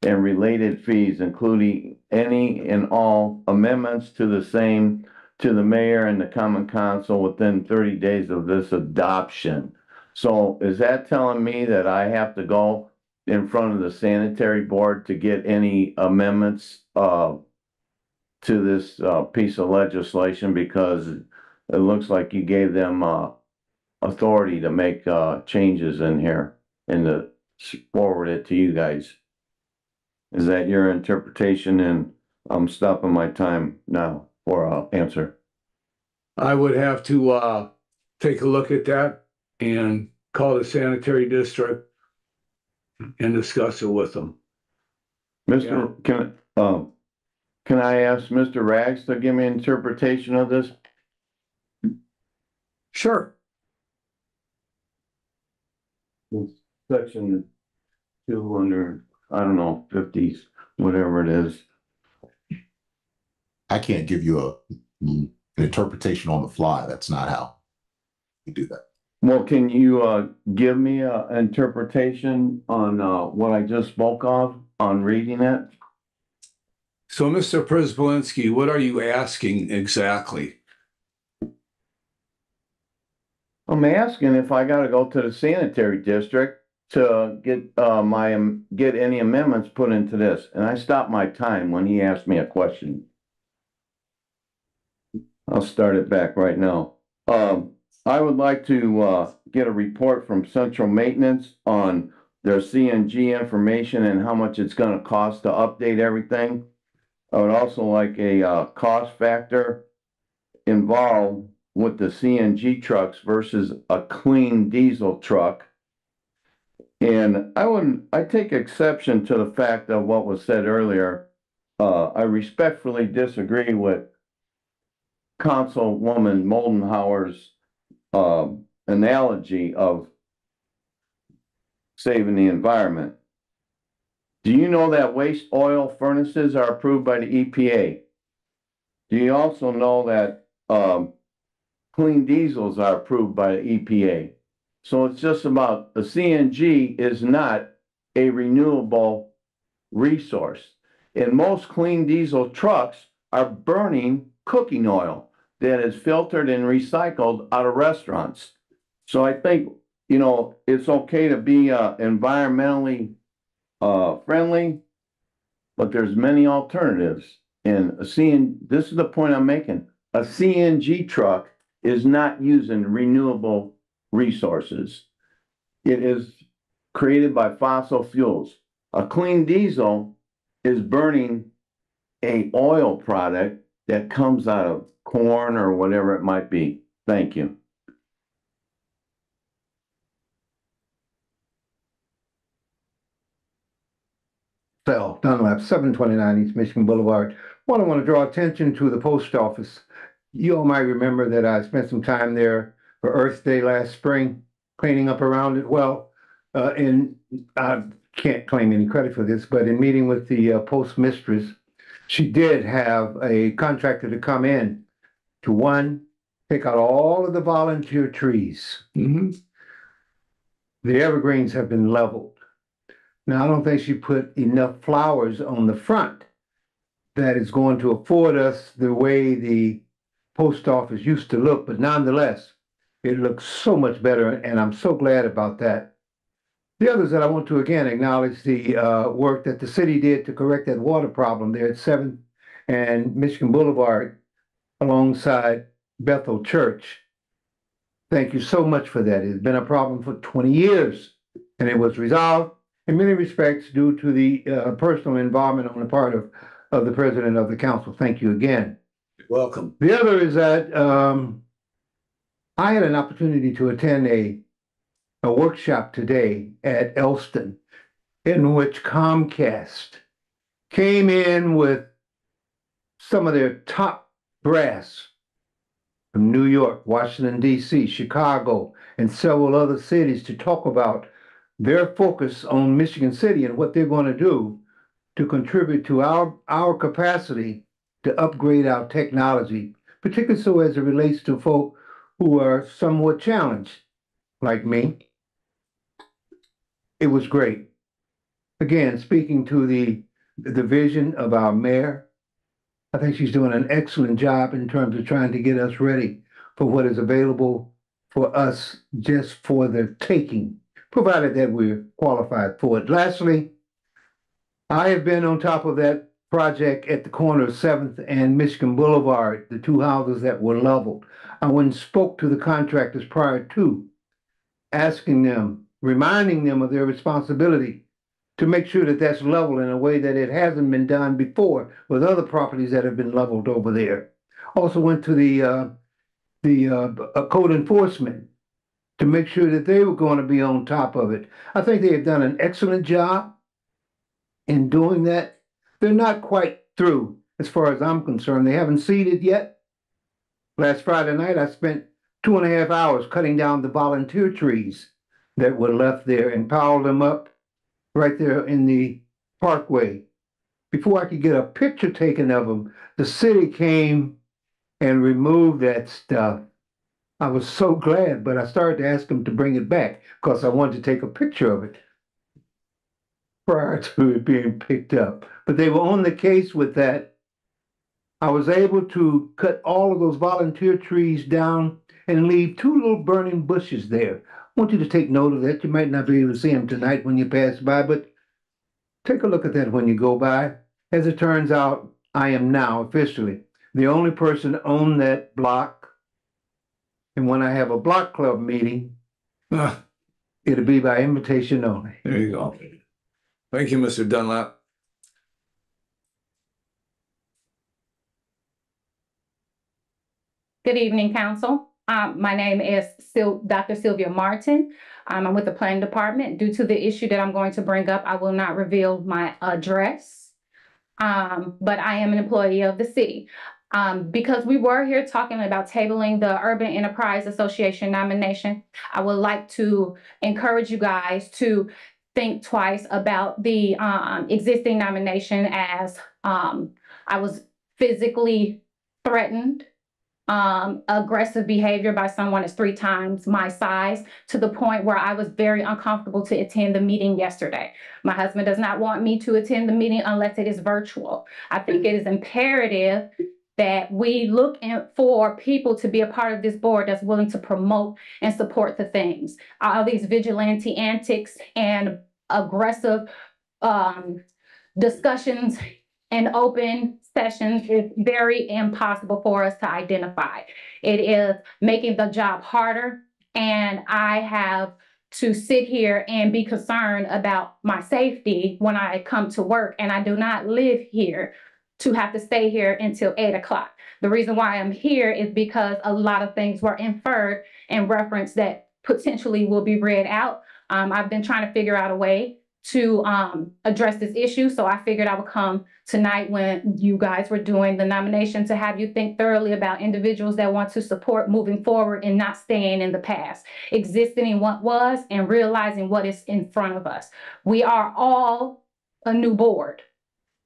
K: and related fees, including any and all amendments to the same to the mayor and the common council within 30 days of this adoption. So is that telling me that I have to go in front of the sanitary board to get any amendments to this piece of legislation, because it looks like you gave them authority to make changes in here and to forward it to you guys? Is that your interpretation? And I'm stopping my time now for answer.
B: I would have to take a look at that and call the sanitary district and discuss it with them.
K: Mr. Can I ask Mr. Rags to give me an interpretation of this?
B: Sure.
K: Section 200, I don't know, 50s, whatever it is.
U: I can't give you an interpretation on the fly. That's not how we do that.
K: Well, can you give me an interpretation on what I just spoke of on reading it?
B: So, Mr. Prisbalinski, what are you asking exactly?
K: I'm asking if I gotta go to the sanitary district to get get any amendments put into this, and I stopped my time when he asked me a question. I'll start it back right now. I would like to get a report from Central Maintenance on their CNG information and how much it's gonna cost to update everything. I would also like a cost factor involved with the CNG trucks versus a clean diesel truck. And I take exception to the fact of what was said earlier. I respectfully disagree with Councilwoman Moldenhauer's analogy of saving the environment. Do you know that waste oil furnaces are approved by the EPA? Do you also know that clean diesels are approved by the EPA? So it's just about the CNG is not a renewable resource. And most clean diesel trucks are burning cooking oil that is filtered and recycled out of restaurants. So I think, you know, it's okay to be environmentally friendly, but there's many alternatives. And this is the point I'm making. A CNG truck is not using renewable resources. It is created by fossil fuels. A clean diesel is burning a oil product that comes out of corn or whatever it might be. Thank you.
R: Sal Dunlap, 729 East Michigan Boulevard. Well, I want to draw attention to the post office. You all might remember that I spent some time there for Earth Day last spring, cleaning up around it. Well, and I can't claim any credit for this, but in meeting with the post mistress, she did have a contractor to come in to pick out all of the volunteer trees. The evergreens have been leveled. Now, I don't think she put enough flowers on the front that is going to afford us the way the post office used to look, but nonetheless, it looks so much better, and I'm so glad about that. The others that I want to again acknowledge the work that the city did to correct that water problem there at 7th and Michigan Boulevard alongside Bethel Church. Thank you so much for that. It's been a problem for 20 years, and it was resolved in many respects due to the personal involvement on the part of the president of the council. Thank you again.
B: You're welcome.
R: The other is that I had an opportunity to attend a workshop today at Elston in which Comcast came in with some of their top brass from New York, Washington, D.C., Chicago, and several other cities to talk about their focus on Michigan City and what they're going to do to contribute to our capacity to upgrade our technology, particularly so as it relates to folk who are somewhat challenged, like me. It was great. Again, speaking to the vision of our mayor, I think she's doing an excellent job in terms of trying to get us ready for what is available for us just for the taking, provided that we're qualified for it. Lastly, I have been on top of that project at the corner of 7th and Michigan Boulevard, the two houses that were leveled. I went and spoke to the contractors prior to, asking them, reminding them of their responsibility to make sure that that's leveled in a way that it hasn't been done before with other properties that have been leveled over there. Also went to the code enforcement to make sure that they were going to be on top of it. I think they have done an excellent job in doing that. They're not quite through as far as I'm concerned. They haven't seeded yet. Last Friday night, I spent 2.5 hours cutting down the volunteer trees that were left there and piled them up right there in the parkway. Before I could get a picture taken of them, the city came and removed that stuff. I was so glad, but I started to ask them to bring it back because I wanted to take a picture of it prior to it being picked up. But they were on the case with that. I was able to cut all of those volunteer trees down and leave 2 little burning bushes there. I want you to take note of that. You might not be able to see them tonight when you pass by, but take a look at that when you go by. As it turns out, I am now officially the only person on that block. And when I have a block club meeting, it'll be by invitation only.
B: There you go. Thank you, Mr. Dunlap.
N: Good evening, Council. My name is Dr. Sylvia Martin. I'm with the Planning Department. Due to the issue that I'm going to bring up, I will not reveal my address, but I am an employee of the city. Because we were here talking about tabling the Urban Enterprise Association nomination, I would like to encourage you guys to think twice about the existing nomination, as I was physically threatened. Aggressive behavior by someone is 3 times my size, to the point where I was very uncomfortable to attend the meeting yesterday. My husband does not want me to attend the meeting unless it is virtual. I think it is imperative that we look for people to be a part of this board that's willing to promote and support the things. All these vigilante antics and aggressive discussions and open sessions is very impossible for us to identify. It is making the job harder, and I have to sit here and be concerned about my safety when I come to work, and I do not live here to have to stay here until 8 o'clock. The reason why I'm here is because a lot of things were inferred and referenced that potentially will be read out. I've been trying to figure out a way to address this issue, so I figured I would come tonight when you guys were doing the nomination to have you think thoroughly about individuals that want to support moving forward and not staying in the past, existing in what was and realizing what is in front of us. We are all a new board,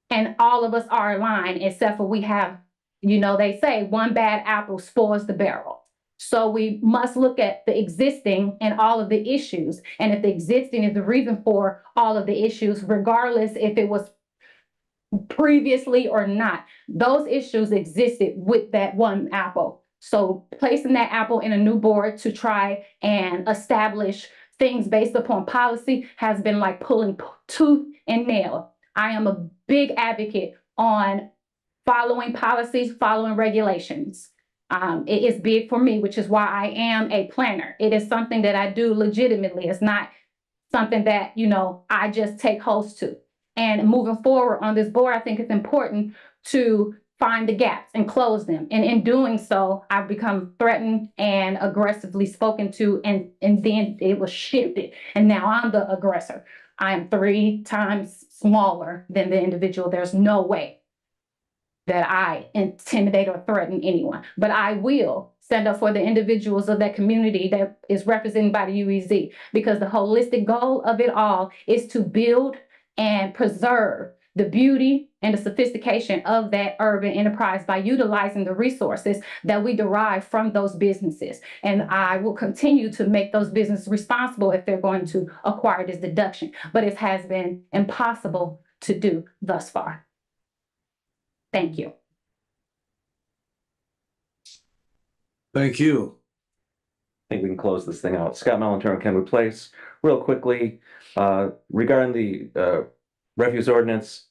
N: and all of us are aligned, except for we have, you know, they say one bad apple spoils the barrel. So we must look at the existing and all of the issues. And if the existing is the reason for all of the issues, regardless if it was previously or not, those issues existed with that one apple. So placing that apple in a new board to try and establish things based upon policy has been like pulling tooth and nail. I am a big advocate on following policies, following regulations. It is big for me, which is why I am a planner. It is something that I do legitimately. It's not something that, you know, I just take host to. And moving forward on this board, I think it's important to find the gaps and close them. And in doing so, I've become threatened and aggressively spoken to, and then it was shifted. And now I'm the aggressor. I am 3 times smaller than the individual. There's no way that I intimidate or threaten anyone, but I will stand up for the individuals of that community that is represented by the UEZ, because the holistic goal of it all is to build and preserve the beauty and the sophistication of that urban enterprise by utilizing the resources that we derive from those businesses. And I will continue to make those businesses responsible if they're going to acquire this deduction, but it has been impossible to do thus far. Thank you.
B: Thank you.
L: I think we can close this thing out. Scott Malinturn, Kenwood Place. Real quickly, regarding the refuse ordinance,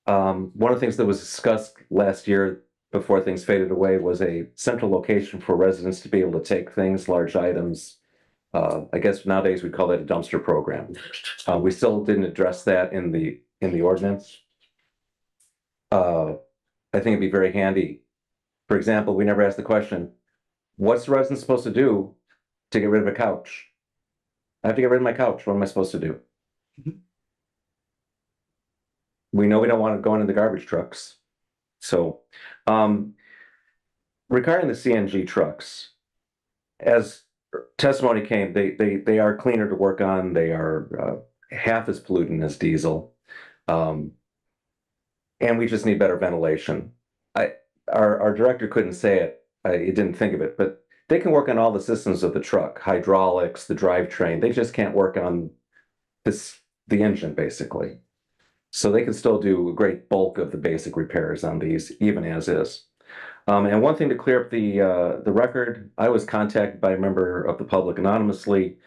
L: one of the things that was discussed last year before things faded away was a central location for residents to be able to take things, large items. I guess nowadays we call that a dumpster program. We still didn't address that in the ordinance. I think it'd be very handy. For example, we never asked the question, What's the resident supposed to do to get rid of a couch? I have to get rid of my couch. What am I supposed to do? We know we don't want to go into the garbage trucks. So, regarding the CNG trucks, as testimony came, they are cleaner to work on. They are half as pollutant as diesel. And we just need better ventilation. Our director couldn't say it. He didn't think of it, but they can work on all the systems of the truck, hydraulics, the drivetrain. They just can't work on the engine, basically. So they can still do a great bulk of the basic repairs on these, even as is. And one thing to clear up the record, I was contacted by a member of the public anonymously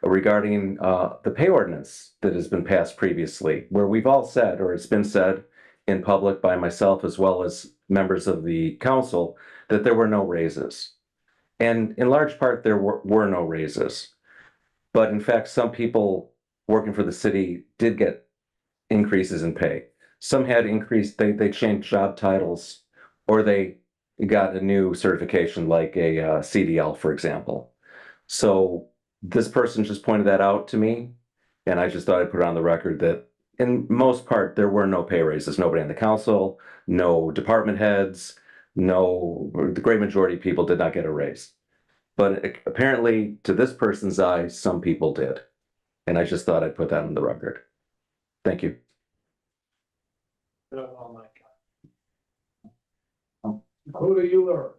L: regarding the pay ordinance that has been passed previously, where we've all said, or it's been said in public by myself as well as members of the council, that there were no raises. And in large part, there were no raises. But in fact, some people working for the city did get increases in pay. Some had increased, they changed job titles, or they got a new certification like a CDL, for example. So this person just pointed that out to me, and I just thought I'd put it on the record that in most part, there were no pay raises. Nobody in the council, no department heads, the great majority of people did not get a raise. But apparently, to this person's eye, some people did. And I just thought I'd put that on the record. Thank you.
B: Dakota Euler.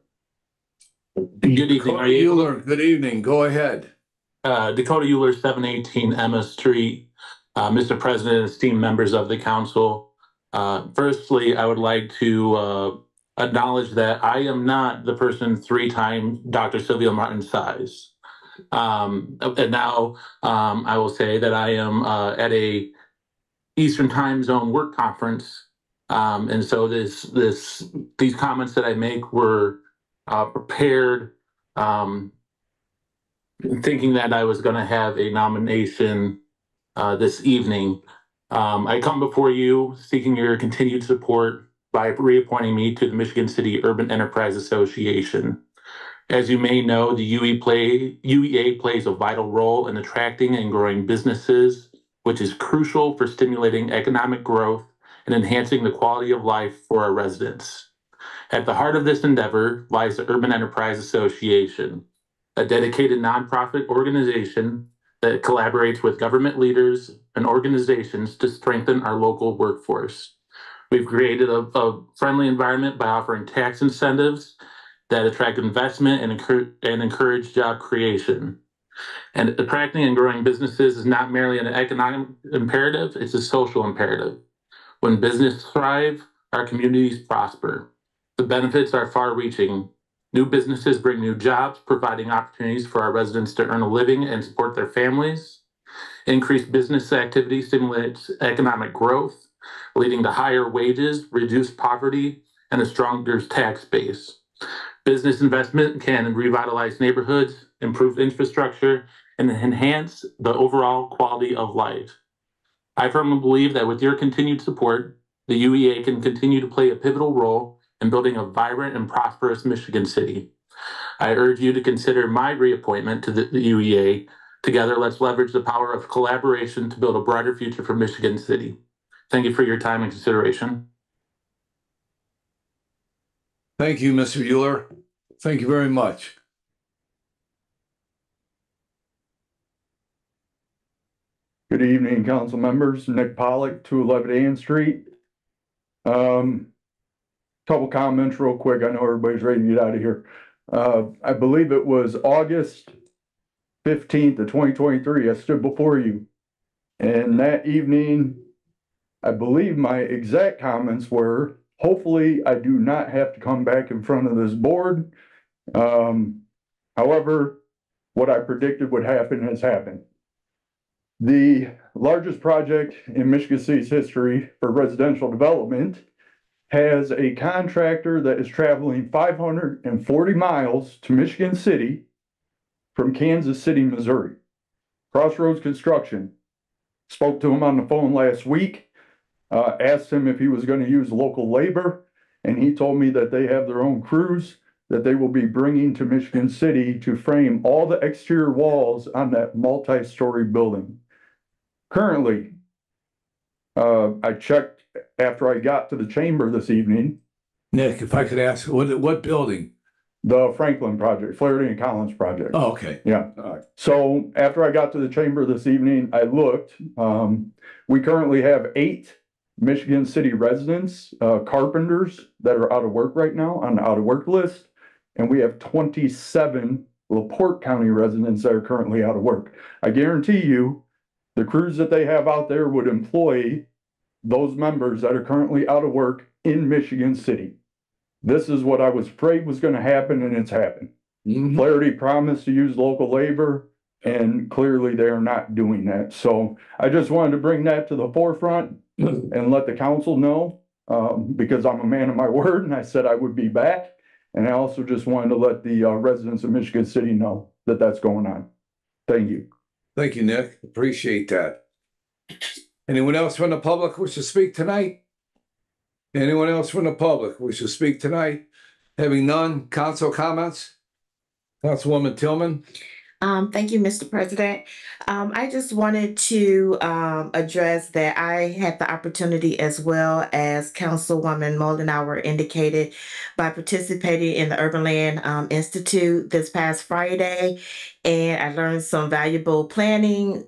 O: Good evening. Are you?
B: Euler, good evening. Go ahead.
O: Dakota Euler, 718 Emma Street. Mr. President, esteemed members of the council. Firstly, I would like to acknowledge that I am not the person 3 times Dr. Sylvia Martin size. And now I will say that I am at a Eastern Time Zone work conference. And so these comments that I make were prepared thinking that I was going to have a nomination this evening. I come before you seeking your continued support by reappointing me to the Michigan City Urban Enterprise Association. As you may know, the UEA plays a vital role in attracting and growing businesses, which is crucial for stimulating economic growth and enhancing the quality of life for our residents. At the heart of this endeavor lies the Urban Enterprise Association, a dedicated nonprofit organization that collaborates with government leaders and organizations to strengthen our local workforce. We've created a friendly environment by offering tax incentives that attract investment and encourage job creation. And attracting and growing businesses is not merely an economic imperative, it's a social imperative. When businesses thrive, our communities prosper. The benefits are far-reaching. New businesses bring new jobs, providing opportunities for our residents to earn a living and support their families. Increased business activity stimulates economic growth, leading to higher wages, reduced poverty, and a stronger tax base. Business investment can revitalize neighborhoods, improve infrastructure, and enhance the overall quality of life. I firmly believe that with your continued support, the UEA can continue to play a pivotal role in building a vibrant and prosperous Michigan City. I urge you to consider my reappointment to the UEA. Together, let's leverage the power of collaboration to build a brighter future for Michigan City. Thank you for your time and consideration.
B: Thank you, Mr. Euler. Thank you very much.
V: Good evening, council members. Nick Pollock, 211 Ann Street. Couple comments real quick. I know everybody's ready to get out of here. I believe it was August 15th of 2023. I stood before you. And that evening, I believe my exact comments were, hopefully I do not have to come back in front of this board. However, what I predicted would happen has happened. The largest project in Michigan City's history for residential development has a contractor that is traveling 540 miles to Michigan City from Kansas City, Missouri. Crossroads Construction. Spoke to him on the phone last week, asked him if he was going to use local labor, and he told me that they have their own crews that they will be bringing to Michigan City to frame all the exterior walls on that multi-story building. Currently, I checked after I got to the chamber this evening.
B: Nick, if I could ask, what building?
V: The Franklin project, Flaherty and Collins project.
B: Oh, okay.
V: Yeah.
B: All right.
V: So after I got to the chamber this evening, I looked. We currently have 8 Michigan City residents, carpenters that are out of work right now on the out of work list. And we have 27 LaPorte County residents that are currently out of work. I guarantee you, the crews that they have out there would employ those members that are currently out of work in Michigan City. This is what I was afraid was going to happen, and it's happened. Flaherty promised to use local labor, and clearly they are not doing that. So I just wanted to bring that to the forefront and let the council know, because I'm a man of my word, and I said I would be back. And I also just wanted to let the residents of Michigan City know that that's going on. Thank you.
B: Thank you, Nick. Appreciate that. Anyone else from the public wish to speak tonight? Anyone else from the public wish to speak tonight? Having none, council comments? Councilwoman Tillman?
F: Thank you, Mr. President. I just wanted to address that I had the opportunity, as well as Councilwoman Moldenauer indicated, by participating in the Urban Land Institute this past Friday. And I learned some valuable planning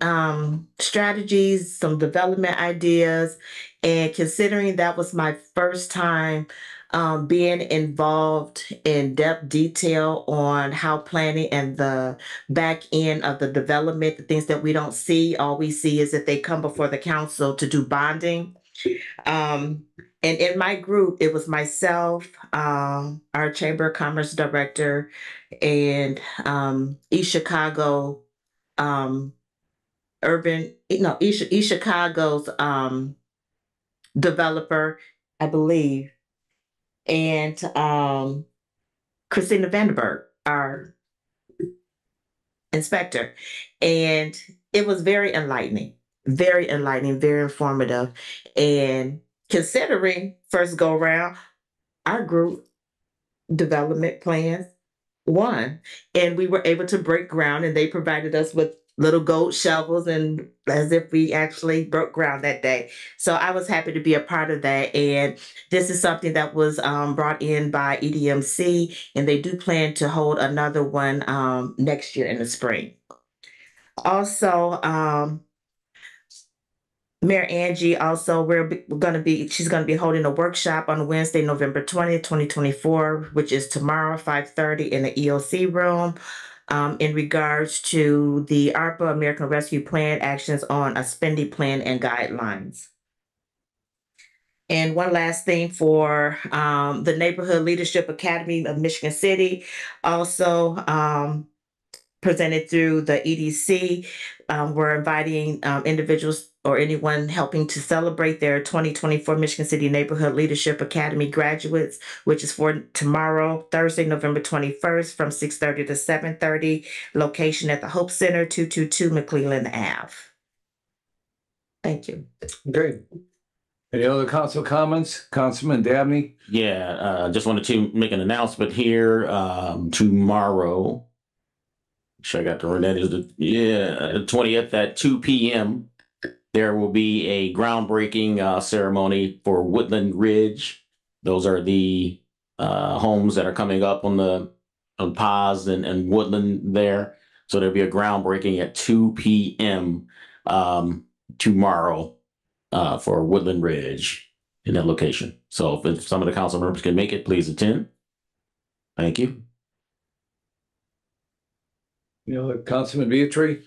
F: strategies, some development ideas. And considering that was my first time being involved in depth detail on how planning and the back end of the development, the things that we don't see, all we see is that they come before the council to do bonding. And in my group, it was myself, our Chamber of Commerce director, and East Chicago's developer, I believe, and Christina Vandenberg, our inspector. And it was very enlightening, very informative. And considering first go around, our group development plans won, and we were able to break ground, and they provided us with little gold shovels, and as if we actually broke ground that day. So I was happy to be a part of that. And this is something that was brought in by EDMC, and they do plan to hold another one next year in the spring. Also, Mayor Angie, also, she's going to be holding a workshop on Wednesday, November 20th, 2024, which is tomorrow, 5:30 in the EOC room. In regards to the ARPA, American Rescue Plan, actions on a spending plan and guidelines. And one last thing for the Neighborhood Leadership Academy of Michigan City, also presented through the EDC. We're inviting individuals or anyone helping to celebrate their 2024 Michigan City Neighborhood Leadership Academy graduates, which is for tomorrow, Thursday, November 21st, from 6:30 to 7:30, location at the Hope Center, 222 McClellan Ave. Thank you.
B: Okay. Any other council comments? Councilman Dabney?
A: Yeah, just wanted to make an announcement here. Tomorrow, sure I got the that is the 20th at 2 p.m. There will be a groundbreaking ceremony for Woodland Ridge. Those are the homes that are coming up on Paz and Woodland there. So there'll be a groundbreaking at 2 p.m. Tomorrow for Woodland Ridge in that location. So if some of the council members can make it, please attend. Thank you.
B: Councilman Beatry?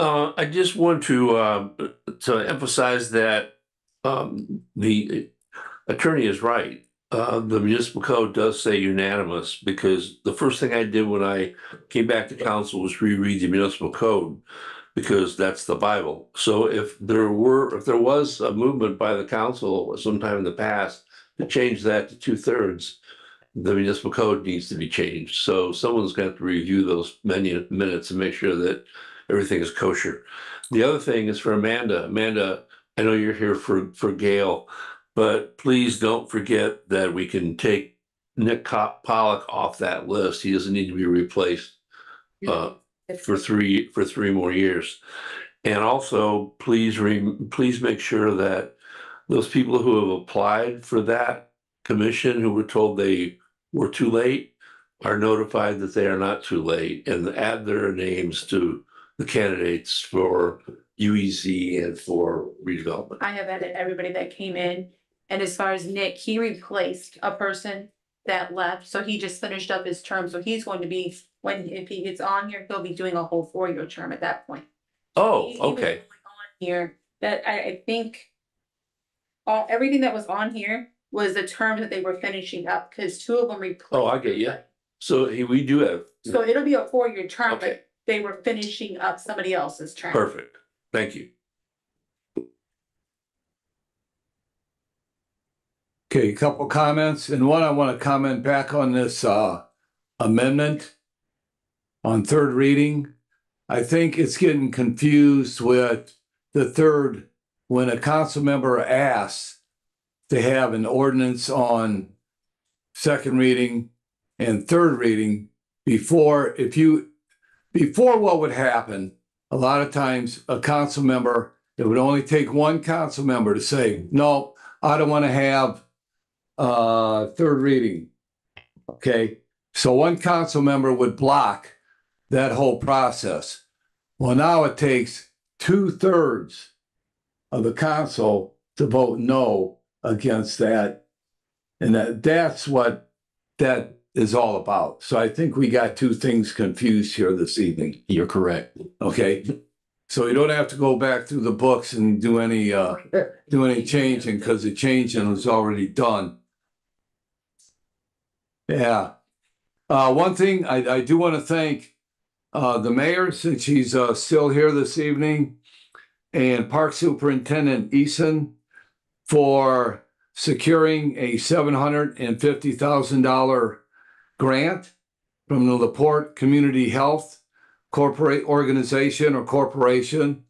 I: I just want to emphasize that the attorney is right. The municipal code does say unanimous, because the first thing I did when I came back to council was reread the municipal code, because that's the Bible. So if there was a movement by the council sometime in the past to change that to 2/3, the municipal code needs to be changed. So someone's going to have to review those minutes and make sure that everything is kosher. The other thing is for Amanda. Amanda, I know you're here for Gail, but please don't forget that we can take Nick Pollock off that list. He doesn't need to be replaced for three more years. And also, please make sure that those people who have applied for that commission, who were told they were too late, are notified that they are not too late, and add their names to the candidates for UEZ and for redevelopment.
D: I have added everybody that came in. And as far as Nick, he replaced a person that left. So he just finished up his term. So he's going to be, if he gets on here, he'll be doing a whole 4-year term at that point.
I: Oh,
D: He was
I: okay.
D: on here that I think everything that was on here was the term that they were finishing up, because 2 of them replaced.
I: Oh, I get you. So we do have.
D: So it'll be a 4-year term,
I: Okay.
D: but they were finishing up somebody else's term.
I: Perfect. Thank you.
B: Okay, a couple comments, and one, I want to comment back on this amendment on third reading. I think it's getting confused with the third, when a council member asks to have an ordinance on second reading and third reading before what would happen, a lot of times a council member, it would only take one council member to say, no, I don't want to have third reading. Okay, so one council member would block that whole process. Well, now it takes 2/3 of the council to vote no against that. And that's what that is all about. So I think we got two things confused here this evening.
A: You're correct.
B: Okay. So you don't have to go back through the books and do any changing, because the changing was already done. Yeah. One thing I do want to thank the mayor, since she's still here this evening, and Park Superintendent Eason for securing a $750,000 grant from the LaPorte Community Health Organization.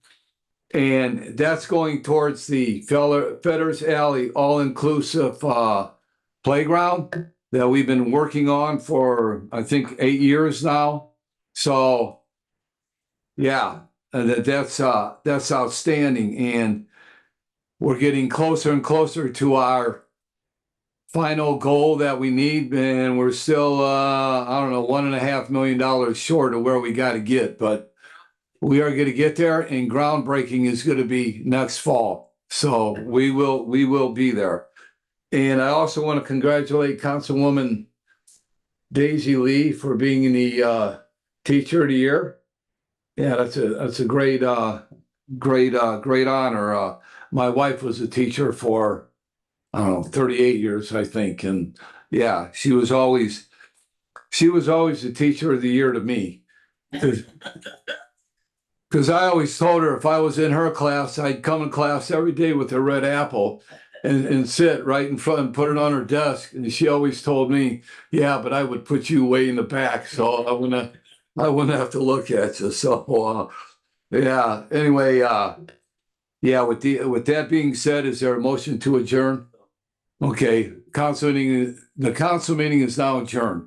B: And that's going towards the Fetters Alley all-inclusive playground that we've been working on for, I think, 8 years now. So, yeah, that's outstanding. And we're getting closer and closer to our final goal that we need. And we're still, I don't know, $1.5 million short of where we got to get. But we are going to get there, and groundbreaking is going to be next fall. So we will be there. And I also want to congratulate Councilwoman Daisy Lee for being the Teacher of the Year. Yeah, that's a great honor. My wife was a teacher for, I don't know, 38 years, I think, and yeah, she was always the Teacher of the Year to me. Because I always told her if I was in her class, I'd come to class every day with a red apple and sit right in front and put it on her desk. And she always told me, yeah, but I would put you way in the back, so I wouldn't have to look at you. So yeah, anyway, yeah, with that being said, is there a motion to adjourn? Okay, the council meeting is now adjourned.